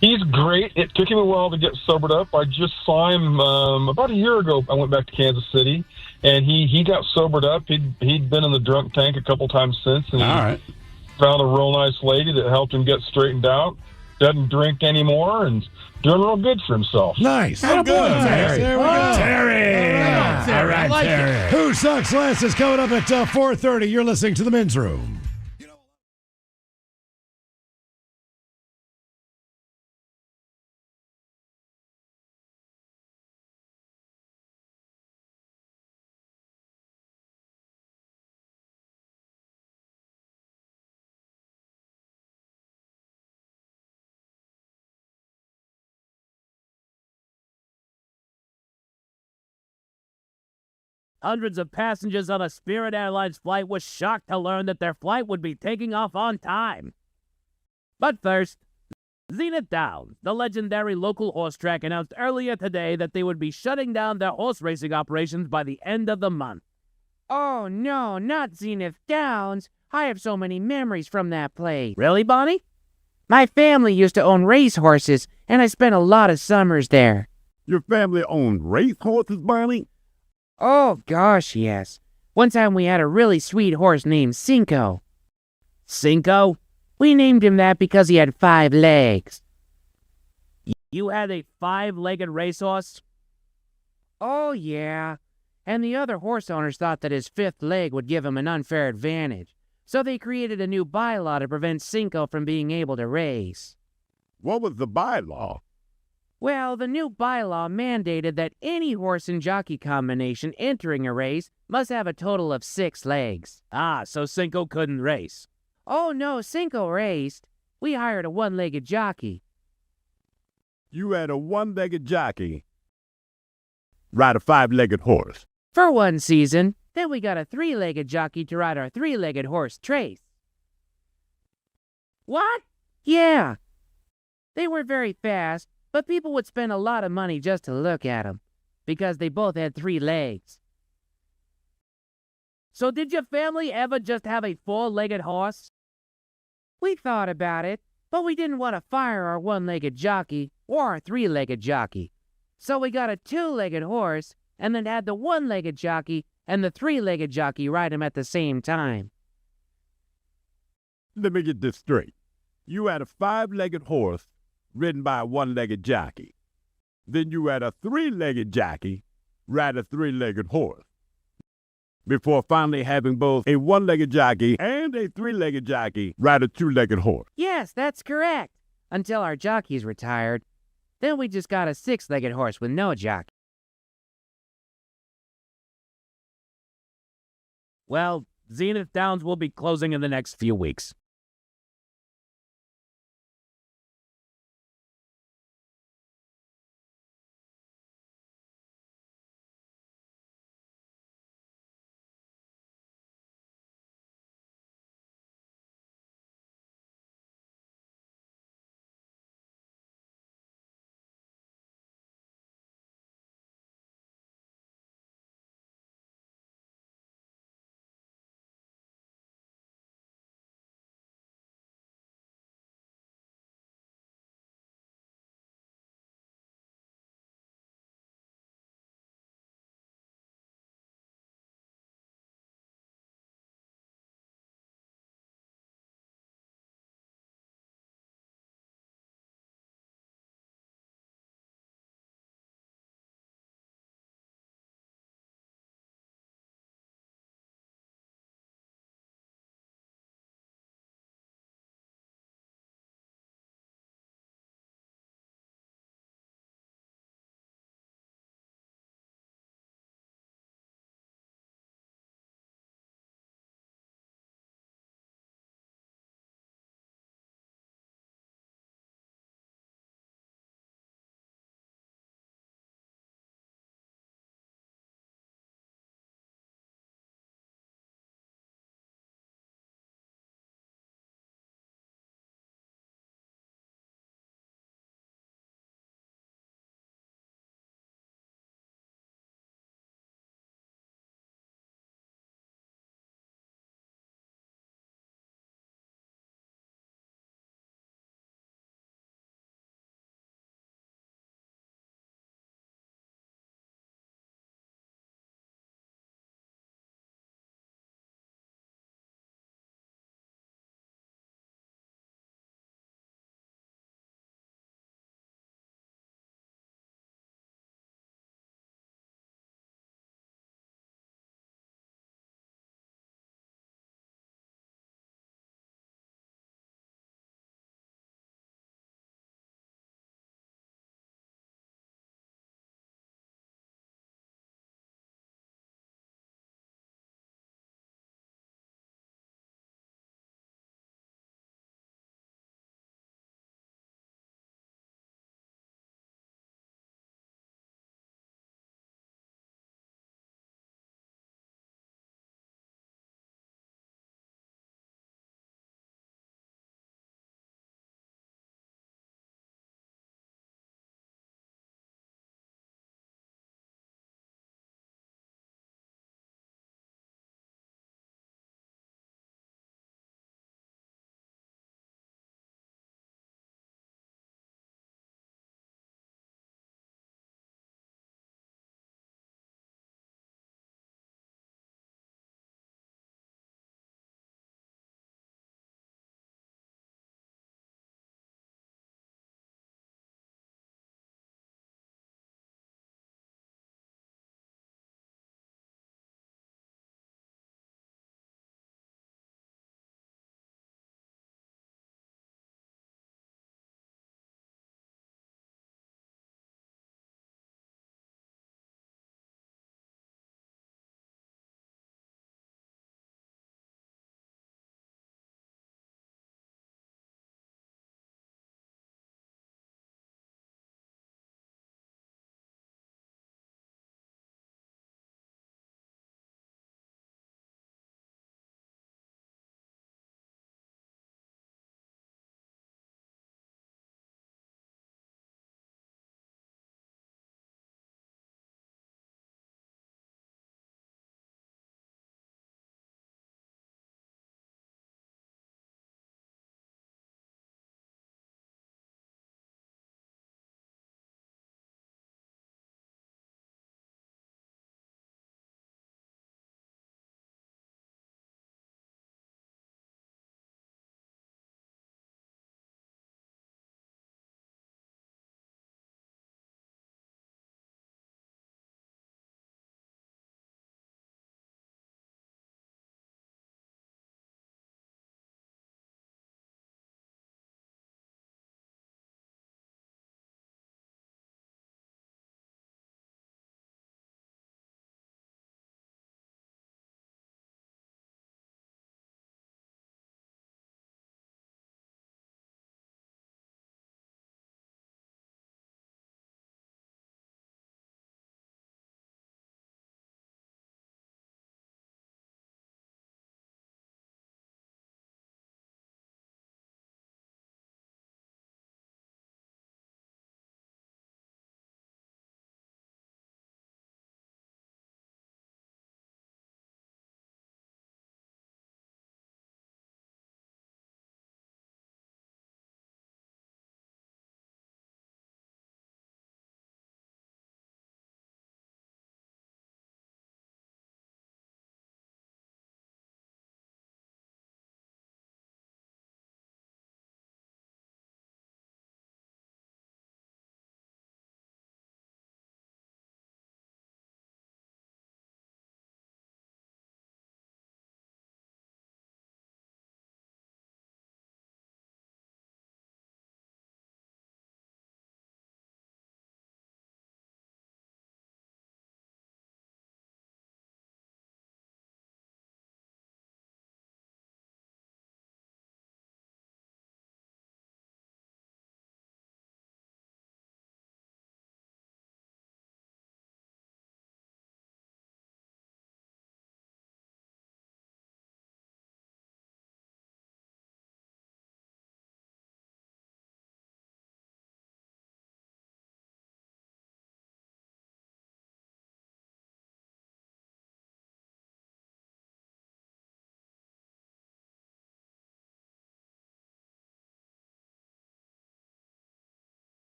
He's great. It took him a while to get sobered up. I just saw him about a year ago. I went back to Kansas City, and he got sobered up. He'd been in the drunk tank a couple times since, and he found a real nice lady that helped him get straightened out. Doesn't drink anymore, and doing real good for himself. Nice. Oh, good, Terry. There we go. Terry. All right, Terry. Who Sucks Last is coming up at 4:30. You're listening to The Men's Room. Hundreds of passengers on a Spirit Airlines flight were shocked to learn that their flight would be taking off on time. But first, Zenith Downs, the legendary local horse track, announced earlier today that they would be shutting down their horse racing operations by the end of the month. Oh no, not Zenith Downs. I have so many memories from that place. Really, Bonnie? My family used to own race horses, and I spent a lot of summers there. Your family owned race horses, Bonnie? Oh, gosh, yes. One time we had a really sweet horse named Cinco. Cinco? We named him that because he had 5 legs. You had a 5-legged racehorse? Oh, yeah. And the other horse owners thought that his 5th leg would give him an unfair advantage. So they created a new bylaw to prevent Cinco from being able to race. What was the bylaw? Well, the new bylaw mandated that any horse and jockey combination entering a race must have a total of 6 legs. Ah, so Cinco couldn't race. Oh, no, Cinco raced. We hired a 1-legged jockey. You had a 1-legged jockey ride a 5-legged horse. For one season. Then we got a 3-legged jockey to ride our 3-legged horse, Trace. What? Yeah. They weren't very fast, but people would spend a lot of money just to look at them, because they both had 3 legs. So did your family ever just have a 4-legged horse? We thought about it, but we didn't want to fire our 1-legged jockey or our 3-legged jockey. So we got a 2-legged horse, and then had the 1-legged jockey and the 3-legged jockey ride him at the same time. Let me get this straight. You had a 5-legged horse ridden by a 1-legged jockey. Then you had a 3-legged jockey ride a 3-legged horse. Before finally having both a 1-legged jockey and a 3-legged jockey ride a 2-legged horse. Yes, that's correct. Until our jockeys retired. Then we just got a 6-legged horse with no jockey. Well, Zenith Downs will be closing in the next few weeks.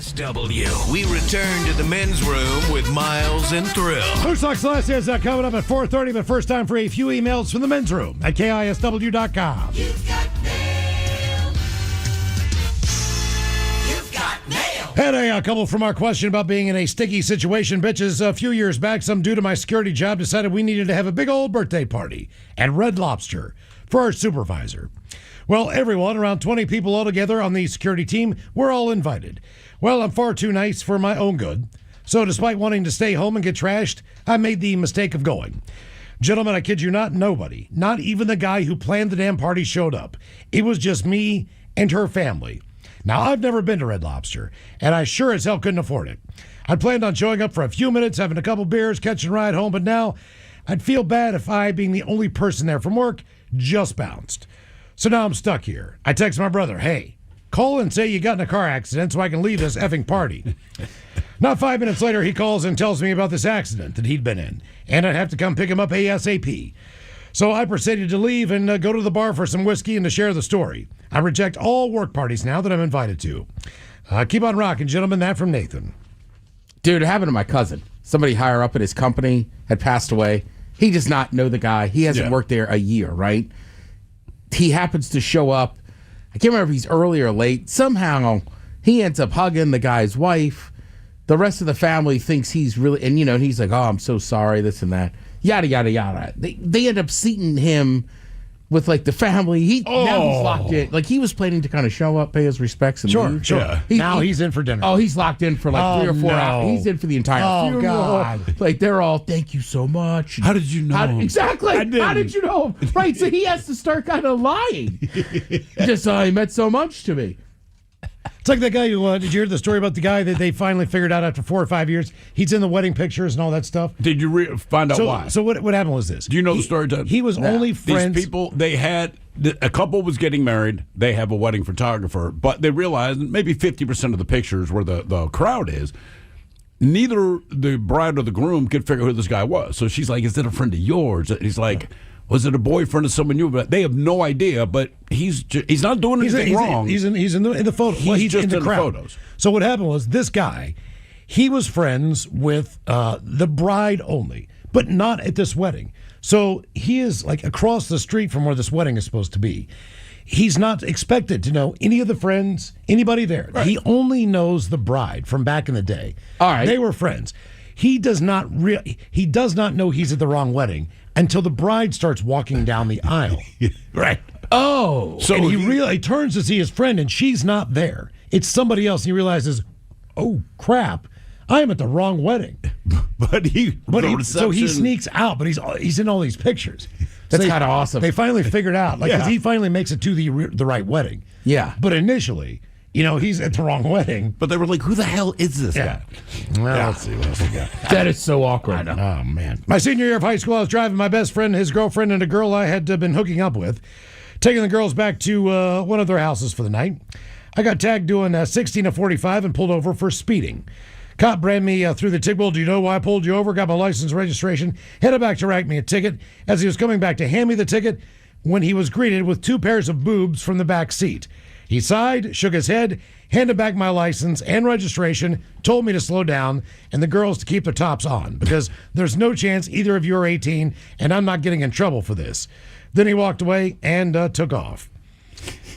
KISW. We return to the men's room with Miles and Thrill. Loose Talk Celeste is coming up at 4:30, but first time for a few emails from the men's room at KISW.com. You've got mail. You've got mail. Had a couple from our question about being in a sticky situation. Bitches, a few years back, some dude at my security job decided we needed to have a big old birthday party at Red Lobster for our supervisor. Well, everyone, around 20 people altogether on the security team, were all invited. Well, I'm far too nice for my own good. So despite wanting to stay home and get trashed, I made the mistake of going. Gentlemen, I kid you not, nobody, not even the guy who planned the damn party, showed up. It was just me and her family. Now, I've never been to Red Lobster, and I sure as hell couldn't afford it. I planned on showing up for a few minutes, having a couple beers, catching a ride home, but now I'd feel bad if I, being the only person there from work, just bounced. So now I'm stuck here. I text my brother, hey, call and say you got in a car accident so I can leave this effing party. Not 5 minutes later, he calls and tells me about this accident that he'd been in, and I'd have to come pick him up ASAP. So I proceeded to leave and go to the bar for some whiskey and to share the story. I reject all work parties now that I'm invited to. Keep on rocking, gentlemen. That from Nathan. Dude, it happened to my cousin. Somebody higher up at his company had passed away. He does not know the guy. He hasn't worked there a year, right? He happens to show up. I can't remember if he's early or late. Somehow he ends up hugging the guy's wife. The rest of the family thinks he's really, and he's like, oh, I'm so sorry, this and that. Yada, yada, yada. They end up seating him with like the family. Now he's locked in. Like he was planning to kind of show up, pay his respects, and leave. Sure. Yeah. Now he's in for dinner. Oh, he's locked in for like 3 or 4 hours. He's in for the entire funeral. God. Like they're all, thank you so much. How did you know him? Exactly. I didn't. How did you know him? Right. So he has to start kind of lying. Just he meant so much to me. It's like that guy who, did you hear the story about the guy that they finally figured out after 4 or 5 years? He's in the wedding pictures and all that stuff. Did you find out why? So what happened was this. Do you know the story, Ted? He was only friends. These people, a couple was getting married. They have a wedding photographer, but they realized maybe 50% of the pictures where the crowd is, neither the bride or the groom could figure who this guy was. So she's like, is it a friend of yours? And he's like, was it a boyfriend of someone new? But they have no idea. But he's not doing anything wrong. He's in the photo. He's just in the crowd. photos. So what happened was this guy, he was friends with the bride only, but not at this wedding. So he is like across the street from where this wedding is supposed to be. He's not expected to know any of the friends, anybody there. Right. He only knows the bride from back in the day. All right. They were friends. He does not know he's at the wrong wedding until the bride starts walking down the aisle. Right. Oh. So and he turns to see his friend, and she's not there. It's somebody else. And he realizes, oh, crap, I am at the wrong wedding. So he sneaks out, but he's in all these pictures. That's kind of awesome. They finally figured out, because he finally makes it to the right wedding. Yeah. But initially, he's at the wrong wedding. But they were like, who the hell is this guy? Well, let's see what else we got. That is so awkward. I know. Oh, man. My senior year of high school, I was driving my best friend, his girlfriend, and a girl I had been hooking up with, taking the girls back to one of their houses for the night. I got tagged doing 16 to 45 and pulled over for speeding. Cop ran me through the ticket. Well, do you know why I pulled you over? Got my license, registration, headed back to write me a ticket. As he was coming back to hand me the ticket, when he was greeted with 2 pairs of boobs from the back seat. He sighed, shook his head, handed back my license and registration, told me to slow down, and the girls to keep their tops on, because there's no chance either of you are 18, and I'm not getting in trouble for this. Then he walked away and took off.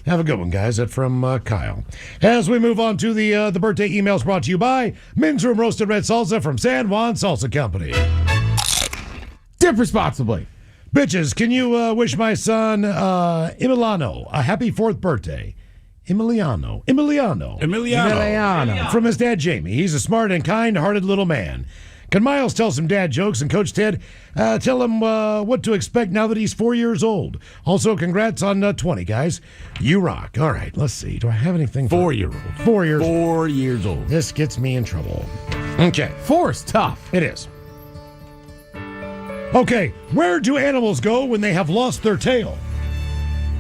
Have a good one, guys. That's from Kyle. As we move on to the birthday emails brought to you by Men's Room Roasted Red Salsa from San Juan Salsa Company. Dip responsibly. Bitches, can you wish my son Emiliano a happy 4th birthday? Emiliano. From his dad, Jamie. He's a smart and kind-hearted little man. Can Miles tell some dad jokes? And Coach Ted, tell him what to expect now that he's 4 years old. Also, congrats on 20, guys. You rock. All right, let's see. Do I have anything? 4-year-old. 4 years. 4 years old. This gets me in trouble. Okay. 4 is tough. It is. Okay, where do animals go when they have lost their tail?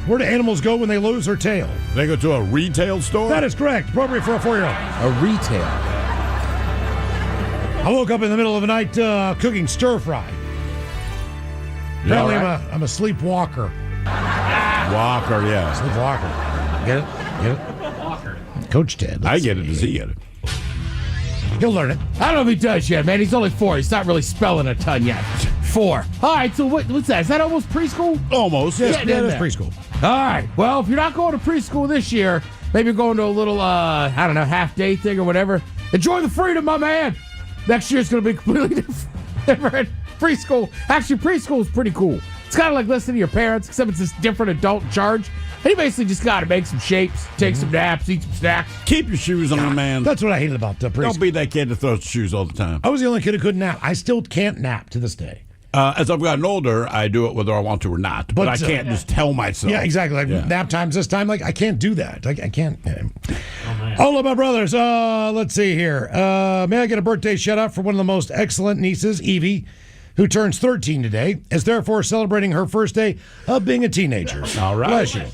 Where do animals go when they lose their tail? They go to a retail store? That is correct. Appropriate for a 4-year-old. A retail. I woke up in the middle of the night cooking stir fry. Apparently, I'm a sleepwalker. Walker, yeah. Sleepwalker. Get it? Walker. Coach Ted. I get it. Does he get it? He'll learn it. I don't know if he does yet, man. He's only 4. He's not really spelling a ton yet. 4. All right, so what's that? Is that almost preschool? Almost. Yeah, Getting in that's there. preschool. All right. Well, if you're not going to preschool this year, maybe you're going to a little, I don't know, half-day thing or whatever. Enjoy the freedom, my man. Next year's going to be completely different. Preschool. Actually, preschool is pretty cool. It's kind of like listening to your parents, except it's this different adult charge. And you basically just got to make some shapes, take some naps, eat some snacks. Keep your shoes on, man. That's what I hated about preschool. Don't be that kid that throws shoes all the time. I was the only kid who couldn't nap. I still can't nap to this day. As I've gotten older, I do it whether I want to or not. But I can't just tell myself. Yeah, exactly. Like nap time's this time. Like, I can't do that. I can't. All of my brothers. Let's see here. May I get a birthday shout out for one of the most excellent nieces, Evie, who turns 13 today, is therefore celebrating her first day of being a teenager. All right. Bless you.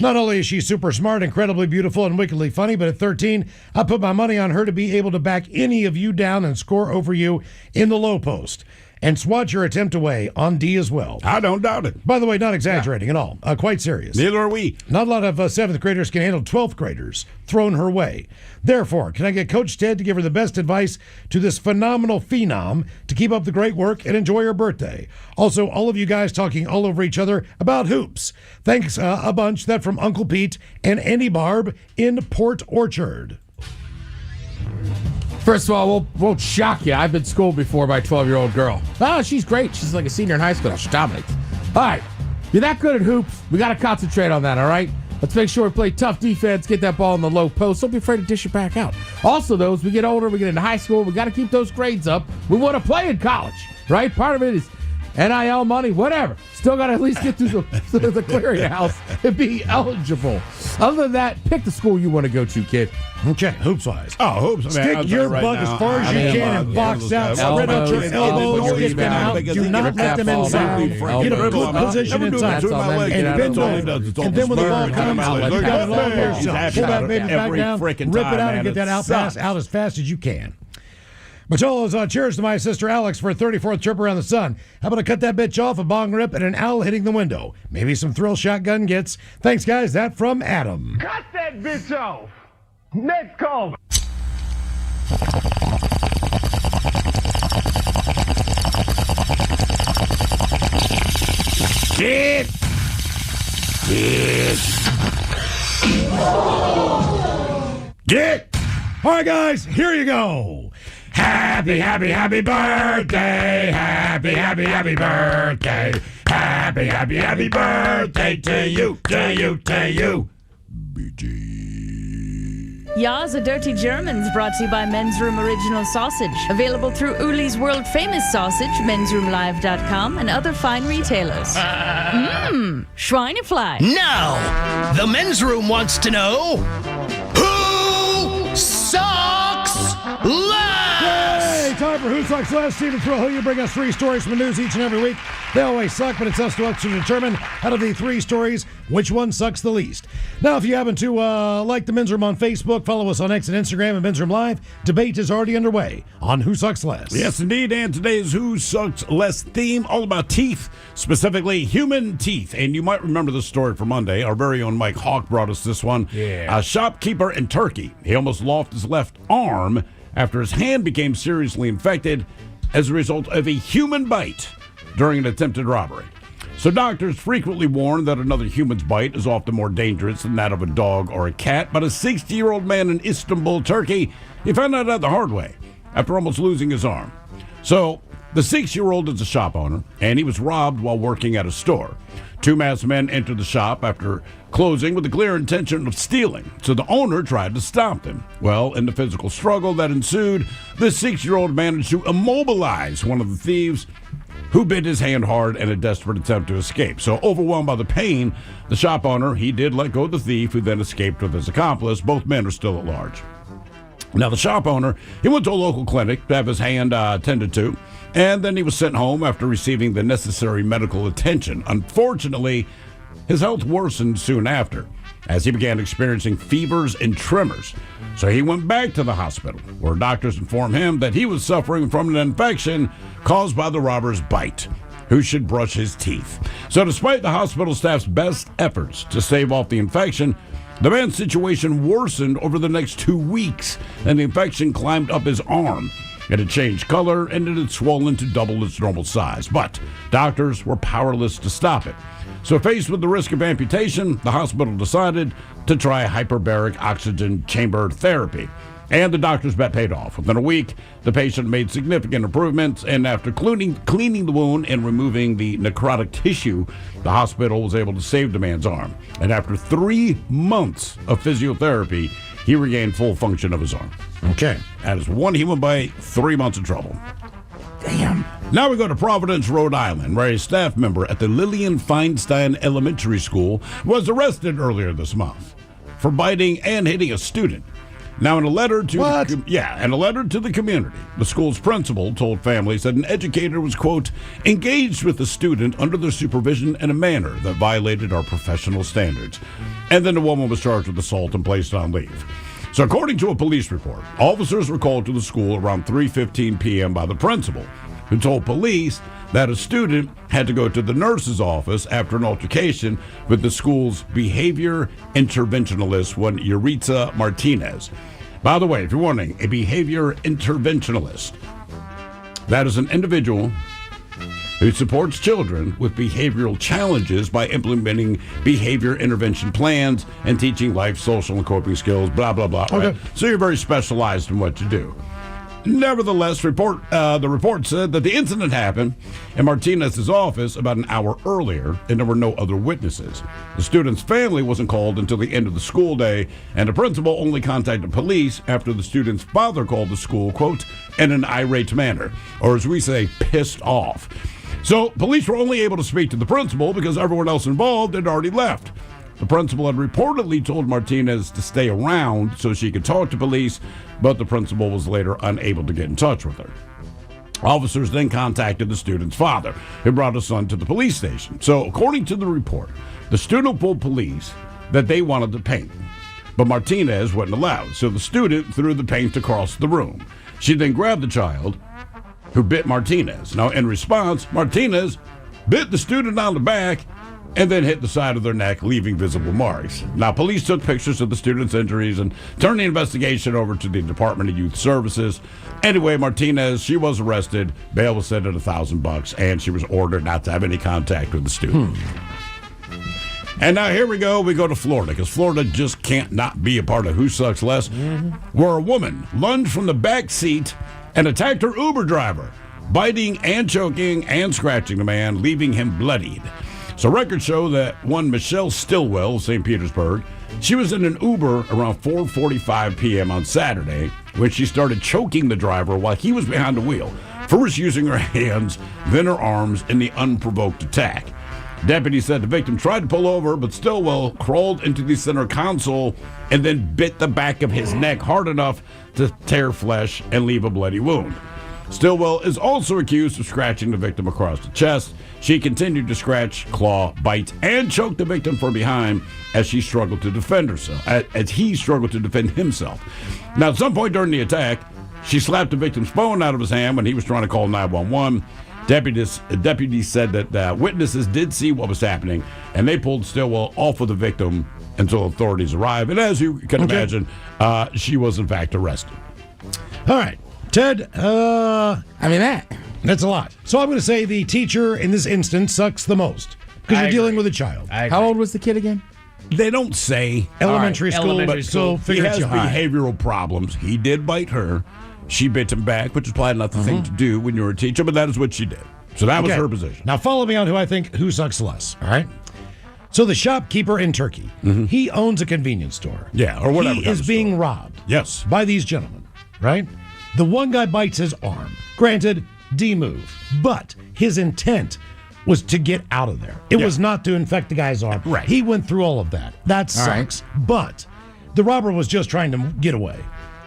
Not only is she super smart, incredibly beautiful, and wickedly funny, but at 13, I put my money on her to be able to back any of you down and score over you in the low post. And swat your attempt away on D as well. I don't doubt it. By the way, not exaggerating at all. Quite serious. Neither are we. Not a lot of 7th graders can handle 12th graders thrown her way. Therefore, can I get Coach Ted to give her the best advice to this phenomenal phenom to keep up the great work and enjoy her birthday? Also, all of you guys talking all over each other about hoops. Thanks a bunch. That from Uncle Pete and Andy Barb in Port Orchard. First of all, won't shock you. I've been schooled before by a 12-year-old girl. Oh, she's great. She's like a senior in high school. She dominates. All right. You're that good at hoops. We got to concentrate on that, all right? Let's make sure we play tough defense, get that ball in the low post. Don't be afraid to dish it back out. Also, though, as we get older, we get into high school, we got to keep those grades up. We want to play in college, right? Part of it is NIL money, whatever. Still got to at least get through the clearinghouse and be eligible. Other than that, pick the school you want to go to, kid. Okay, hoops-wise. Oh, hoops. Stick your bug as far as you can and box out. Spread out your elbows, get them out. Do not let them inside. Get a good position inside. And bend over. And then when the ball comes, you got it all to yourself. Pull that baby back down, rip it out, and get that out as fast as you can. Macholos, cheers to my sister Alex for a 34th trip around the sun. How about I cut that bitch off, a bong rip, and an owl hitting the window? Maybe some thrill shotgun gets. Thanks, guys. That from Adam. Cut that bitch off. Next call. Get. All right, guys, here you go. Happy, happy, happy birthday. Happy, happy, happy birthday. Happy, happy, happy birthday to you, to you, to you. Ya's the Dirty Germans, brought to you by Men's Room Original Sausage. Available through Uli's World Famous Sausage, mensroomlive.com, and other fine retailers. Schweinefly. Now, the men's room wants to know who sucks less? Hey, time for Who Sucks Less. Stephen Thrill, you bring us 3 stories from the news each and every week. They always suck, but it's up to us to determine out of the 3 stories which one sucks the least. Now, if you happen to like the Men's Room on Facebook, follow us on X and Instagram and Men's Room Live. Debate is already underway on Who Sucks Less. Yes, indeed. And today's Who Sucks Less theme, all about teeth, specifically human teeth. And you might remember the story from Monday. Our very own Mike Hawk brought us this one. Yeah. A shopkeeper in Turkey. He almost lost his left arm after his hand became seriously infected as a result of a human bite during an attempted robbery. So doctors frequently warn that another human's bite is often more dangerous than that of a dog or a cat, but a 60-year-old man in Istanbul, Turkey, he found out the hard way after almost losing his arm. So the 6-year-old is a shop owner, and he was robbed while working at a store. 2 masked men entered the shop after closing with the clear intention of stealing, so the owner tried to stop them. Well, in the physical struggle that ensued, the 6-year-old managed to immobilize one of the thieves, who bit his hand hard in a desperate attempt to escape. So overwhelmed by the pain, the shop owner, he did let go of the thief, who then escaped with his accomplice. Both men are still at large. Now, the shop owner, he went to a local clinic to have his hand tended to, and then he was sent home after receiving the necessary medical attention. Unfortunately, his health worsened soon after, as he began experiencing fevers and tremors. So he went back to the hospital, where doctors informed him that he was suffering from an infection caused by the robber's bite, who should brush his teeth. So despite the hospital staff's best efforts to stave off the infection, The man's situation worsened over the next 2 weeks, and the infection climbed up his arm. It had changed color, and it had swollen to double its normal size. But doctors were powerless to stop it. So faced with the risk of amputation, the hospital decided to try hyperbaric oxygen chamber therapy. And the doctor's bet paid off. Within a week, the patient made significant improvements, and after cleaning the wound and removing the necrotic tissue, the hospital was able to save the man's arm. And after 3 months of physiotherapy, he regained full function of his arm. Okay. That is one human by 3 months of trouble. Damn. Now we go to Providence, Rhode Island, where a staff member at the Lillian Feinstein Elementary School was arrested earlier this month for biting and hitting a student. Now, in a letter to the community, the school's principal told families that an educator was, quote, engaged with the student under their supervision in a manner that violated our professional standards. And then the woman was charged with assault and placed on leave. So according to a police report, officers were called to the school around 3:15 p.m. by the principal, who told police that a student had to go to the nurse's office after an altercation with the school's behavior interventionalist, one Yuritsa Martinez. By the way, if you're wondering, a behavior interventionalist, that is an individual who supports children with behavioral challenges by implementing behavior intervention plans and teaching life, social, and coping skills, blah, blah, blah. Okay. Right? So you're very specialized in what you do. Nevertheless, the report said that the incident happened in Martinez's office about an hour earlier, and there were no other witnesses. The student's family wasn't called until the end of the school day, and the principal only contacted police after the student's father called the school, quote, in an irate manner, or as we say, pissed off. So police were only able to speak to the principal because everyone else involved had already left. The principal had reportedly told Martinez to stay around so she could talk to police, but the principal was later unable to get in touch with her. Officers then contacted the student's father, who brought his son to the police station. So, according to the report, the student told police that they wanted to paint, but Martinez wasn't allowed, so the student threw the paint across the room. She then grabbed the child, who bit Martinez. Now, in response, Martinez bit the student on the back and then hit the side of their neck, leaving visible marks. Now, police took pictures of the student's injuries and turned the investigation over to the Department of Youth Services. Anyway, Martinez, she was arrested. Bail was set at $1,000, and she was ordered not to have any contact with the student. And now here we go. We go to Florida, because Florida just can't not be a part of Who Sucks Less, where a woman lunged from the back seat and attacked her Uber driver, biting and choking and scratching the man, leaving him bloodied. So records show that one Michelle Stillwell of St. Petersburg, she was in an Uber around 4:45 p.m. on Saturday when she started choking the driver while he was behind the wheel, first using her hands, then her arms in the unprovoked attack. Deputies said the victim tried to pull over, but Stillwell crawled into the center console and then bit the back of his neck hard enough to tear flesh and leave a bloody wound. Stillwell is also accused of scratching the victim across the chest. She continued to scratch, claw, bite, and choke the victim from behind as she struggled to defend herself, as he struggled to defend himself. Now, at some point during the attack, she slapped the victim's phone out of his hand when he was trying to call 911. Deputies said that witnesses did see what was happening, and they pulled Stillwell off of the victim until authorities arrived. And as you can imagine, she was in fact arrested. All right. Ted, that's a lot. So I'm going to say the teacher in this instance sucks the most because you're dealing with a child. How old was the kid again? They don't say. Elementary school, but so he figure has it's high. behavioral problems. He did bite her. She bit him back, which is probably not the thing to do when you're a teacher, but that is what she did. So that was her position. Now follow me on who I think who sucks less, all right? So the shopkeeper in Turkey, he owns a convenience store. Yeah, or whatever. He is being robbed. Yes. By these gentlemen, right? The one guy bites his arm. Granted, D-move. But his intent was to get out of there. It was not to infect the guy's arm. Right. He went through all of that. That sucks. But the robber was just trying to get away.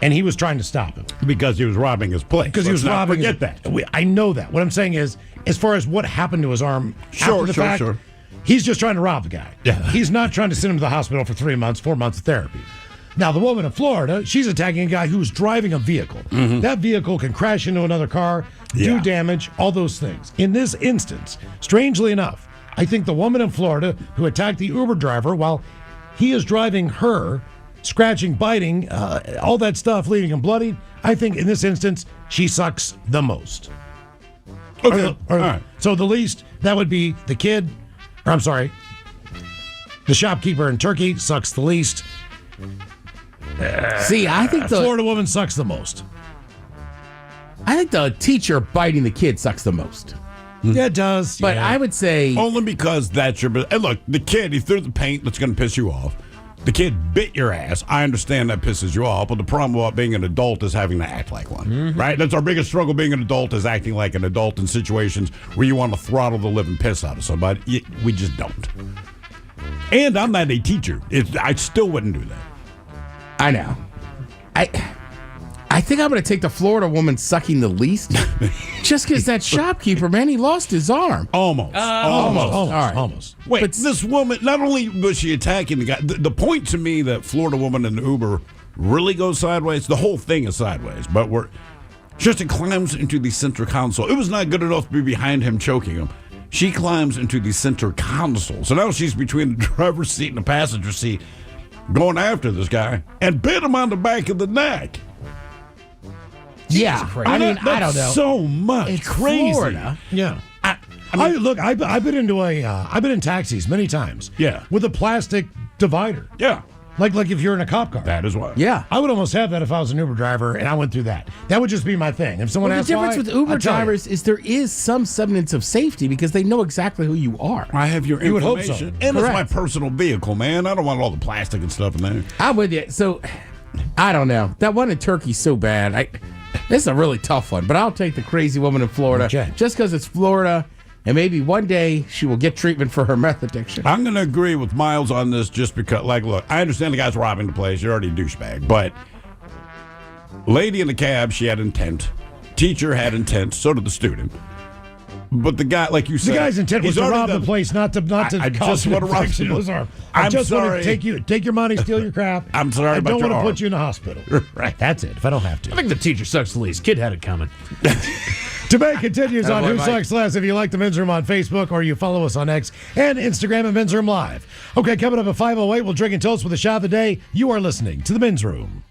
And he was trying to stop him. Because he was robbing his place. Because he was robbing Forget that. I know that. What I'm saying is, as far as what happened to his arm after the fact, he's just trying to rob the guy. Yeah. He's not trying to send him to the hospital for 3 months, 4 months of therapy. Now, the woman in Florida, she's attacking a guy who's driving a vehicle. That vehicle can crash into another car, do damage, all those things. In this instance, strangely enough, I think the woman in Florida who attacked the Uber driver while he is driving her, scratching, biting, all that stuff, leaving him bloody. I think in this instance, she sucks the most. Okay. All right. So the least, that would be the kid, or I'm sorry, the shopkeeper in Turkey sucks the least. See, I think the Florida woman sucks the most. I think the teacher biting the kid sucks the most. Yeah, it does. But I would say only because that's your. And look, the kid, he threw the paint that's going to piss you off. The kid bit your ass. I understand that pisses you off, but the problem about being an adult is having to act like one, right? That's our biggest struggle. Being an adult is acting like an adult in situations where you want to throttle the living piss out of somebody. We just don't. And I'm not a teacher. I still wouldn't do that. I know. I think I'm going to take the Florida woman sucking the least, just because that shopkeeper, man, he lost his arm. Almost. All right. Almost. Wait, but this woman, not only was she attacking the guy, the point to me that Florida woman in the Uber really goes sideways, the whole thing is sideways, but she climbs into the center console. It was not good enough to be behind him choking him. She climbs into the center console. So now she's between the driver's seat and the passenger seat going after this guy and bit him on the back of the neck. Yeah, I mean, I don't know. So much. It's crazy. Florida. Yeah. I've been into I've been in taxis many times. Yeah. With a plastic divider. Yeah. Like if you're in a cop car. That is why. Yeah. I would almost have that if I was an Uber driver and I went through that. That would just be my thing. If someone Well, asks the difference why, with Uber I'd tell you. drivers is there is some semblance of safety because they know exactly who you are. I have your You would hope information. so. And it's my Correct. personal vehicle, man. I don't want all the plastic and stuff in there. I'm with you. So, I don't know. That one in Turkey's so bad. This is a really tough one, but I'll take the crazy woman in Florida Okay. just because it's Florida, and maybe one day she will get treatment for her meth addiction. I'm going to agree with Miles on this just because, look, I understand the guy's robbing the place. You're already a douchebag. But lady in the cab, she had intent. Teacher had intent. So did the student. But the guy, like you said, The guy's intent was he's to already rob done- the place, not to I cause just an want to rob infection. someone. Those are- I'm I just want sorry. to take your money, steal your crap. I'm sorry I about don't your want to arm. put you in the hospital. Right. That's it. If I don't have to. I think the teacher sucks the least. Kid had it coming. Debate continues on Attaboy, Who Mike. Sucks Less. If you like the Men's Room on Facebook or you follow us on X and Instagram at Men's Room Live. Okay, coming up at 5:08, we'll drink and toast with a shot of the day. You are listening to the Men's Room.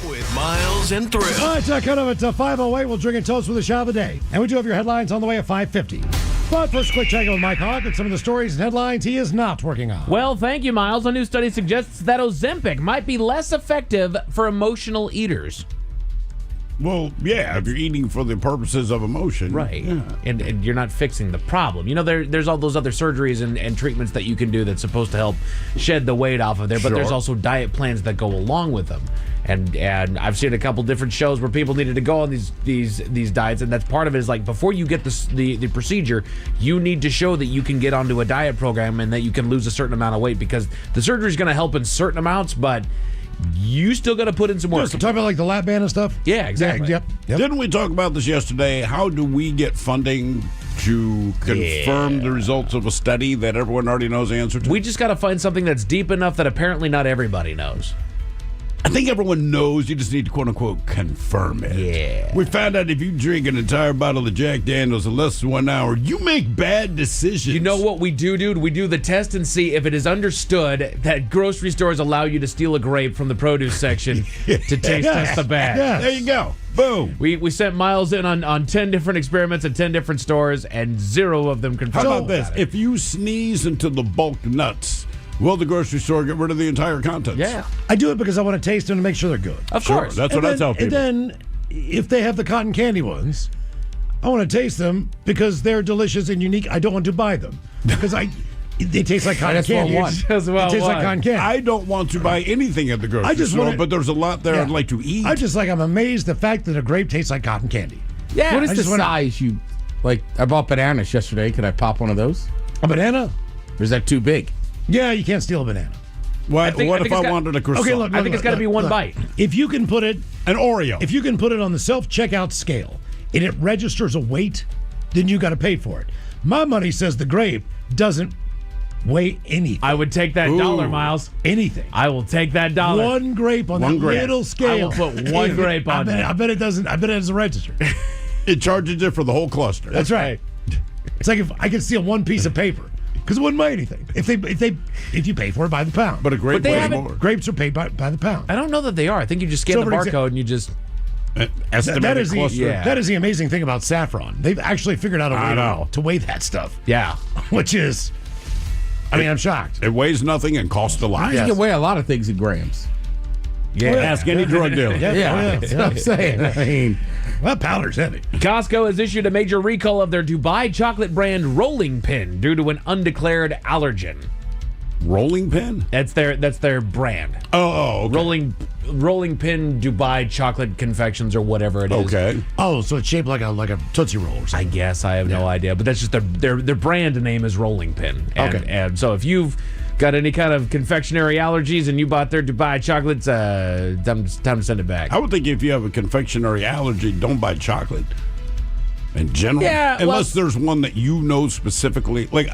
With Miles and Thrill. All right, cut over to 5:08. We'll drink and toast with the shot of the day. And we do have your headlines on the way at 5:50. But first, quick check in with Mike Hawk and some of the stories and headlines he is not working on. Well, thank you, Miles. A new study suggests that Ozempic might be less effective for emotional eaters. Well, yeah, if you're eating for the purposes of emotion. Right. Yeah. And you're not fixing the problem. You know, there's all those other surgeries and treatments that you can do that's supposed to help shed the weight off of there, but there's Sure. also diet plans that go along with them. And I've seen a couple different shows where people needed to go on these diets, and that's part of it is like before you get the procedure, you need to show that you can get onto a diet program and that you can lose a certain amount of weight because the surgery is going to help in certain amounts, but you still got to put in some work. Talk about like the lap band and stuff? Yeah, exactly. Yep. Didn't we talk about this yesterday? How do we get funding to confirm the results of a study that everyone already knows the answer to? We just got to find something that's deep enough that apparently not everybody knows. I think everyone knows. You just need to, quote unquote, confirm it. Yeah. We found out if you drink an entire bottle of Jack Daniels in less than 1 hour, you make bad decisions. You know what we do, dude? We do the test and see if it is understood that grocery stores allow you to steal a grape from the produce section to taste test the bag. Yeah. There you go. Boom. We sent Miles in on 10 different experiments at 10 different stores, and 0 of them confirmed. How about this? If you sneeze into the bulk nuts, will the grocery store get rid of the entire contents? Yeah. I do it because I want to taste them to make sure they're good. Of course. That's what I tell people. And then if they have the cotton candy ones, I want to taste them because they're delicious and unique. I don't want to buy them because they taste like cotton candy. It tastes like cotton candy. I don't want to buy anything at the grocery store, but there's a lot there I'd like to eat. I'm amazed the fact that a grape tastes like cotton candy. Yeah. What is the size you like? I bought bananas yesterday. Could I pop one of those? A banana? Or is that too big? Yeah, you can't steal a banana. What if I wanted a croissant? Okay, look, I think it's got to be one bite. If you can put it an Oreo, if you can put it on the self-checkout scale and it registers a weight, then you got to pay for it. My money says the grape doesn't weigh anything. I would take that dollar, Miles. Anything. I will take that dollar. One grape on that little scale. I will put one grape on there. I bet it doesn't. I bet it doesn't register. It charges it for the whole cluster. That's right. It's like if I could steal one piece of paper. Because it wouldn't weigh anything if you pay for it by the pound. But a grape weighs more. Grapes are paid by the pound. I don't know that they are. I think you just scan the barcode and you just that is the amazing thing about saffron. They've actually figured out a way to weigh that stuff. Yeah, which is, I'm shocked. It weighs nothing and costs a lot. You can weigh a lot of things in grams. Yeah, ask any drug dealer. That's what I'm saying. I mean, well, powder's heavy. Costco has issued a major recall of their Dubai chocolate brand rolling pin due to an undeclared allergen. Rolling pin? That's their brand. Oh, okay. Rolling pin Dubai chocolate confections or whatever it is. Okay. Oh, so it's shaped like a Tootsie Roll or something. I guess I have no idea, but that's just their brand name is rolling pin. And so if you've got any kind of confectionery allergies and you bought their Dubai chocolates, time to send it back. I would think if you have a confectionery allergy, don't buy chocolate in general. Yeah, unless there's one that you know specifically. Like,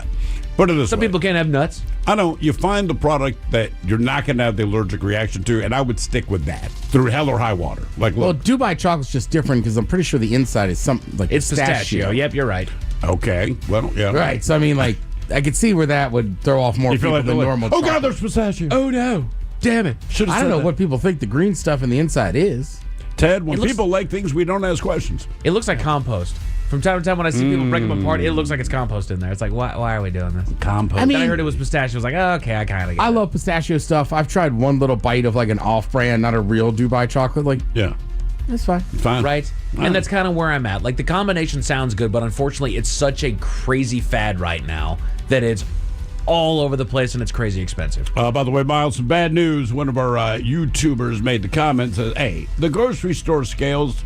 put it this way. Some people can't have nuts. I know. You find the product that you're not going to have the allergic reaction to, and I would stick with that through hell or high water. Like, well, look. Dubai chocolate's just different because I'm pretty sure the inside is something like it's pistachio. Yep, you're right. Okay. Well, yeah. Right. So I mean, like, I could see where that would throw off more people than normal. Oh God, there's pistachio. Oh no, damn it! I don't know what people think the green stuff in the inside is. Ted, when people like things, we don't ask questions. It looks like compost. From time to time, when I see people break them apart, it looks like it's compost in there. It's like, why are we doing this? Compost. Then I heard it was pistachio. I was like, oh, okay, I kind of get it. I love pistachio stuff. I've tried one little bite of like an off-brand, not a real Dubai chocolate. Like, yeah, that's fine. Fine. Right? And that's kind of where I'm at. Like, the combination sounds good, but unfortunately, it's such a crazy fad right now that it's all over the place and it's crazy expensive. By the way, Miles, some bad news. One of our YouTubers made the comment, says, hey, the grocery store scales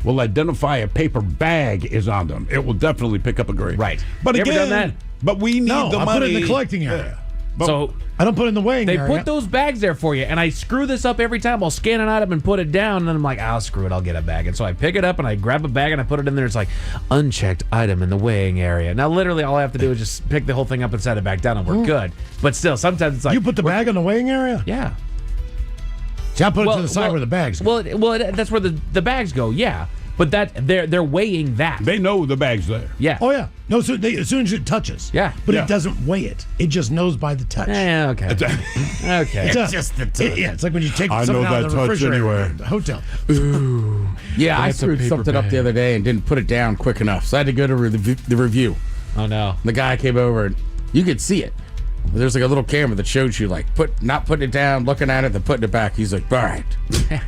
will identify a paper bag is on them. It will definitely pick up a grape. Right. But you again, ever done that? But we need the money. I put it in the collecting area. So I don't put it in the weighing they area. put those bags there for you, and I screw this up every time. I'll scan an item and put it down, and then I'm like, I'll screw it. I'll get a bag. And so I pick it up, and I grab a bag, and I put it in there. It's like, unchecked item in the weighing area. Now, literally, all I have to do is just pick the whole thing up and set it back down, and we're good. But still, sometimes it's like... You put the bag in the weighing area? Yeah. See, I put it to the side where the bags go. Well, that's where the bags go, yeah. But they're weighing that. They know the bag's there. Yeah. Oh, yeah. No, so as soon as it touches. Yeah. But Yeah. it doesn't weigh it. It just knows by the touch. Yeah, okay. Okay. It's just the touch. Yeah, it's like when you take I something know out that of the touch refrigerator anywhere. at the hotel. Ooh. Yeah, I That's a screwed paper something up bag. the other day and didn't put it down quick enough. So I had to go to the review. Oh, no. The guy came over and you could see it. There's like a little camera that shows you like not putting it down, looking at it, then putting it back. He's like, all right.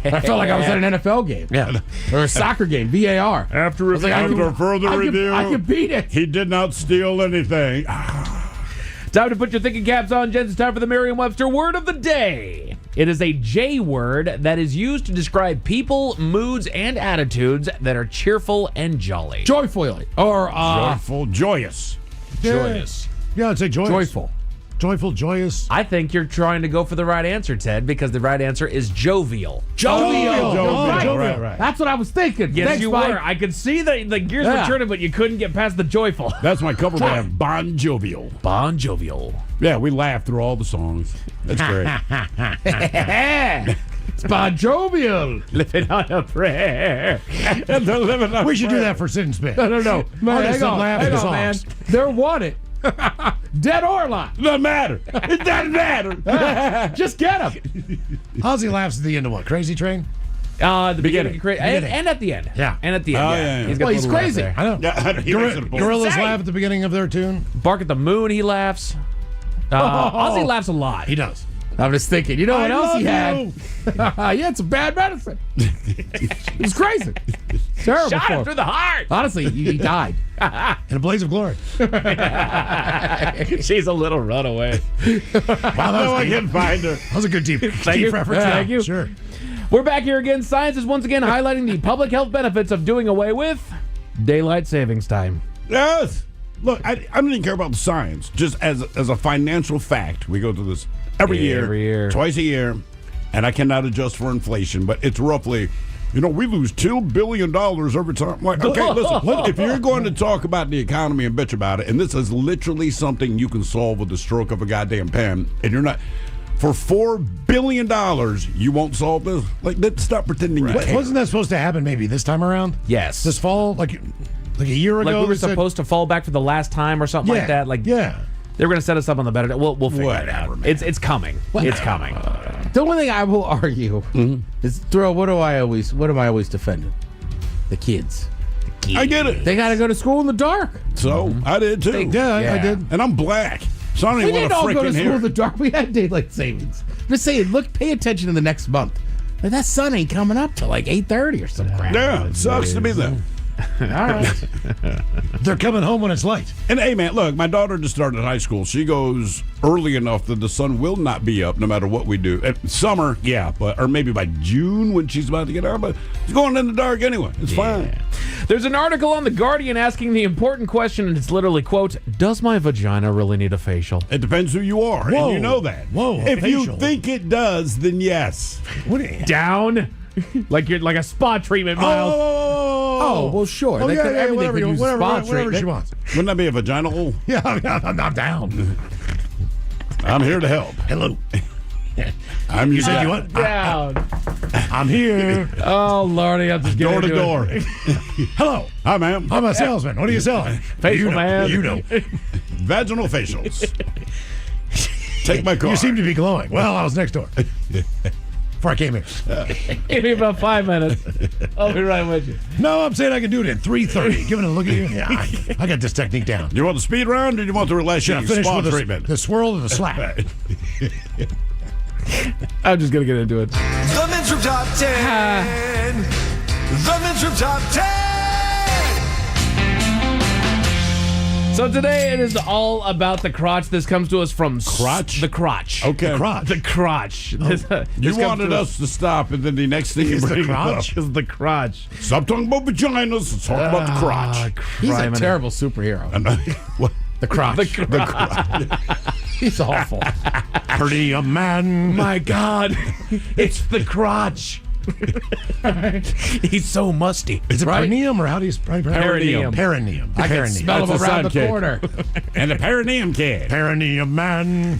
I felt like I was at an NFL game. Yeah. Or a soccer game, VAR. After I was like, further review, I can beat it. He did not steal anything. Time to put your thinking caps on, gents. It's time for the Merriam-Webster word of the day. It is a J word that is used to describe people, moods, and attitudes that are cheerful and jolly. Joyful. Or Joyful, joyous. Joyous. Yeah, I'd say joyous. Joyful. Joyful, joyous. I think you're trying to go for the right answer, Ted, because the right answer is jovial. Right. That's what I was thinking. Yes, Thanks, you Mike. were. I could see the gears were Yeah. turning, but you couldn't get past the joyful. That's my cover band, Bon Jovial. Bon jovial. Yeah, we laughed through all the songs. That's great. It's Bon Jovial. Living on a prayer. We should do that for Sit and Spin. No. Man, Artists hang that on, laugh at man. songs. They're wanted. Dead or alive. Doesn't matter. It doesn't matter. Just get them. Ozzy laughs at the end of what? Crazy Train? The beginning. Beginning. And at the end. Yeah. And at the end. Oh, yeah. yeah. He's got Well, the he's little laugh crazy. there. I know. Yeah, he likes it. Gorillas Insane. laugh at the beginning of their tune. Bark at the Moon, he laughs. Ozzy laughs a lot. He does. I'm just thinking, you know what I else he love had? He had some bad medicine. It was crazy. Terrible. Shot for him him. through the heart. Honestly, he died. In a blaze of glory. She's a little runaway. Wow, that was, I can find her. that was a good deep you. reference. Thank you. Sure. We're back here again. Science is once again highlighting the public health benefits of doing away with daylight savings time. Yes. Look, I don't even care about the science. Just as a financial fact, we go through this every year, twice a year, and I cannot adjust for inflation, but it's roughly, we lose $2 billion every time. Like, okay, listen, if you're going to talk about the economy and bitch about it, and this is literally something you can solve with the stroke of a goddamn pen, and you're not... For $4 billion, you won't solve this? Like, stop pretending you can't. Wasn't that supposed to happen maybe this time around? Yes. This fall? Like a year ago? Like we were they said- supposed to fall back for the last time or something like that. Like, yeah. They were going to set us up on the better. We'll figure it out. man. It's coming. It's coming. The only thing I will argue is what am I always defending? The kids. I get it. They got to go to school in the dark. So, I did too. I did. And I'm black. So I don't We even didn't want all to go to freaking school hear in the dark. We had daylight savings. I'm just saying, look, pay attention to the next month. Like, that sun ain't coming up till like 8:30 or some crap. Yeah, it sucks to be them. All right. They're coming home when it's light. And hey, man, look, my daughter just started high school. She goes early enough that the sun will not be up no matter what we do. At summer, yeah, or maybe by June when she's about to get out, but it's going in the dark anyway. It's fine. There's an article on The Guardian asking the important question, and it's literally, quote, does my vagina really need a facial? It depends who you are, Whoa. and you know that. Whoa, a if you facial. think it does, then yes. What? Down? like a spa treatment, Miles. Oh, well, sure. Oh, They yeah, could- yeah, everything whatever, could use a spa whatever treatment. she wants. Wouldn't that be a vaginal? Yeah, I'm down. I'm here to help. Hello. I'm You said you want? Down. I'm here. Oh, Lordy, I'm just Door getting to into door. it. Hello. Hi, ma'am. I'm a salesman. What are you selling? Facial man. You know. Vaginal facials. Take my car. You seem to be glowing. Well, I was next door. Before I came here. Give me about 5 minutes. I'll be right with you. No, I'm saying I can do it in 3:30. Giving it a look at you. Yeah, I got this technique down. Do you want the speed round or do you want the Should I relaxing finish spa with treatment? the swirl and the slap? I'm just going to get into it. The Men's Room Top 10. The Men's Room Top 10. So today it is all about the crotch. This comes to us from Crotch? The crotch. Okay. The crotch. The crotch. This You comes wanted to us to stop, and then the next thing you Is the bring crotch? up. is the crotch. Stop talking about vaginas. Let's talk about the crotch. He's a Criminy. terrible superhero. What? The crotch. The crotch. He's awful. Pretty a man. My God, it's the crotch. He's so musty. Is it Right? perineum or how do you Perineum. Perineum. I can Perineum. smell him That's a around the sidekick. corner. And the perineum kid. Perineum man.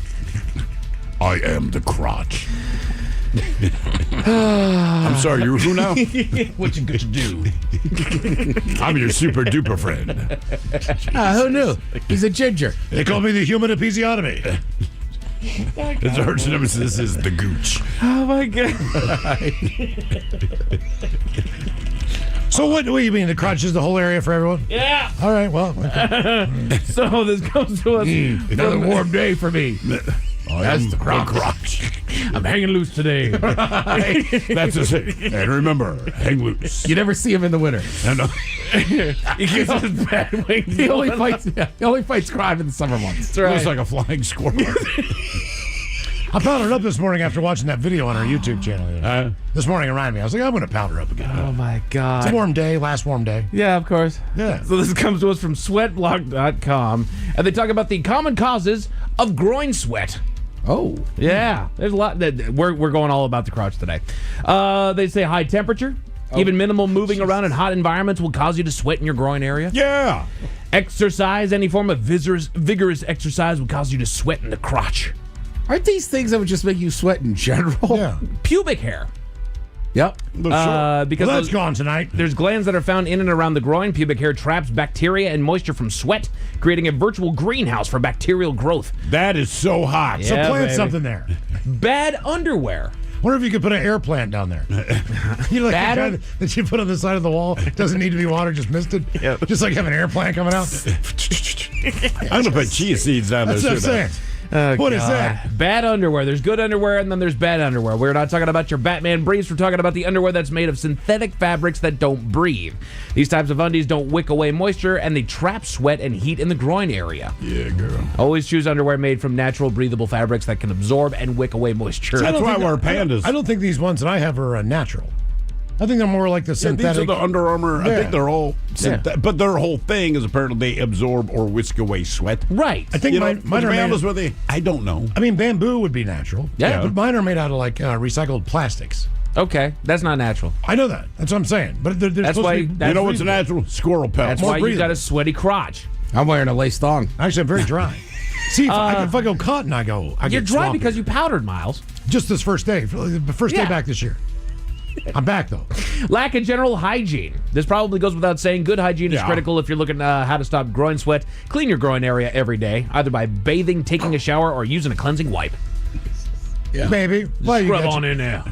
I am the crotch. I'm sorry, you're who now? What you gonna do? I'm your super duper friend. Who knew? He's a ginger. They call me the human episiotomy. His arch nemesis is the gooch. Oh my god. So what do you mean? The crotch is the whole area for everyone? Yeah. All right, well. Okay. So this comes to us. Another warm day for me. That's the crotch. I'm hanging loose today. That's just it. And remember, hang loose. You never see him in the winter. He gets his bad wings. He only fights crime in the summer months. Looks like a flying squirrel. I powdered up this morning after watching that video on our YouTube channel. This morning it reminded me. I was like, I'm going to powder up again. Oh my god. It's a warm day, last warm day. Yeah, of course. Yeah. So this comes to us from sweatblog.com, and they talk about the common causes of groin sweat. Oh. Yeah. There's a lot that we're going all about the crotch today. They say high temperature, even minimal moving around in hot environments will cause you to sweat in your groin area. Yeah. Exercise, any form of vigorous exercise will cause you to sweat in the crotch. Aren't these things that would just make you sweat in general? Yeah. Pubic hair. Yep. Because that's gone tonight. There's glands that are found in and around the groin. Pubic hair traps bacteria and moisture from sweat, creating a virtual greenhouse for bacterial growth. That is so hot. So Yeah, plant baby. something there. Bad underwear. Wonder if you could put an air plant down there. You know, like the kind that you put on the side of the wall. Doesn't need to be water, just misted. Yep. Just like have an air plant coming out. I'm going to put chia seeds down there. That's what I'm saying. What is that? Bad underwear. There's good underwear, and then there's bad underwear. We're not talking about your Batman briefs. We're talking about the underwear that's made of synthetic fabrics that don't breathe. These types of undies don't wick away moisture, and they trap sweat and heat in the groin area. Yeah, girl. Always choose underwear made from natural, breathable fabrics that can absorb and wick away moisture. That's why I wear pandas. I don't think these ones that I have are natural. I think they're more like the synthetic. These are the Under Armour. Yeah. I think they're all but their whole thing is apparently they absorb or whisk away sweat. Right. I think mine are made honest with you, I don't know. I mean, bamboo would be natural. Yeah. But mine are made out of like recycled plastics. Okay, that's not natural. I know that. That's what I'm saying. But they're That's supposed why. to be, That's You know what's natural? Squirrel pelt. That's more why you breathable. got a sweaty crotch. I'm wearing a lace thong. Actually, I'm very dry. See, if I go cotton, I You're get dry swampy. because you powdered, Miles. Just this first day. The first day Yeah. back this year. I'm back, though. Lack of general hygiene. This probably goes without saying. Good hygiene is critical if you're looking how to stop groin sweat. Clean your groin area every day, either by bathing, taking a shower, or using a cleansing wipe. Yeah. Baby, why you Scrub got on your- in there.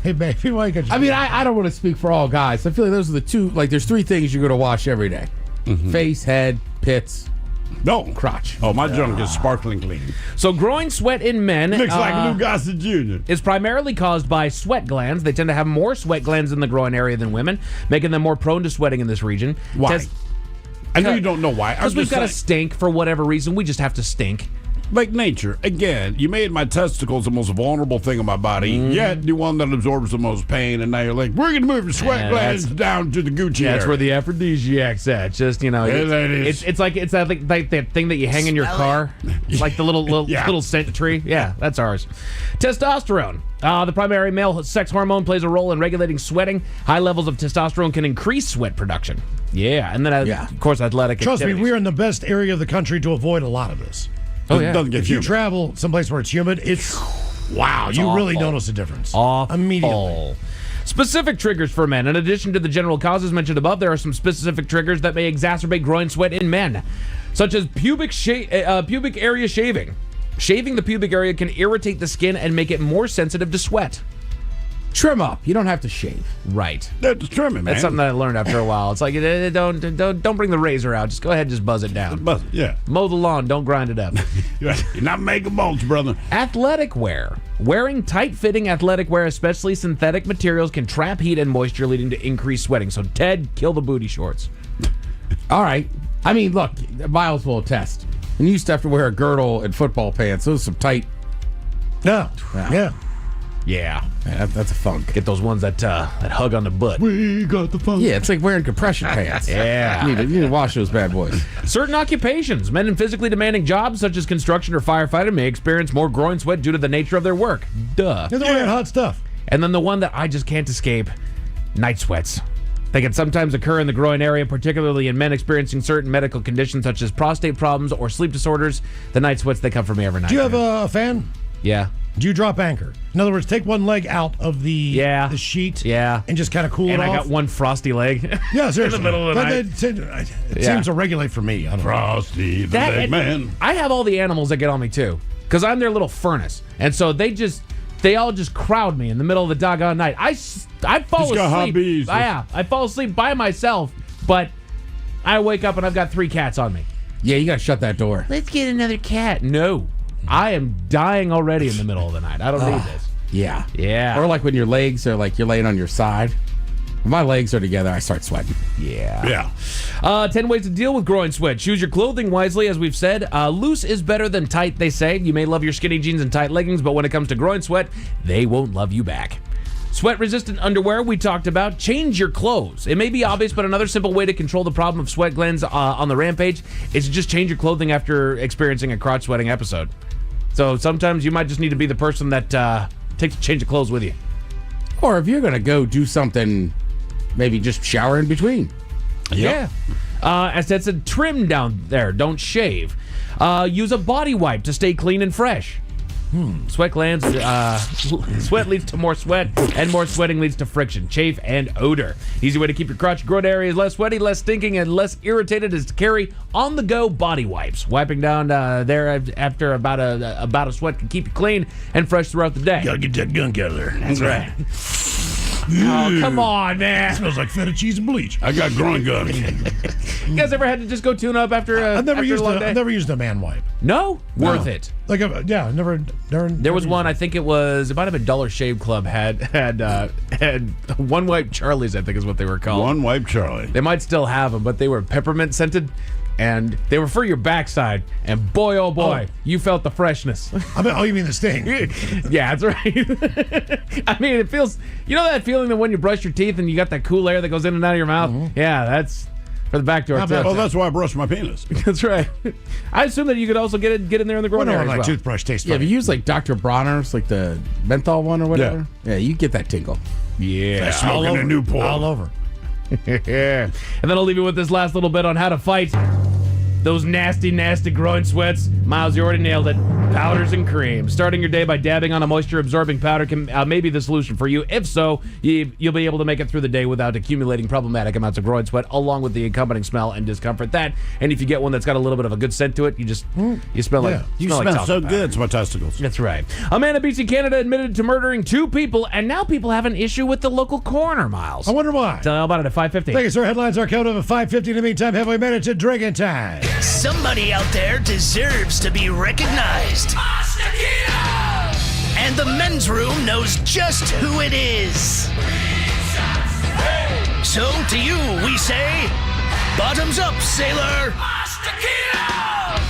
Hey, baby, why you got your- I mean, I don't want to speak for all guys. I feel like those are the two, like, there's three things you're going to wash every day. Face, head, pits, No. crotch. Oh, my junk is sparkling clean. So groin sweat in men Looks like Lou Gossett Jr. is primarily caused by sweat glands. They tend to have more sweat glands in the groin area than women, making them more prone to sweating in this region. Why? I know you don't know why. Because we've got to stink for whatever reason. We just have to stink. Like nature, again, you made my testicles the most vulnerable thing in my body, yet the one that absorbs the most pain, and now you're like, we're going to move your sweat glands down to the Gucci That's area. where the aphrodisiac's at. Just, you know, Yeah, that is. it's like that thing that you hang in your car, like the little scent tree. Yeah, that's ours. Testosterone. The primary male sex hormone plays a role in regulating sweating. High levels of testosterone can increase sweat production. Yeah, and then of course athletic Trust me, activities. we're in the best area of the country to avoid a lot of this. Oh, yeah. Doesn't get If you humid. travel someplace where it's humid, it's wow. It's You really awful. notice a difference Awful. immediately. Specific triggers for men. In addition to the general causes mentioned above, there are some specific triggers that may exacerbate groin sweat in men, such as pubic area shaving. Shaving the pubic area can irritate the skin and make it more sensitive to sweat. Trim up. You don't have to shave. Right. That's trimming, man. That's something that I learned after a while. It's like, don't bring the razor out. Just go ahead and just buzz it down. Yeah. Mow the lawn. Don't grind it up. You're not making mulch, brother. Athletic wear. Wearing tight-fitting athletic wear, especially synthetic materials, can trap heat and moisture, leading to increased sweating. So, Ted, kill the booty shorts. All right. I mean, look, Miles will attest. And you used to have to wear a girdle and football pants. Those are some tight. No. Yeah. Yeah. That's a funk. Get those ones that hug on the butt. We got the funk. Yeah, it's like wearing compression pants. Yeah. You need to wash those bad boys. Certain occupations, men in physically demanding jobs such as construction or firefighting, may experience more groin sweat due to the nature of their work. Duh. They're wearing hot stuff. And then the one that I just can't escape, night sweats. They can sometimes occur in the groin area, particularly in men experiencing certain medical conditions such as prostate problems or sleep disorders. The night sweats, they come for me every night. Do you have a fan? Yeah. Do you drop anchor? In other words, take one leg out of the sheet and just kind of cool it off? And I got one frosty leg. Yeah, seriously. In the middle of the night. It seems to regulate for me. I don't know. Frosty the leg man. I have all the animals that get on me, too, because I'm their little furnace. And so they all just crowd me in the middle of the doggone night. I fall asleep. Hobbies. I fall asleep by myself, but I wake up and I've got 3 cats on me. Yeah, you got to shut that door. Let's get another cat. No. I am dying already in the middle of the night. I don't need this. Yeah. Yeah. Or like when your legs are like you're laying on your side. When my legs are together, I start sweating. Yeah. 10 ways to deal with groin sweat. Choose your clothing wisely, as we've said. Loose is better than tight, they say. You may love your skinny jeans and tight leggings, but when it comes to groin sweat, they won't love you back. Sweat-resistant underwear, we talked about. Change your clothes. It may be obvious, but another simple way to control the problem of sweat glands on the rampage is to just change your clothing after experiencing a crotch sweating episode. So sometimes you might just need to be the person that takes a change of clothes with you. Or if you're going to go do something, maybe just shower in between. Yeah. As Ted said, trim down there. Don't shave. Use a body wipe to stay clean and fresh. Sweat glands, sweat leads to more sweat, and more sweating leads to friction, chafe, and odor. Easy way to keep your crotch groin areas less sweaty, less stinking, and less irritated is to carry on-the-go body wipes. Wiping down there after about a sweat can keep you clean and fresh throughout the day. Gotta get that gunk out of there. That's right. Oh, come on, man. It smells like feta cheese and bleach. I got groin gunk. You guys ever had to just go tune up after a I've never after a long day? I've never used a man wipe. No? Worth it. Like never. There was one. I think it might have been Dollar Shave Club had one wipe Charlies. I think is what they were called. One wipe Charlie. They might still have them, but they were peppermint scented, and they were for your backside. And boy, oh boy, you felt the freshness. You mean the sting? Yeah, that's right. I mean, it feels. You know that feeling that when you brush your teeth and you got that cool air that goes in and out of your mouth. Mm-hmm. Yeah, that's. For the back door. Well, that's why I brush my penis. That's right. I assume that you could also get in there in the groin area. My toothbrush tastes Yeah, if you use like Dr. Bronner's, like the menthol one or whatever, yeah you get that tingle. Yeah. Smoking a Newport. All over. Yeah. And then I'll leave you with this last little bit on how to fight those nasty, nasty groin sweats. Miles, you already nailed it. Powders and creams. Starting your day by dabbing on a moisture-absorbing powder may be the solution for you. If so, you'll be able to make it through the day without accumulating problematic amounts of groin sweat, along with the accompanying smell and discomfort. And if you get one that's got a little bit of a good scent to it, you smell like you smell smell like so powder. good. It's my testicles. That's right. A man in BC, Canada admitted to murdering 2 people, and now people have an issue with the local coroner, Miles. I wonder why. Tell you about it at 5:50. Thank you, sir. Headlines are count over 5:50. In the meantime, have we made it to drinking time? Somebody out there deserves to be recognized. And the men's room knows just who it is. So to you, we say, bottoms up, sailor.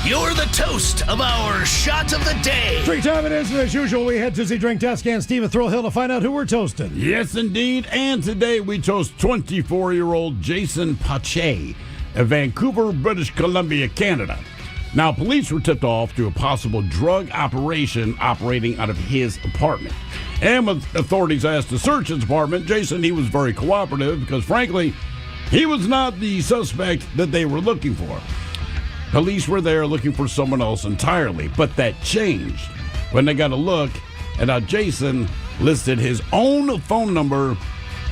You're the toast of our shot of the day. Drink time it is, and as usual, we head to the drink desk and Steve at Thrill Hill to find out who we're toasting. Yes, indeed. And today we toast 24-year-old Jason Pache of Vancouver, British Columbia, Canada. Now, police were tipped off to a possible drug operation operating out of his apartment. And when authorities asked to search his apartment, Jason, he was very cooperative because, frankly, he was not the suspect that they were looking for. Police were there looking for someone else entirely, but that changed when they got a look at how Jason listed his own phone number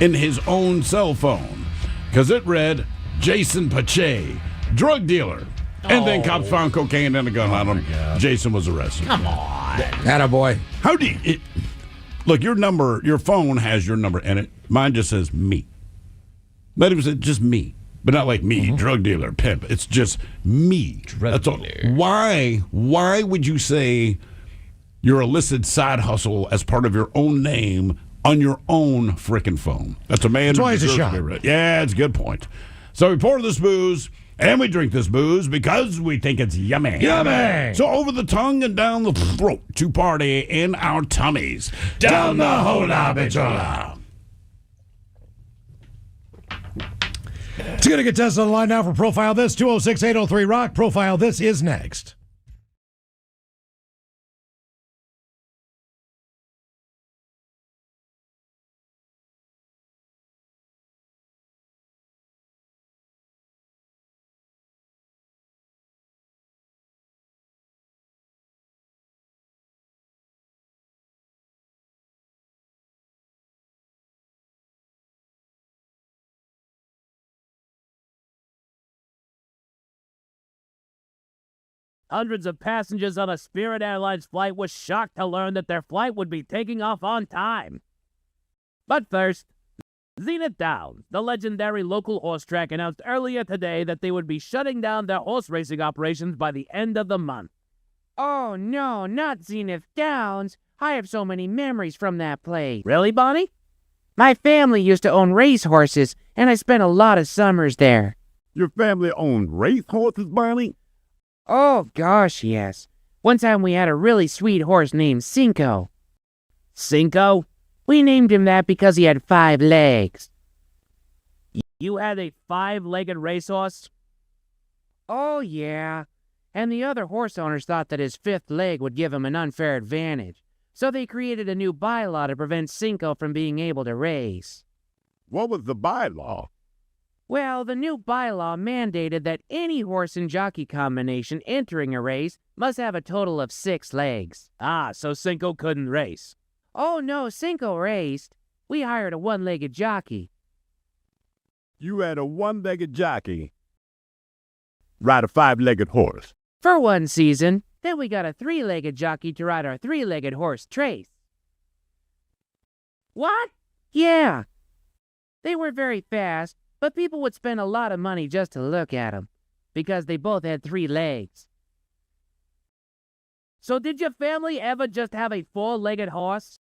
in his own cell phone because it read Jason Pache, drug dealer. And then cops found cocaine and a gun on him. Jason was arrested. Come on. Attaboy. How do you... Look, your phone has your number in it. Mine just says me. But it was just me. But not like me, drug dealer, pimp. It's just me. That's all. Why would you say your illicit side hustle as part of your own name on your own frickin' phone? That's a man. Twice a shot. Yeah, it's a good point. So we pour this booze, and we drink this booze because we think it's yummy. Yummy! So over the tongue and down the throat to party in our tummies. Down the hola bichola. It's going to get tested on the line now for Profile This, 206-803-ROCK. Profile This is next. Hundreds of passengers on a Spirit Airlines flight were shocked to learn that their flight would be taking off on time. But first, Zenith Downs, the legendary local horse track, announced earlier today that they would be shutting down their horse racing operations by the end of the month. Oh no, not Zenith Downs. I have so many memories from that place. Really, Bonnie? My family used to own race horses, and I spent a lot of summers there. Your family owned race horses, Bonnie? Oh gosh, yes. One time we had a really sweet horse named Cinco. Cinco? We named him that because he had 5 legs. You had a 5-legged racehorse? Oh yeah. And the other horse owners thought that his 5th leg would give him an unfair advantage. So they created a new bylaw to prevent Cinco from being able to race. What was the bylaw? Well, the new bylaw mandated that any horse and jockey combination entering a race must have a total of 6 legs. Ah, so Cinco couldn't race. Oh no, Cinco raced. We hired a 1-legged jockey. You had a 1-legged jockey ride a 5-legged horse. For one season, then we got a 3-legged jockey to ride our 3-legged horse, Trace. What? Yeah. They were very fast, but people would spend a lot of money just to look at them, because they both had 3 legs. So did your family ever just have a 4-legged horse?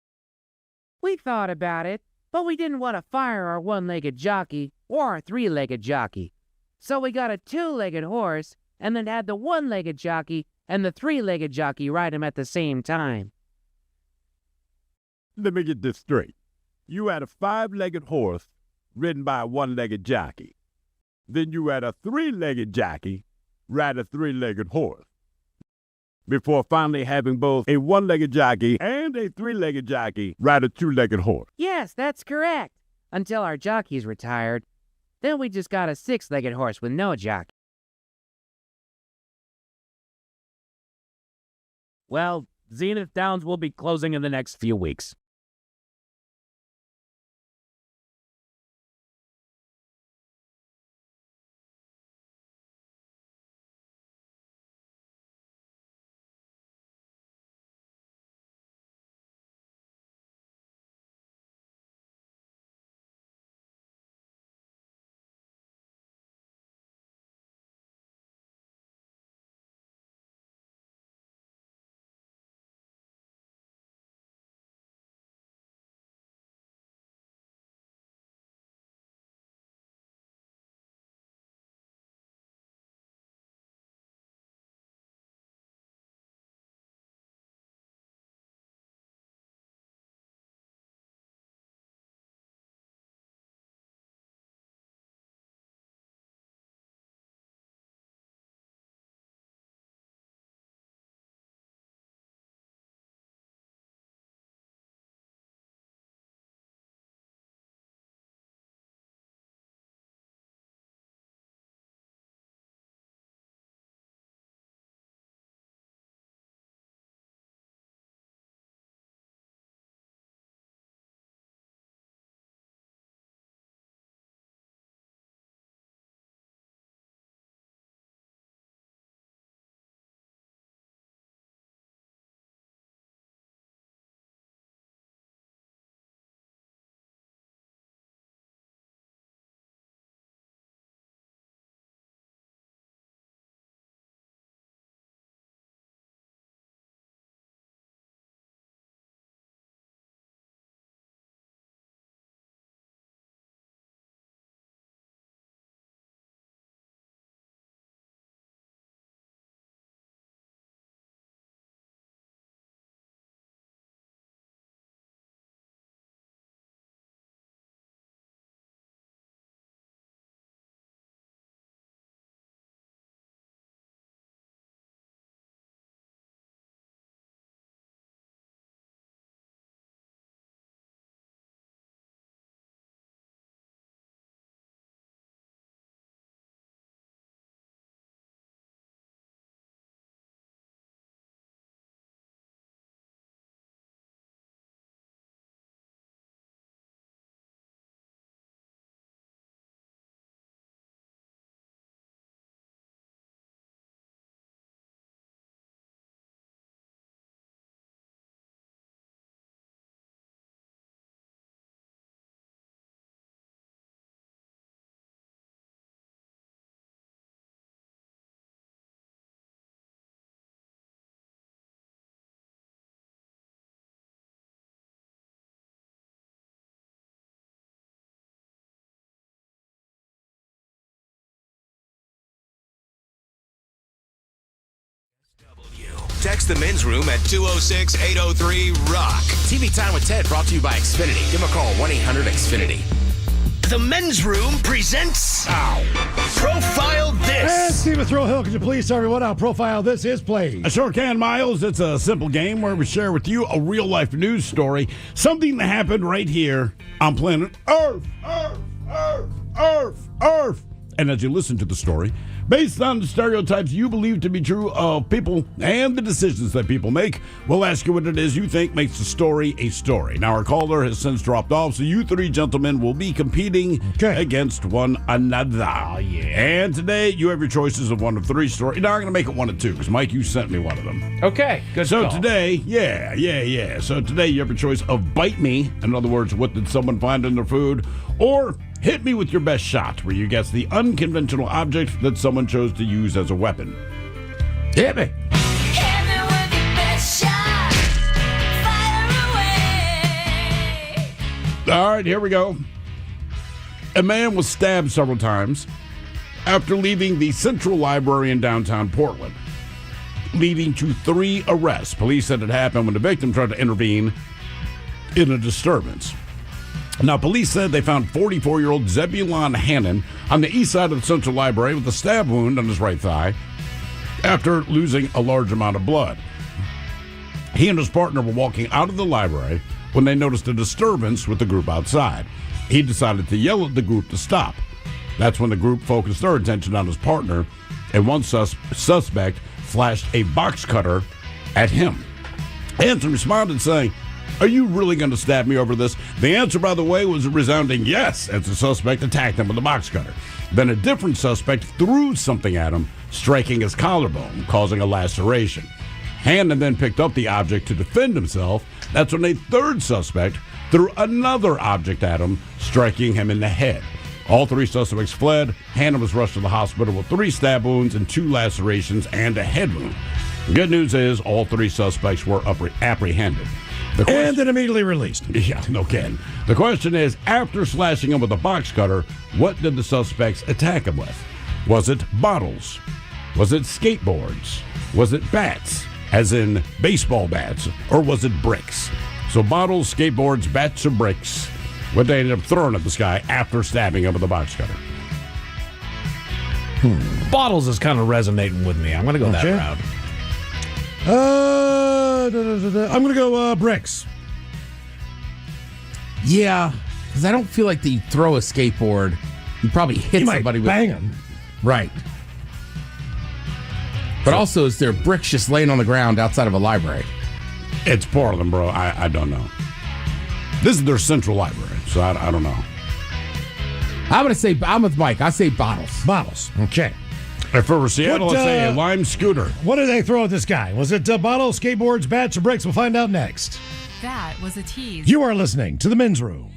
We thought about it, but we didn't want to fire our 1-legged jockey or our 3-legged jockey. So we got a 2-legged horse, and then had the 1-legged jockey and the 3-legged jockey ride him at the same time. Let me get this straight. You had a 5-legged horse ridden by a 1-legged jockey. Then you had a 3-legged jockey ride a 3-legged horse. Before finally having both a 1-legged jockey and a 3-legged jockey ride a 2-legged horse. Yes, that's correct. Until our jockeys retired. Then we just got a 6-legged horse with no jockey. Well, Zenith Downs will be closing in the next few weeks. Text the men's room at 206-803-ROCK. TV Time with Ted brought to you by Xfinity. Give them a call, 1-800-XFINITY. The men's room presents Profile This. And Steven Throwhill, could you please tell everyone how Profile This is played? I sure can, Miles. It's a simple game where we share with you a real-life news story, something that happened right here on planet Earth. Earth. And as you listen to the story, based on the stereotypes you believe to be true of people and the decisions that people make, we'll ask you what it is you think makes the story a story. Now, our caller has since dropped off, so you three gentlemen will be competing against one another. Oh, yeah. And today, you have your choices of one of three stories. Now, I'm going to make it one of two, because, Mike, you sent me one of them. Okay, good So call. today, yeah. So today, you have a choice of bite me. In other words, what did someone find in their food? Or hit me with your best shot, where you guess the unconventional object that someone chose to use as a weapon. Hit me. All right, here we go. A man was stabbed several times after leaving the Central Library in downtown Portland, leading to 3 arrests. Police said it happened when the victim tried to intervene in a disturbance. Now, police said they found 44-year-old Zebulon Hannon on the east side of the Central Library with a stab wound on his right thigh after losing a large amount of blood. He and his partner were walking out of the library when they noticed a disturbance with the group outside. He decided to yell at the group to stop. That's when the group focused their attention on his partner, and one suspect flashed a box cutter at him. Hanson responded saying, "Are you really going to stab me over this?" The answer, by the way, was a resounding yes, as the suspect attacked him with a box cutter. Then a different suspect threw something at him, striking his collarbone, causing a laceration. Hannon then picked up the object to defend himself. That's when a third suspect threw another object at him, striking him in the head. All 3 suspects fled. Hannon was rushed to the hospital with 3 stab wounds and 2 lacerations and a head wound. The good news is all 3 suspects were apprehended. And then immediately released. Yeah, no kidding. The question is, after slashing him with a box cutter, what did the suspects attack him with? Was it bottles? Was it skateboards? Was it bats, as in baseball bats? Or was it bricks? So bottles, skateboards, bats, or bricks, what they ended up throwing at this guy after stabbing him with a box cutter. Bottles is kind of resonating with me. I'm going to go that Okay. route. I'm going to go bricks. Yeah, because I don't feel like that you throw a skateboard, you probably hit You might somebody with bang him. Right. But also, is there bricks just laying on the ground outside of a library? It's Portland, bro. I don't know. This is their central library, so I don't know. I'm with Mike. I say bottles. Bottles. Okay. If it were Seattle, What, I'd say a lime scooter. What did they throw at this guy? Was it bottles, skateboards, bats, or bricks? We'll find out next. That was a tease. You are listening to The Men's Room.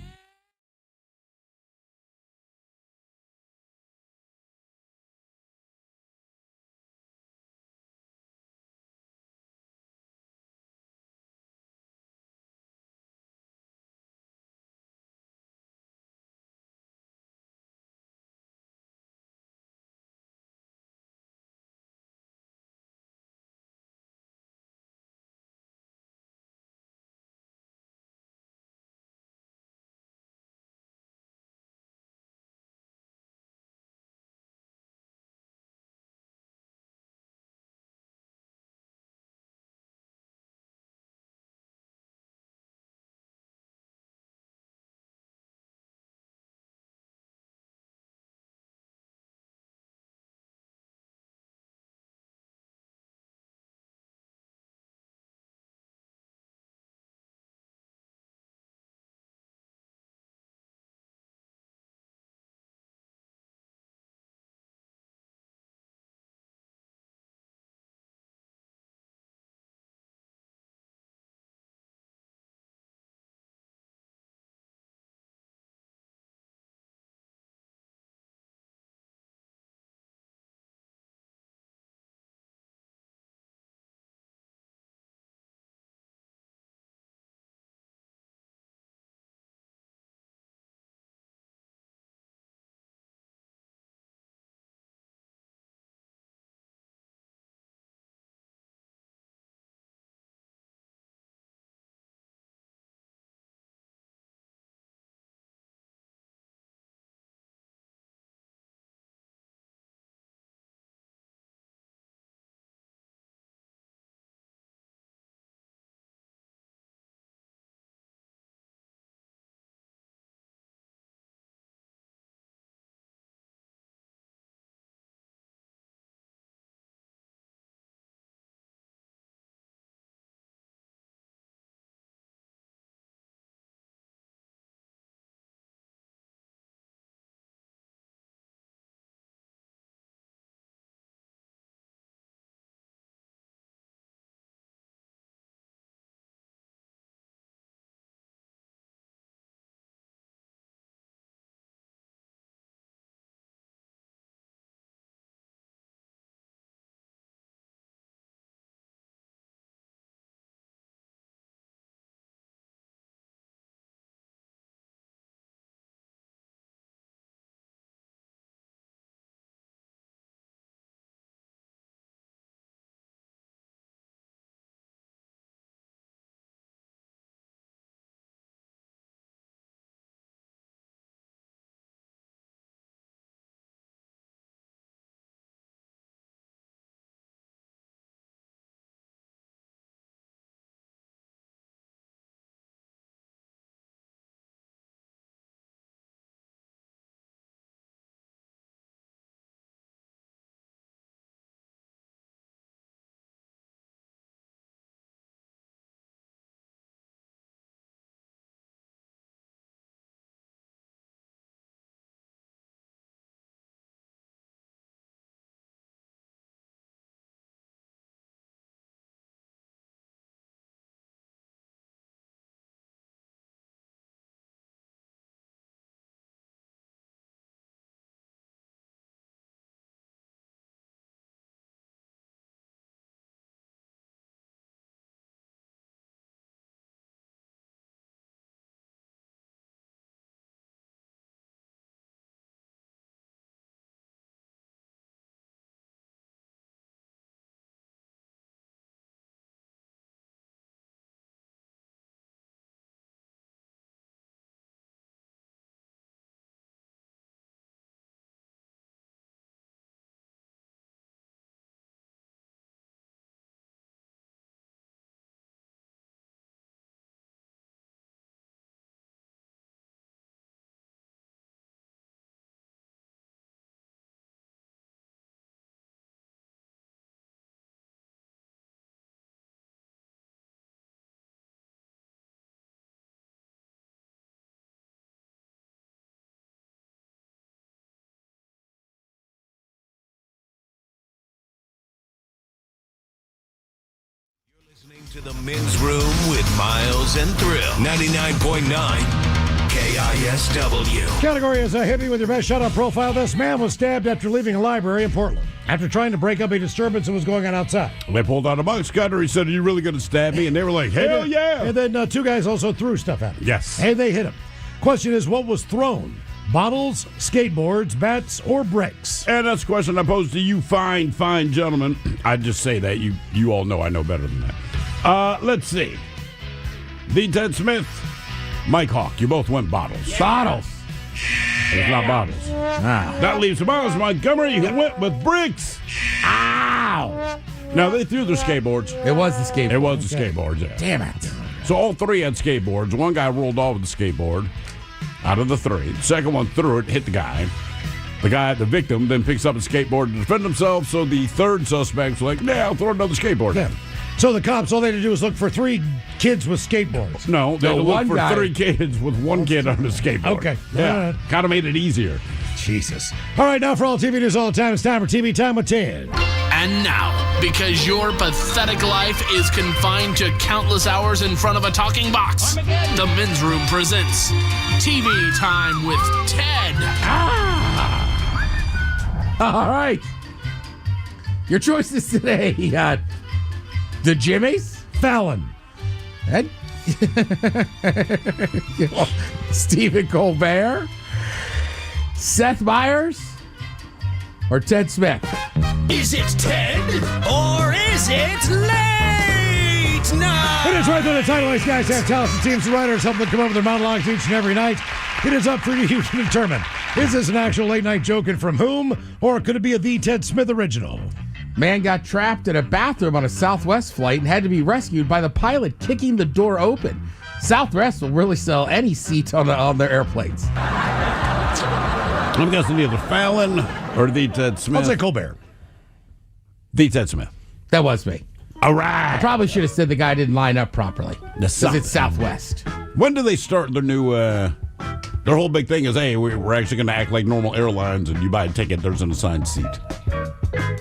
To the men's room with Miles and Thrill. 99.9 KISW. Category is hit me with your best shut-up profile. This man was stabbed after leaving a library in Portland after trying to break up a disturbance that was going on outside. They pulled out a box cutter. He said, "Are you really going to stab me?" And they were like, "Hell yeah!" And then two guys also threw stuff at him. Yes. And they hit him. Question is, what was thrown? Bottles, skateboards, bats, or bricks? And that's the question I pose to you, fine gentlemen. I just say that. You all know I know better than that. Let's see. The Ted Smith, Mike Hawk. You both went bottles. Yeah. Bottles. It's not bottles. That leaves Miles Montgomery, who went with bricks. Ow! Now, they threw their skateboards. It was the skateboard. It was the skateboards, yeah. Damn it. So all three had skateboards. One guy rolled off with the skateboard out of the three. The second one threw it, hit the guy. The victim, then picks up a skateboard to defend himself. So the third suspect's like, "Yeah, I'll throw another skateboard." Yeah. So the cops, all they had to do was look for 3 kids with skateboards. No, they looked for 3 kids with 1 kid on a skateboard. Okay. Yeah. Kind of made it easier. Jesus. All right, now for all TV news all the time, it's time for TV Time with Ted. And now, because your pathetic life is confined to countless hours in front of a talking box, the Men's Room presents TV Time with Ted. All right. Your choices today. The Jimmies, Fallon, and Stephen Colbert, Seth Meyers, or Ted Smith. Is it Ted or is it late night? It is right there. The title. These guys have talented teams of writers help them come up with their monologues each and every night. It is up for you to determine. Is this an actual late night joke and from whom, or could it be a The Ted Smith original? Man got trapped in a bathroom on a Southwest flight and had to be rescued by the pilot kicking the door open. Southwest will really sell any seat on their airplanes. I'm guessing either Fallon or The Ted Smith. I'll say Colbert. The Ted Smith. That was me. All right. I probably should have said the guy didn't line up properly. Because it's Southwest. When do they start their new... their whole big thing is, hey, we're actually going to act like normal airlines, and you buy a ticket, there's an assigned seat.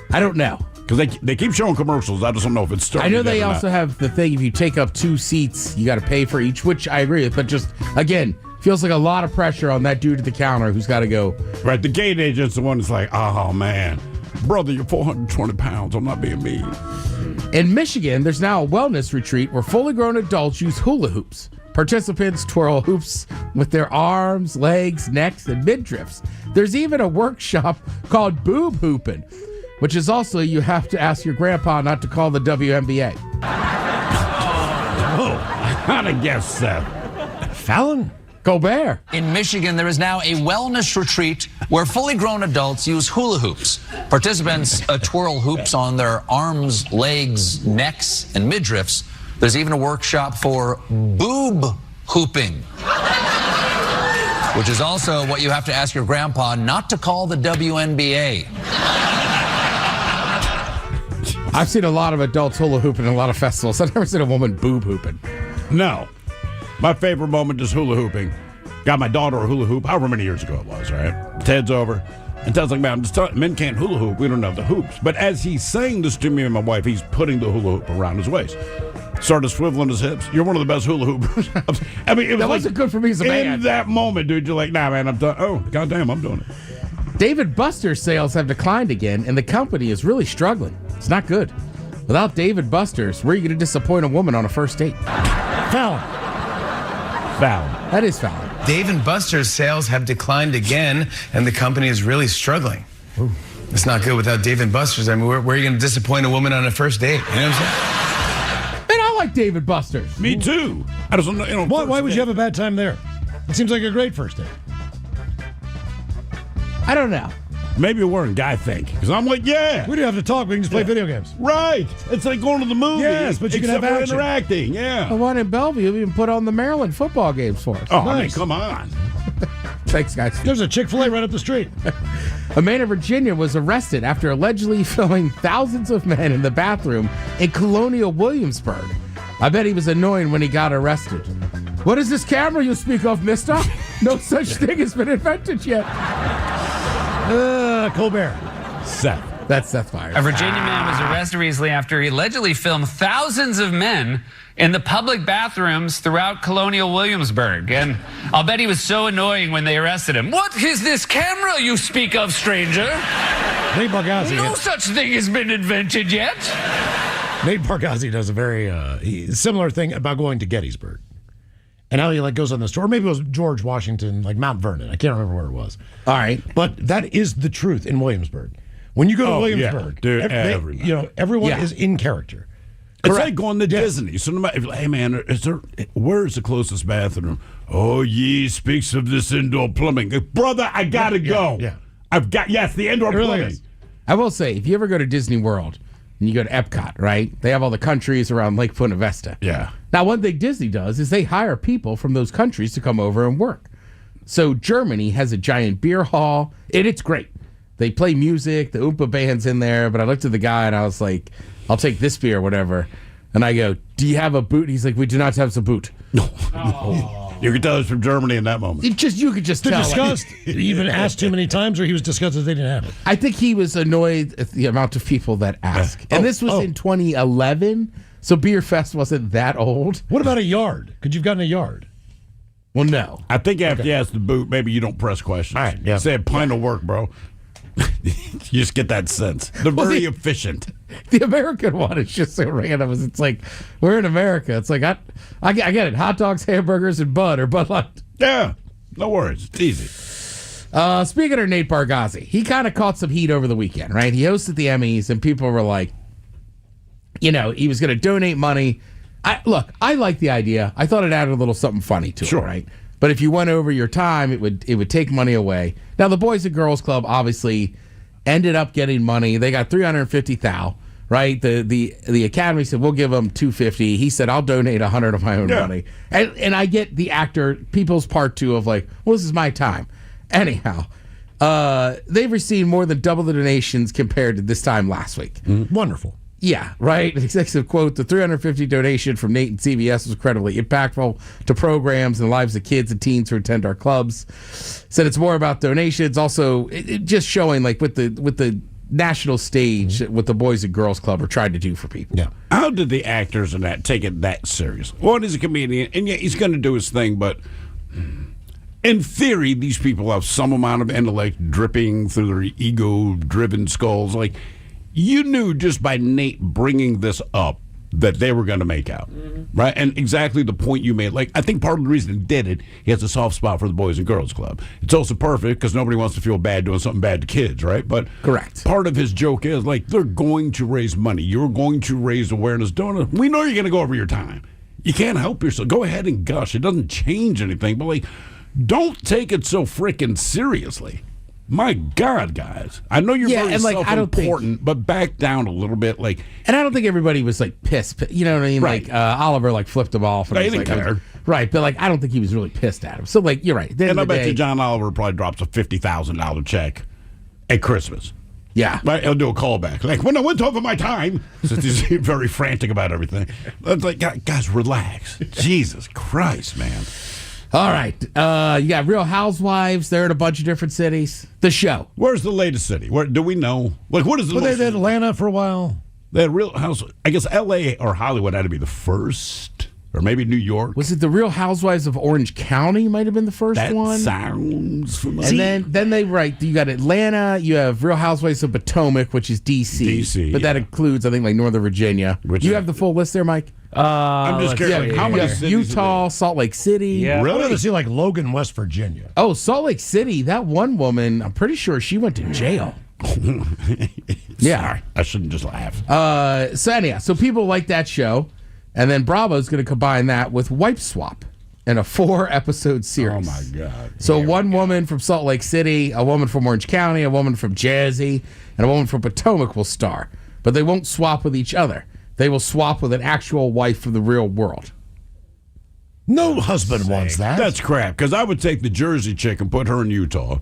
I don't know. Because they keep showing commercials. I just don't know if it's starting. I know they also have the thing, if you take up 2 seats, you got to pay for each, which I agree with. But just, again, feels like a lot of pressure on that dude at the counter who's got to go. Right, the gate agent's the one that's like, oh, man. Brother, you're 420 pounds. I'm not being mean. In Michigan, there's now a wellness retreat where fully grown adults use hula hoops. Participants twirl hoops with their arms, legs, necks, and midriffs. There's even a workshop called boob hooping, which is also you have to ask your grandpa not to call the WNBA. Oh, I'd have guessed that. Fallon? Colbert. In Michigan, there is now a wellness retreat where fully grown adults use hula hoops. Participants twirl hoops on their arms, legs, necks, and midriffs. There's even a workshop for boob hooping, which is also what you have to ask your grandpa not to call the WNBA. I've seen a lot of adults hula hooping in a lot of festivals. I've never seen a woman boob hooping. No. My favorite moment is hula hooping. Got my daughter a hula hoop, however many years ago it was, right? Ted's over. And Ted's like, man, I'm just telling men can't hula hoop. We don't have the hoops. But as he's saying this to me and my wife, he's putting the hula hoop around his waist. Started swiveling his hips. You're one of the best hula hoopers. I mean, it was that wasn't good for me as a man. In that moment, dude, you're like, nah, man, I'm done. Oh, goddamn, I'm doing it. David Buster's sales have declined again, and the company is really struggling. It's not good. Without David Buster's, where are you going to disappoint a woman on a first date? Fallon. That is Fallon. Dave & Buster's sales have declined again, and the company is really struggling. Ooh. It's not good without Dave & Buster's. I mean, where are you going to disappoint a woman on a first date? You know what I'm saying? Man, I like Dave & Buster's. Me too. I just, why would you have a bad time there? It seems like a great first date. I don't know. Maybe we're in guy think. Because I'm like, yeah. We don't have to talk. We can just play video games. Right. It's like going to the movie. Yes, but you can have action. Interacting. Yeah. The one in Bellevue even put on the Maryland football games for us. Oh, nice. I mean, come on. Thanks, guys. There's a Chick-fil-A right up the street. A man in Virginia was arrested after allegedly filming thousands of men in the bathroom in Colonial Williamsburg. I bet he was annoying when he got arrested. What is this camera you speak of, mister? No such thing has been invented yet. Colbert. Seth. That's Seth Meyers. A Virginia man was arrested recently after he allegedly filmed thousands of men in the public bathrooms throughout Colonial Williamsburg. And I'll bet he was so annoying when they arrested him. What is this camera you speak of, stranger? Nate Bargatze. No such thing has been invented yet. Nate Bargatze does a very similar thing about going to Gettysburg. And how he goes on the store. Maybe it was George Washington, Mount Vernon. I can't remember where it was. All right. But that is the truth in Williamsburg. When you go to Williamsburg, everyone is in character. It's like going to Disney. So no matter, hey man, where is the closest bathroom? Oh, ye speaks of this indoor plumbing. Brother, I gotta go. Yeah. The indoor plumbing. I will say, if you ever go to Disney World and you go to Epcot, right? They have all the countries around Lake Punta Vista. Yeah. Now, one thing Disney does is they hire people from those countries to come over and work. So Germany has a giant beer hall, and it's great. They play music, the Oompa band's in there, but I looked at the guy and I was like, I'll take this beer or whatever. And I go, do you have a boot? He's like, we do not have a boot. No. You could tell it's from Germany in that moment. You could just tell. Disgust. He even asked too many times, or he was disgusted they didn't have it. I think he was annoyed at the amount of people that ask. And this was in 2011, so Beer Fest wasn't that old. What about a yard? Could you have gotten a yard? Well, no. I think after you ask the boot, maybe you don't press questions. All right, yeah. Say a pint of work, bro. You just get that sense. They're very efficient. The American one is just so random. It's like, we're in America. It's like, I get it. Hot dogs, hamburgers, and Bud Light. Yeah. No worries. It's easy. Speaking of Nate Bargatze, he kind of caught some heat over the weekend, right? He hosted the Emmys, and people were like, he was going to donate money. I like the idea. I thought it added a little something funny to it, right? But if you went over your time, it would take money away. Now, the Boys and Girls Club obviously ended up getting money. They got $350,000, right? The Academy said, we'll give them $250. He said, I'll donate $100 of my own money. And I get the people's part too of well, this is my time. Anyhow, they've received more than double the donations compared to this time last week. Wonderful. Yeah, right. The executive quote, the $350 donation from Nate and CBS was incredibly impactful to programs and the lives of kids and teens who attend our clubs. Said it's more about donations. Also, it just showing with the national stage what the Boys and Girls Club are trying to do for people. Yeah. How did the actors in that take it that serious? One is a comedian, and yeah, he's going to do his thing, but in theory, these people have some amount of intellect dripping through their ego-driven skulls. You knew just by Nate bringing this up that they were going to make out, right? And exactly the point you made. I think part of the reason he did it, he has a soft spot for the Boys and Girls Club. It's also perfect because nobody wants to feel bad doing something bad to kids, right? But correct. Part of his joke is they're going to raise money. You're going to raise awareness. We know you're going to go over your time. You can't help yourself. Go ahead and gush. It doesn't change anything, but don't take it so freaking seriously. My God, guys. I know you're very self-important, but back down a little bit. And I don't think everybody was pissed. You know what I mean? Right. Oliver flipped him off. And he didn't care. Right, but I don't think he was really pissed at him. So you're right. And I bet you John Oliver probably drops a $50,000 check at Christmas. Yeah. Right? He'll do a callback. When I went over my time, since he's very frantic about everything. It's guys, relax. Jesus Christ, man. All right. You got Real Housewives. They're in a bunch of different cities. The show. Where's the latest city? Where do we know? What is the They did Atlanta for a while. They had Real House. I guess L.A. or Hollywood had to be the first. Or maybe New York. Was it the Real Housewives of Orange County might have been the first one? That sounds familiar. And then you got Atlanta. You have Real Housewives of Potomac, which is D.C. But that includes, I think, Northern Virginia. You have the full list there, Mike? I'm just curious. How many cities? Utah, Salt Lake City. Yeah. Really? I want to see Logan, West Virginia. Oh, Salt Lake City. That one woman, I'm pretty sure she went to jail. Sorry, I shouldn't just laugh. So people like that show. And then Bravo's going to combine that with Wipe Swap in a 4-episode series. Oh, my God. So one woman from Salt Lake City, a woman from Orange County, a woman from Jersey, and a woman from Potomac will star. But they won't swap with each other. They will swap with an actual wife from the real world. No husband wants that. That's crap, because I would take the Jersey chick and put her in Utah.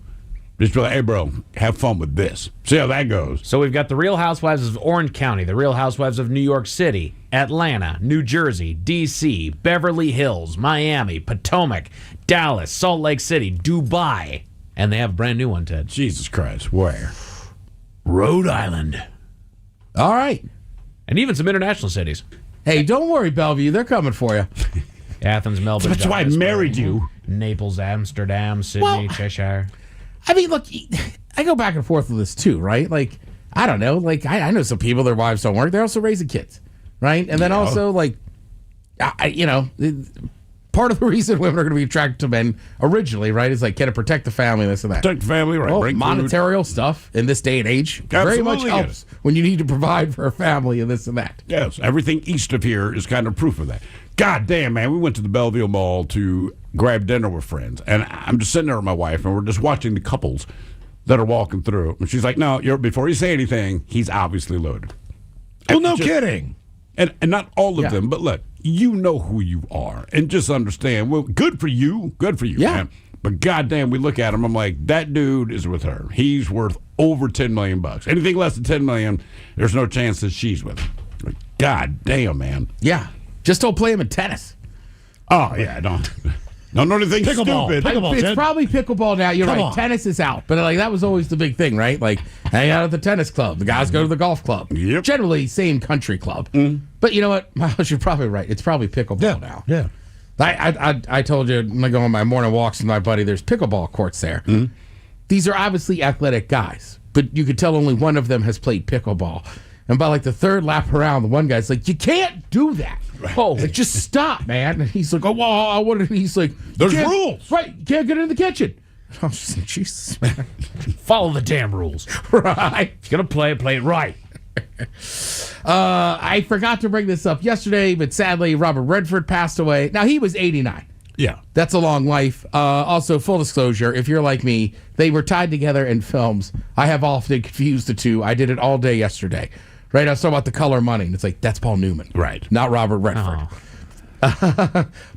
Just be like, hey, bro, have fun with this. See how that goes. So we've got the Real Housewives of Orange County, the Real Housewives of New York City, Atlanta, New Jersey, D.C., Beverly Hills, Miami, Potomac, Dallas, Salt Lake City, Dubai. And they have a brand new one, Ted. Jesus Christ, where? Rhode Island. All right. And even some international cities. Hey, don't worry, Bellevue. They're coming for you. Athens, Melbourne. That's why I married you. Naples, Amsterdam, Sydney, Cheshire. I mean, look, I go back and forth with this too, right? Like, I don't know. Like, I know some people, their wives don't work. They're also raising kids, right? And then also, like, part of the reason women are going to be attracted to men originally, right, is like, can it protect the family, this and that. Protect the family, right? Well, Bring monetary stuff in this day and age very much Absolutely helps when you need to provide for a family and this and that. Yes, everything east of here is kind of proof of that. God damn, man, we went to the Belleville Mall to grab dinner with friends, and I'm just sitting there with my wife, and we're just watching the couples that are walking through. And she's like, no, before you say anything, he's obviously loaded. Well, no kidding. And not all of them, but look, you know who you are, and just understand, well, good for you, man. But goddamn, we look at him, I'm like, that dude is with her. He's worth over $10 million. Anything less than $10 million, there's no chance that she's with him. Like, God damn, man. Yeah. Just don't play him in tennis. Oh, yeah, don't know anything stupid. It's probably pickleball now. You're right. Tennis is out. But like that was always the big thing, right? Like hang out at the tennis club. The guys go to the golf club. Yep. Generally, same country club. But you know what? Miles, you're probably right. It's probably pickleball now. Yeah. I told you, when I go on my morning walks with my buddy, there's pickleball courts there. These are obviously athletic guys, but you could tell only one of them has played pickleball. And by like the third lap around, the one guy's like, you can't do that. Oh, like, just stop, man. And he's like, oh, well, what? And he's like, there's rules. Right. You can't get in the kitchen. I was just like, Jesus, man. Follow the damn rules. Right. If you're going to play it right. I forgot to bring this up yesterday, but sadly, Robert Redford passed away. Now, he was 89. Yeah. That's a long life. Also, full disclosure, if you're like me, they were tied together in films. I have often confused the two. I did it all day yesterday. Right, I was talking about The Color Money, and it's like, that's Paul Newman. Right. Not Robert Redford.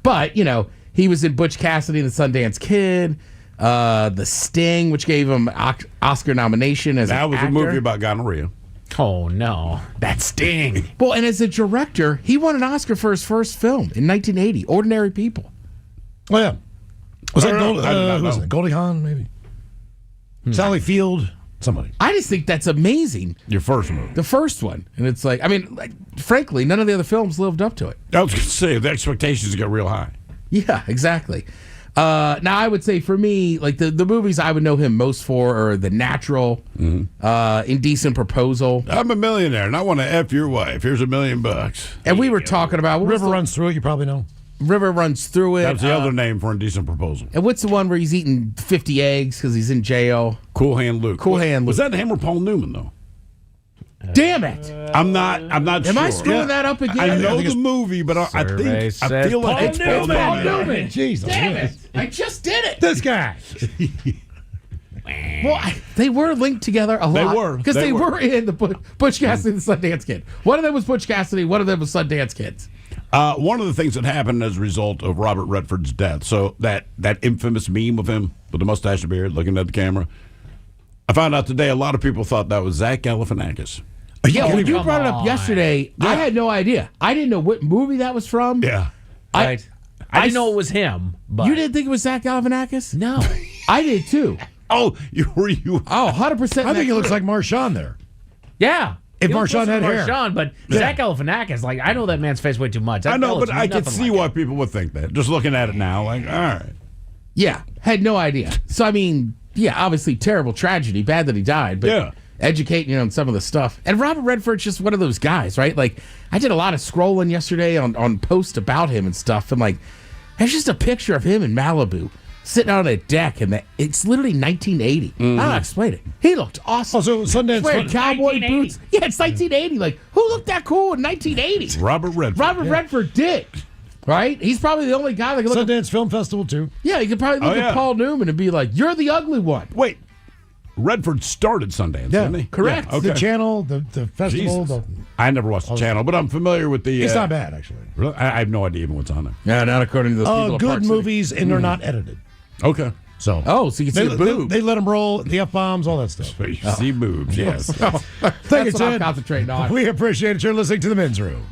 But, you know, he was in Butch Cassidy and the Sundance Kid, The Sting, which gave him Oscar nomination as an actor. That was a movie about gonorrhea. Oh, no. That Sting. Well, and as a director, he won an Oscar for his first film in 1980, Ordinary People. Oh, yeah. Was that Goldie Hawn, maybe? Sally Field? Somebody. I just think that's amazing. Your first movie. The first one. And it's like, I mean, frankly, none of the other films lived up to it. I was going to say, the expectations get real high. Yeah, exactly. Now, I would say for me, like the movies I would know him most for are The Natural, Indecent Proposal. I'm a millionaire, and I want to F your wife. Here's $1 million. And we were talking about... River Runs Through It, you probably know. River Runs Through It. That's the other name for Indecent Proposal. And what's the one where he's eating 50 eggs because he's in jail? Cool Hand Luke. Cool Hand Luke. Was that him or Paul Newman, though? Damn it! I'm not sure. Am I screwing that up again? I know the movie, but I feel like it's Paul Newman. Jesus. Damn it! I just did it. This guy. Well, they were linked together a lot. They were. Because they were in the Butch Cassidy and the Sundance Kid. One of them was Butch Cassidy, one of them was Sundance Kids. One of the things that happened as a result of Robert Redford's death, so that infamous meme of him with the mustache and beard looking at the camera, I found out today a lot of people thought that was Zach Galifianakis. Yeah, when you brought it up yesterday, I had no idea. I didn't know what movie that was from. Yeah. I didn't know it was him. But you didn't think it was Zach Galifianakis? No. I did too. Oh, were you? Oh, 100%. I think it looks like Marshawn there. Yeah. If Marshawn had hair. But Zach Galifianakis, like, I know that man's face way too much. I know, but I can see why people would think that. Just looking at it now, like, all right. Yeah, had no idea. So, I mean, yeah, obviously terrible tragedy. Bad that he died, but educating you on some of the stuff. And Robert Redford's just one of those guys, right? Like, I did a lot of scrolling yesterday on posts about him and stuff, and, like, there's just a picture of him in Malibu sitting on a deck, and it's literally 1980. I'll explain it. He looked awesome. Oh, so Sundance wearing cowboy boots. Yeah, it's 1980. Like, who looked that cool in 1980? Robert Redford. Robert Redford did. Right? He's probably the only guy that could look Sundance Film Festival, too. Yeah, you could probably look at Paul Newman and be like, you're the ugly one. Wait. Redford started Sundance, didn't he? Correct. Yeah, okay. The channel, the festival. I never watched the channel, but I'm familiar with the... It's not bad, actually. Really? I have no idea even what's on there. Yeah, not according to those people at good Park City. movies, and they're not edited. Okay. So you can see the boob. They let them roll, the F-bombs, all that stuff. So you see boobs, yes. Thank you, That's what I'm Ted. concentrating on. We appreciate it. You're listening to The Men's Room.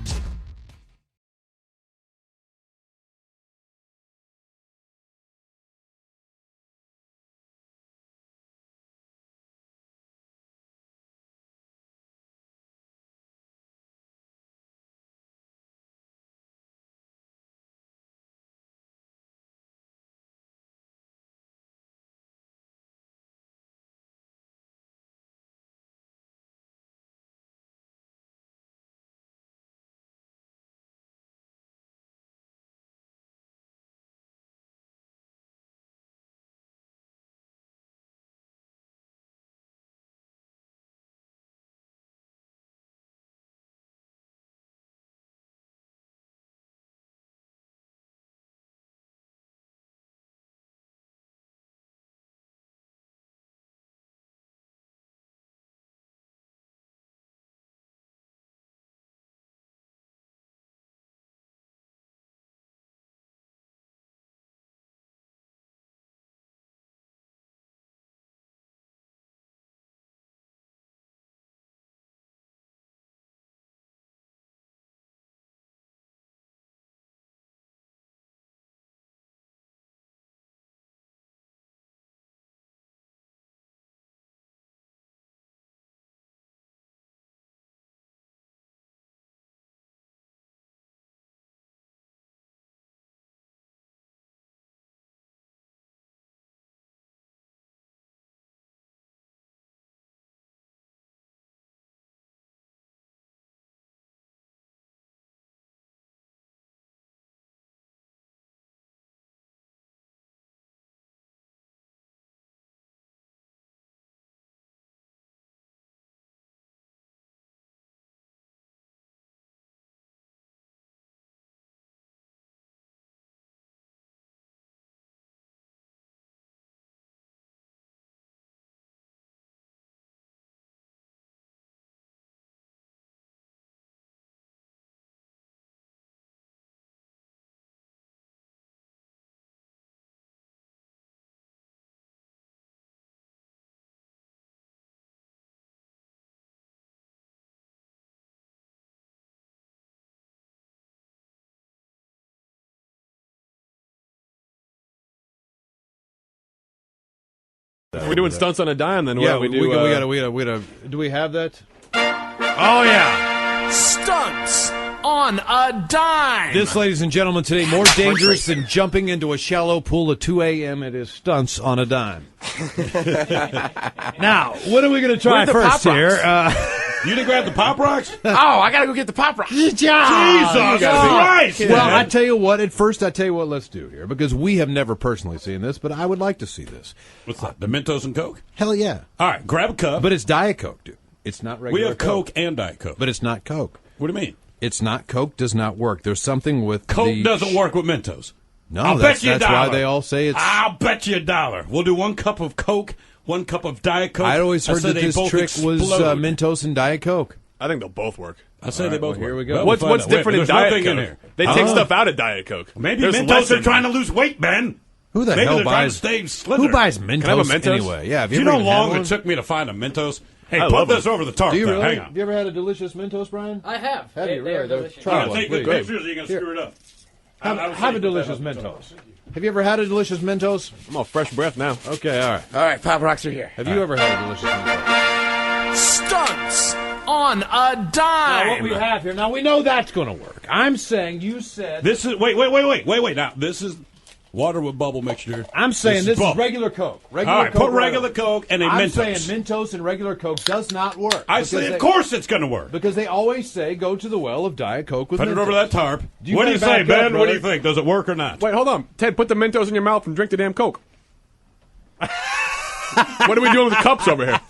Are we doing stunts on a dime then? Yeah, we we do. gotta. Do we have that? Oh yeah. Stunts on a dime. This, ladies and gentlemen, today more dangerous than jumping into a shallow pool at 2 a.m. It is stunts on a dime. Now, what are we going to try Where's the first Pop here? You didn't grab the Pop Rocks? Oh, I gotta go get the Pop Rocks. Jesus Christ! Well, I tell you what. At first, I tell you what. Let's do here because we have never personally seen this, but I would like to see this. What's that? The Mentos and Coke? Hell yeah! All right, grab a cup. But it's Diet Coke, dude. It's not regular. We have Coke and Diet Coke. But it's not Coke. What do you mean? It's not Coke. Does not work. There's something with Coke doesn't work with Mentos. No, I'll that's, bet you that's $1. why they all say it's. I'll bet you $1. We'll do 1 cup of Coke, 1 cup of Diet Coke. I'd always heard I said that they this both trick was explode. Mentos and Diet Coke. I think they'll both work. I say they both work. Here we go. What's different in Diet Coke? In here. They take stuff out of Diet Coke. Maybe There's Mentos less are in trying there. to lose weight, Ben. Who the Maybe hell they're trying buys? to stay slither. Who buys Mentos, Can I have a Mentos? anyway? Yeah, have Do you you ever know even how had long one? it took me to find a Mentos? Hey, I put love this them. over the tarp. Do you there. really? Hang on. Have you ever had a delicious Mentos, Brian? I have. Have you They are really? delicious. Try I'm one, going to take please. good pictures or you're going to screw it up. Have a delicious Mentos. Have you ever had a delicious Mentos? I'm all fresh breath now. Okay, all right. All right, Pop Rocks are here. Have you ever had a delicious Mentos? Stunts on a Now, dime. what we have here, now we know that's going to work. I'm saying you said. This is wait. Now this is water with bubble mixture. I'm saying this is bubble. regular Coke. All right, put regular Coke and a I'm Mentos. saying Mentos and regular Coke does not work. I say, of course it's going to work. Because they always say go to the well of Diet Coke with Put Mentos. it over that tarp. You What do you gotta say, back Ben? up, What do you brother. think? Does it work or not? Wait, hold on. Ted, put the Mentos in your mouth and drink the damn Coke. What are we doing with the cups over here?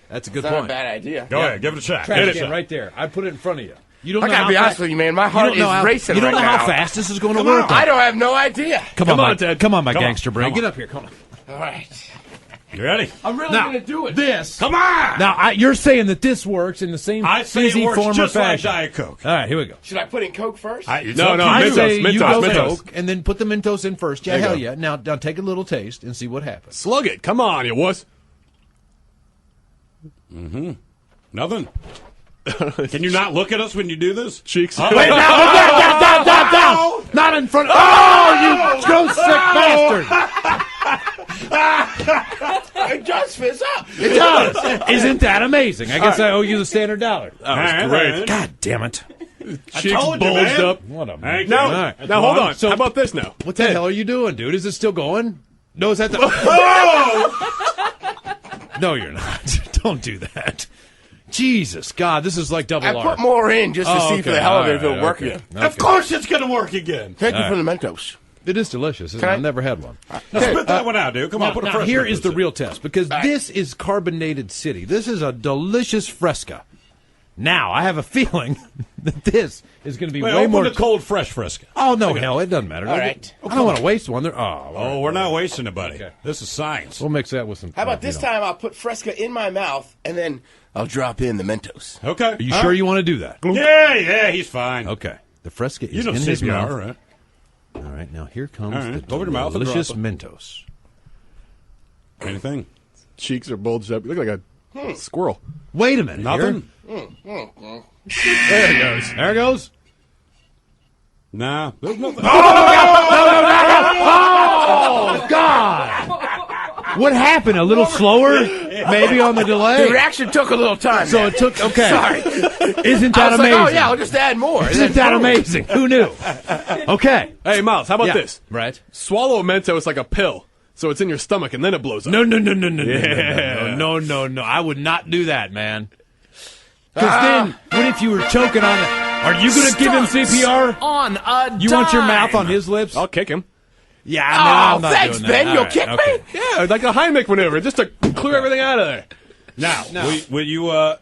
That's a good It's not point. a bad idea. Go ahead, give it a shot. Trash Hit it, can shot. right there. I put it in front of you. You don't I know gotta how be honest fast, with you, man. My you heart don't know is how, racing You don't right know now. how fast this is going to Come work. on. I don't have no idea. Come on, Ted. Come on, my Come on. gangster brain. Come Get on. up here. Come on. All right. You ready? I'm really Now, going to do it. This. Come on! Now, you're saying that this works in the same I say fizzy it works form or just like fashion. Diet Coke. All right, here we go. Should I put in Coke first? No, I Mentos, say you Mentos, go Mentos. Coke and then put the Mentos in first. Yeah, There you hell go. yeah. Now take a little taste and see what happens. Slug it. Come on, you wuss. Nothing. Can you not look at us when you do this? Cheeks. Oh, Wait, down. Not in front. Oh, you gross sick bastard. It does fizz up. It does. Isn't that amazing? I guess I owe you the standard dollar. That was great. God damn it. Cheeks told you, bulged man. up. What a Thank Now, you. right. now hold on. So- How about this now? What the hell are you doing, dude? Is it still going? No, is that the. No, you're not. Don't do that. Jesus, God, this is like double I R. put more in just to see for the hell of it if it'll work okay. again. Of course it's going to work again. Thank you for the Mentos. It is delicious. Isn't Can it? I- I've never had one. Spit that one out, dude. Come on, put a Now, fresh here one is in the this. real test because this is carbonated city. This is a delicious Fresca. Now, I have a feeling that this is going to be Wait, way open more. the cold, fresh Fresca. Oh, no, hell, it doesn't matter. All right. I don't want to waste one. Oh, we're not wasting it, buddy. This is science. We'll mix that with some. How about this time I'll put Fresca in my mouth and then I'll drop in the Mentos. Okay. Are you sure you want to do that? Yeah, he's fine. Okay. The Fresca is You know in his CPR, mouth. right? All right, now here comes All right, the over your mouth and delicious drop it. Mentos. Anything? Cheeks are bulged up. You look like a squirrel. Wait a minute. Nothing? Here. There it goes. There it goes. Nah, there's nothing. Oh, God. What happened? A little slower? Maybe on the delay? The reaction took a little time. So man. it took, okay. Sorry. Isn't I that was amazing? like, oh, yeah, I'll just add more. And Isn't then that boom. amazing? Who knew? Okay. Hey, Miles, how about Yeah. this? Right. Swallow a Mentos like a pill, so it's in your stomach and then it blows up. No. Yeah. No. I would not do that, man. Because then, what if you were choking on it? Are you going to give him CPR? On a You want your mouth on his lips? I'll kick him. Yeah, Oh, no, I'm not thanks, doing Ben. that. You'll All kick right, me? okay. Yeah, like a Heimlich maneuver, just to clear everything out of there. Now,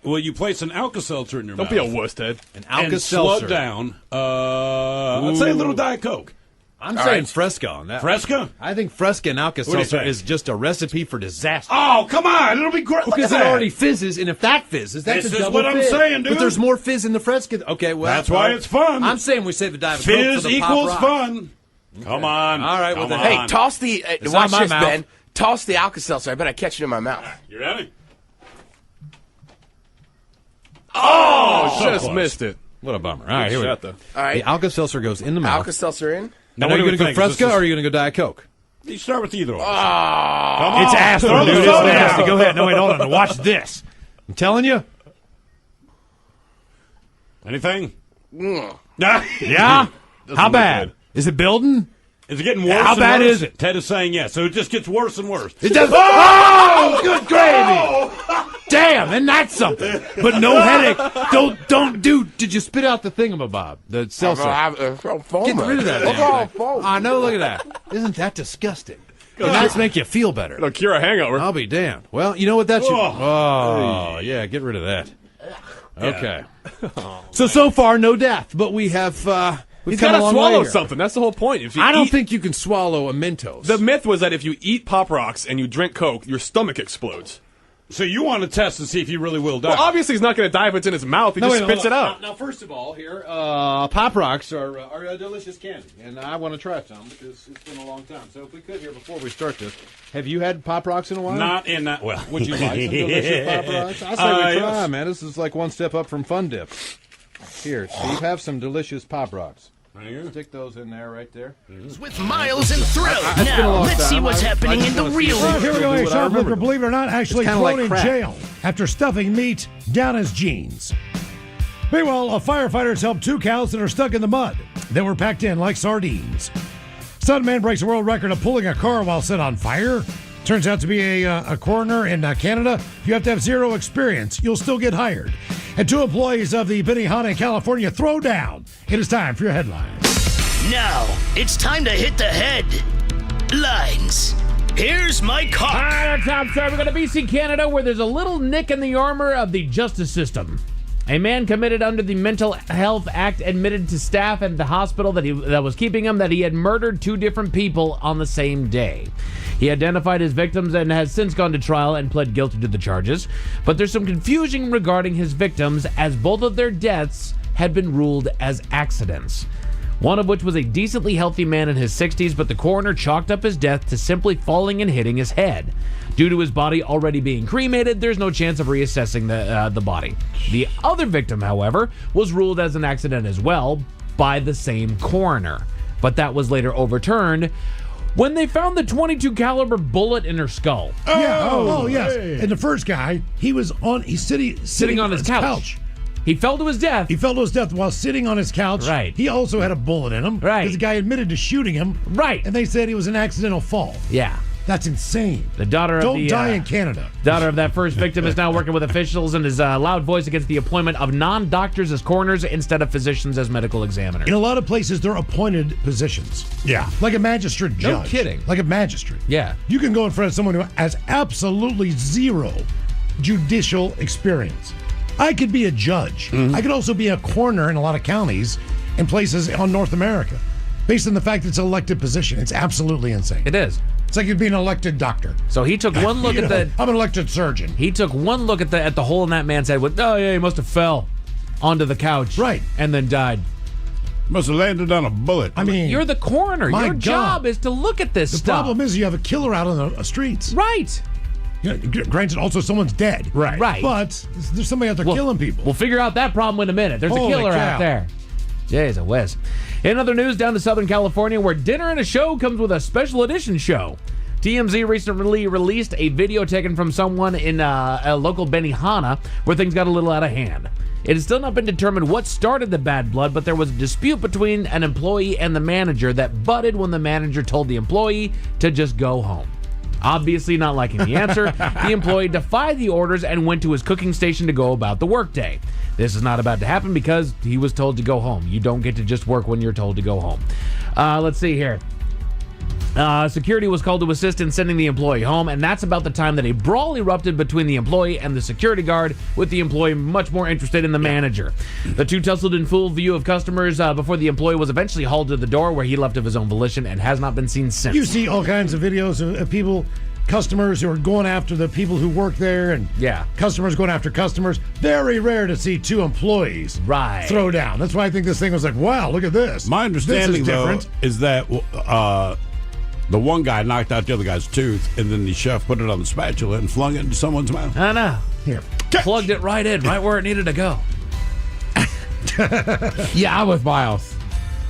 will you place an Alka-Seltzer in your Don't mouth? be a wuss, Ted. An and Alka-Seltzer. slug down. I'd say a little Diet Coke. I'm saying Fresca on that. Fresca? I think Fresca and What do you Alka-Seltzer think? is just a recipe for disaster. Oh, come on. It'll be great. Look Because at it that. already fizzes, and if that fizzes, that's This a is double what I'm fizz. saying, dude. But there's more fizz in the Fresca. Okay, well. That's why it's fun. I'm saying we save the Diet Coke Fizz for the Pop equals Rock. fun. Come on. All right, well, Come then- Hey, on. toss the. It's Watch not my this, mouth. Ben. Toss the Alka-Seltzer. I bet I catch it in my mouth. You ready? Oh, so just close. missed it. What a bummer. All right, here we go. Shot, though. All right. The Alka-Seltzer goes in the mouth. Alka-Seltzer in. Now, Now, are you what do going to we go think? Is Fresca this- or are you going to go Diet Coke? You start with either one. It's ass, dude. It's nasty. Go ahead. No, wait, hold on. Watch this. I'm telling you. Anything? Yeah? How bad? Is it building? Is it getting worse? How and bad worse? is it? Ted is saying yes. So it just gets worse and worse. It does. Oh, good gravy. Damn, and that's something. But no headache. Don't do. Did you spit out the thingamabob? The seltzer. Get rid of that. Damn thing. I know. Look at that. Isn't that disgusting? And that's make you feel better. It'll cure a hangover. I'll be damned. Well, you know what that should. Oh, yeah. Get rid of that. Okay. So far, no death, but we have. He's got to swallow something. That's the whole point. If you I don't think you can swallow a Mentos. The myth was that if you eat Pop Rocks and you drink Coke, your stomach explodes. So you want to test to see if he really will die? Well, obviously he's not going to die if it's in his mouth. He just spits it out. Now, first of all, here, Pop Rocks are a delicious candy, and I want to try some because it's been a long time. So if we could here before we start this, have you had Pop Rocks in a while? Not in that. Well, would you like some delicious Pop Rocks? I say we try, man. This is like one step up from Fun Dip. Here, Steve, have some delicious Pop Rocks. Stick those in there, right there. With Miles and Thrill. Now, let's see what's happening in the real world. Here we go. A shoplifter, believe it or not, actually kinda thrown like in crack. jail after stuffing meat down his jeans. Meanwhile, firefighters helped 2 cows that are stuck in the mud. They were packed in like sardines. Stuntman breaks a world record of pulling a car while set on fire. Turns out to be a coroner in Canada. If you have to have 0 experience, you'll still get hired. And 2 employees of the Benihana, California, throw down. It is time for your headlines. Now, it's time to hit the headlines. Here's my cock. All right, our top story. We're going to BC, Canada, where there's a little nick in the armor of the justice system. A man committed under the Mental Health Act admitted to staff at the hospital that was keeping him that he had murdered 2 different people on the same day. He identified his victims and has since gone to trial and pled guilty to the charges. But there's some confusion regarding his victims, as both of their deaths had been ruled as accidents. One of which was a decently healthy man in his 60s, but the coroner chalked up his death to simply falling and hitting his head. Due to his body already being cremated, there's no chance of reassessing the body. The other victim, however, was ruled as an accident as well by the same coroner, but that was later overturned when they found the .22 caliber bullet in her skull. Oh, yes. And the first guy, he's sitting on his couch. He fell to his death. He fell to his death while sitting on his couch. Right. He also had a bullet in him. Right. Because the guy admitted to shooting him. Right. And they said it was an accidental fall. Yeah. That's insane. The daughter of Don't die in Canada. Daughter of that first victim is now working with officials and is a loud voice against the appointment of non-doctors as coroners instead of physicians as medical examiners. In a lot of places, they're appointed positions. Yeah. Like a magistrate judge. No kidding. Like a magistrate. Yeah. You can go in front of someone who has absolutely 0 judicial experience. I could be a judge. Mm-hmm. I could also be a coroner in a lot of counties and places on North America, based on the fact that it's an elected position. It's absolutely insane. It is. It's like you'd be an elected doctor. So he took one look at I'm an elected surgeon. He took one look at the hole in that man's head. With he must have fell onto the couch, right, and then died. Must have landed on a bullet. I mean, you're the coroner. Your job is to look at this stuff. The problem is you have a killer out on the streets. Right. You know, granted, also someone's dead. Right. But there's somebody out there killing people. We'll figure out that problem in a minute. There's Holy a killer cow. out there. Jeez, a whiz. In other news, down to Southern California, where dinner and a show comes with a special edition show. TMZ recently released a video taken from someone in a local Benihana where things got a little out of hand. It has still not been determined what started the bad blood, but there was a dispute between an employee and the manager that butted when the manager told the employee to just go home. Obviously not liking the answer, the employee defied the orders and went to his cooking station to go about the workday. This is not about to happen because he was told to go home. You don't get to just work when you're told to go home. Let's see here. Security was called to assist in sending the employee home, and that's about the time that a brawl erupted between the employee and the security guard, with the employee much more interested in the manager. The two tussled in full view of customers before the employee was eventually hauled to the door, where he left of his own volition and has not been seen since. You see all kinds of videos of people, customers who are going after the people who work there, and customers going after customers. Very rare to see 2 employees throw down. That's why I think this thing was like, wow, look at this. My understanding, this is different. though, is that the one guy knocked out the other guy's tooth, and then the chef put it on the spatula and flung it into someone's mouth. I know. Here. Plugged it right in, right where it needed to go. Yeah, I'm with Miles.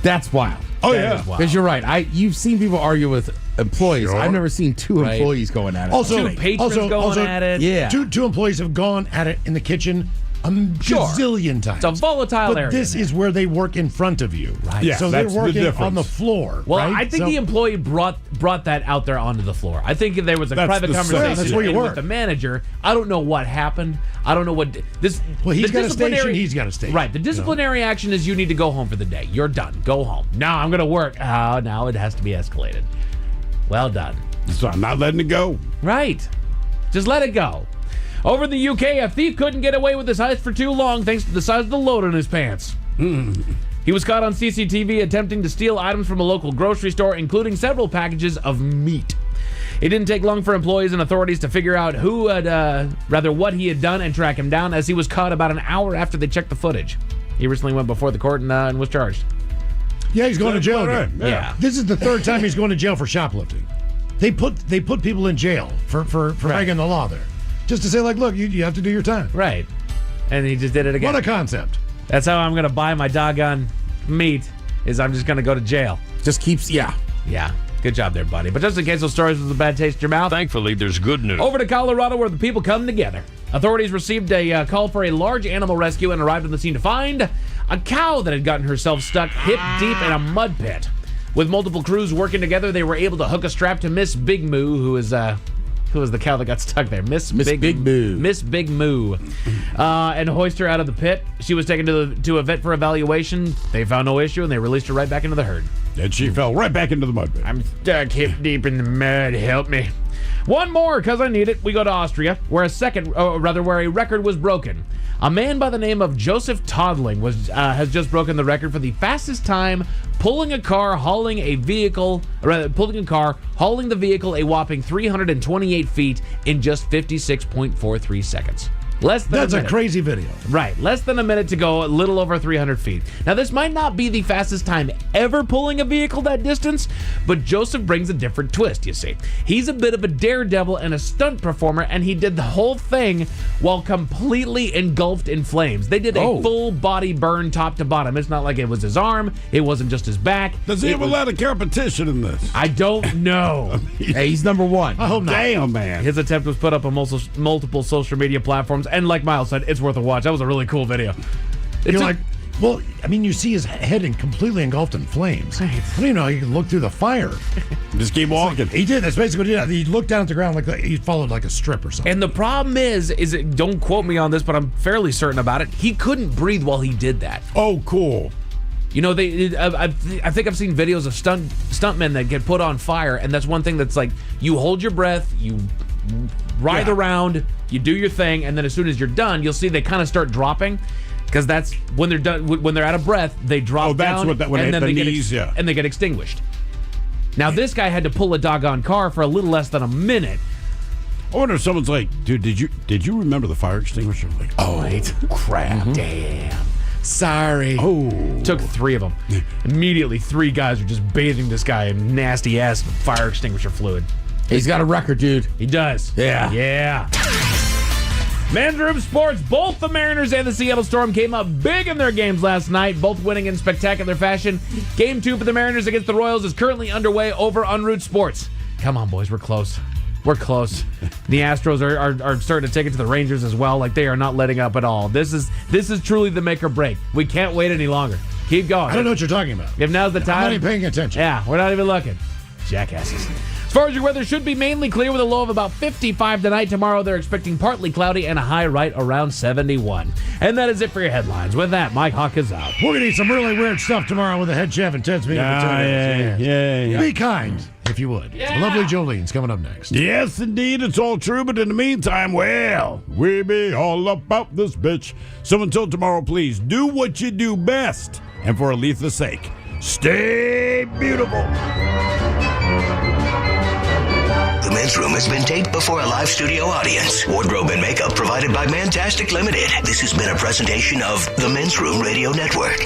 That's wild. Oh, yeah. Because you're right. You've seen people argue with employees. Sure. I've never seen two employees going at it. Also, Two patrons going at it. Yeah. Two employees have gone at it in the kitchen a gazillion times. It's a volatile but area. this is where they work in front of you. Right. Yeah, so they're that's the working difference. on the floor. Well, right? I think the employee brought that out there onto the floor. I think there was a That's private the conversation sense. That's where you with work. the manager. I don't know what happened. I don't know what this. Well, he's the got a station. disciplinary- He's got a station. Right. The disciplinary action is you need to go home for the day. You're done. Go home. No, I'm going to work. Oh, now it has to be escalated. Well done. So I'm not letting it go. Right. Just let it go. Over in the UK, a thief couldn't get away with his heist for too long thanks to the size of the load in his pants. He was caught on CCTV attempting to steal items from a local grocery store, including several packages of meat. It didn't take long for employees and authorities to figure out what he had done and track him down, as he was caught about an hour after they checked the footage. He recently went before the court and was charged. Yeah, he's going to jail Right. again. Yeah. This is the third time he's going to jail for shoplifting. They put people in jail for breaking the law there. Just to say, like, look, you have to do your time. Right. And he just did it again. What a concept. That's how I'm going to buy my doggone meat, is I'm just going to go to jail. Just keeps, yeah. Yeah. Good job there, buddy. But just in case those stories with a bad taste in your mouth, Thankfully, there's good news. over to Colorado where the people come together. Authorities received a call for a large animal rescue and arrived on the scene to find a cow that had gotten herself stuck hip deep in a mud pit. With multiple crews working together, they were able to hook a strap to Miss Big Moo, who was the cow that got stuck there? Miss Big Moo. Miss Big Moo. And hoist her out of the pit. She was taken to a vet for evaluation. They found no issue, and they released her right back into the herd. And she fell right back into the mud pit. I'm stuck hip deep in the mud. Help me. One more, because I need it. We go to Austria, where a record was broken. A man by the name of Joseph Todling has just broken the record for the fastest time pulling a car, hauling the vehicle a whopping 328 feet in just 56.43 seconds. That's a crazy video. Right. Less than a minute to go, a little over 300 feet. Now, this might not be the fastest time ever pulling a vehicle that distance, but Joseph brings a different twist, you see. He's a bit of a daredevil and a stunt performer, and he did the whole thing while completely engulfed in flames. They did a full body burn top to bottom. It's not like it was his arm. It wasn't just his back. Does he have a lot of competition in this? I don't know. Hey, he's number one. I hope not. Damn, man. His attempt was put up on multiple social media platforms, and like Miles said, it's worth a watch. That was a really cool video. You see his head completely engulfed in flames. I don't even know how you can look through the fire. Just keep walking. He did. That's basically what he did. He looked down at the ground like he followed like a strip or something. And the problem is don't quote me on this, but I'm fairly certain about it. He couldn't breathe while he did that. Oh, cool. You know, I think I've seen videos of stuntmen that get put on fire, and that's one thing that's like, you hold your breath, you writhe around, you do your thing, and then as soon as you're done, you'll see they kind of start dropping, because that's when they're done. When they're out of breath, they drop down, when and then they they knees, and they get extinguished. Now, this guy had to pull a doggone car for a little less than a minute. I wonder if someone's like, dude, did you remember the fire extinguisher? Like, crap. Damn. Sorry. Took 3 of them. Immediately, 3 guys were just bathing this guy in nasty ass fire extinguisher fluid. He's got a record, dude. He does. Yeah. Men's Room Sports, both the Mariners and the Seattle Storm came up big in their games last night, both winning in spectacular fashion. Game 2 for the Mariners against the Royals is currently underway over on Root Sports. Come on, boys, we're close. We're close. The Astros are starting to take it to the Rangers as well. Like, they are not letting up at all. This is truly the make or break. We can't wait any longer. Keep going. I don't know what you're talking about. If now's the time. I'm not even paying attention. Yeah, we're not even looking. Jackasses. As far as your weather, should be mainly clear with a low of about 55 tonight. Tomorrow, they're expecting partly cloudy and a high right around 71. And that is it for your headlines. With that, Mike Hawk is out. We're going to eat some really weird stuff tomorrow with the head chef and Ted's meeting. Yeah. Be kind, if you would. Yeah. Lovely Jolene's coming up next. Yes, indeed, it's all true, but in the meantime, well, we be all about this bitch. So until tomorrow, please do what you do best. And for Aletha's sake, stay beautiful. The Men's Room has been taped before a live studio audience. Wardrobe and makeup provided by Mantastic Limited. This has been a presentation of the Men's Room Radio Network.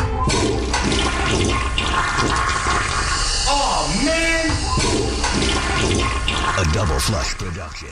Oh, man! A Double Flush production.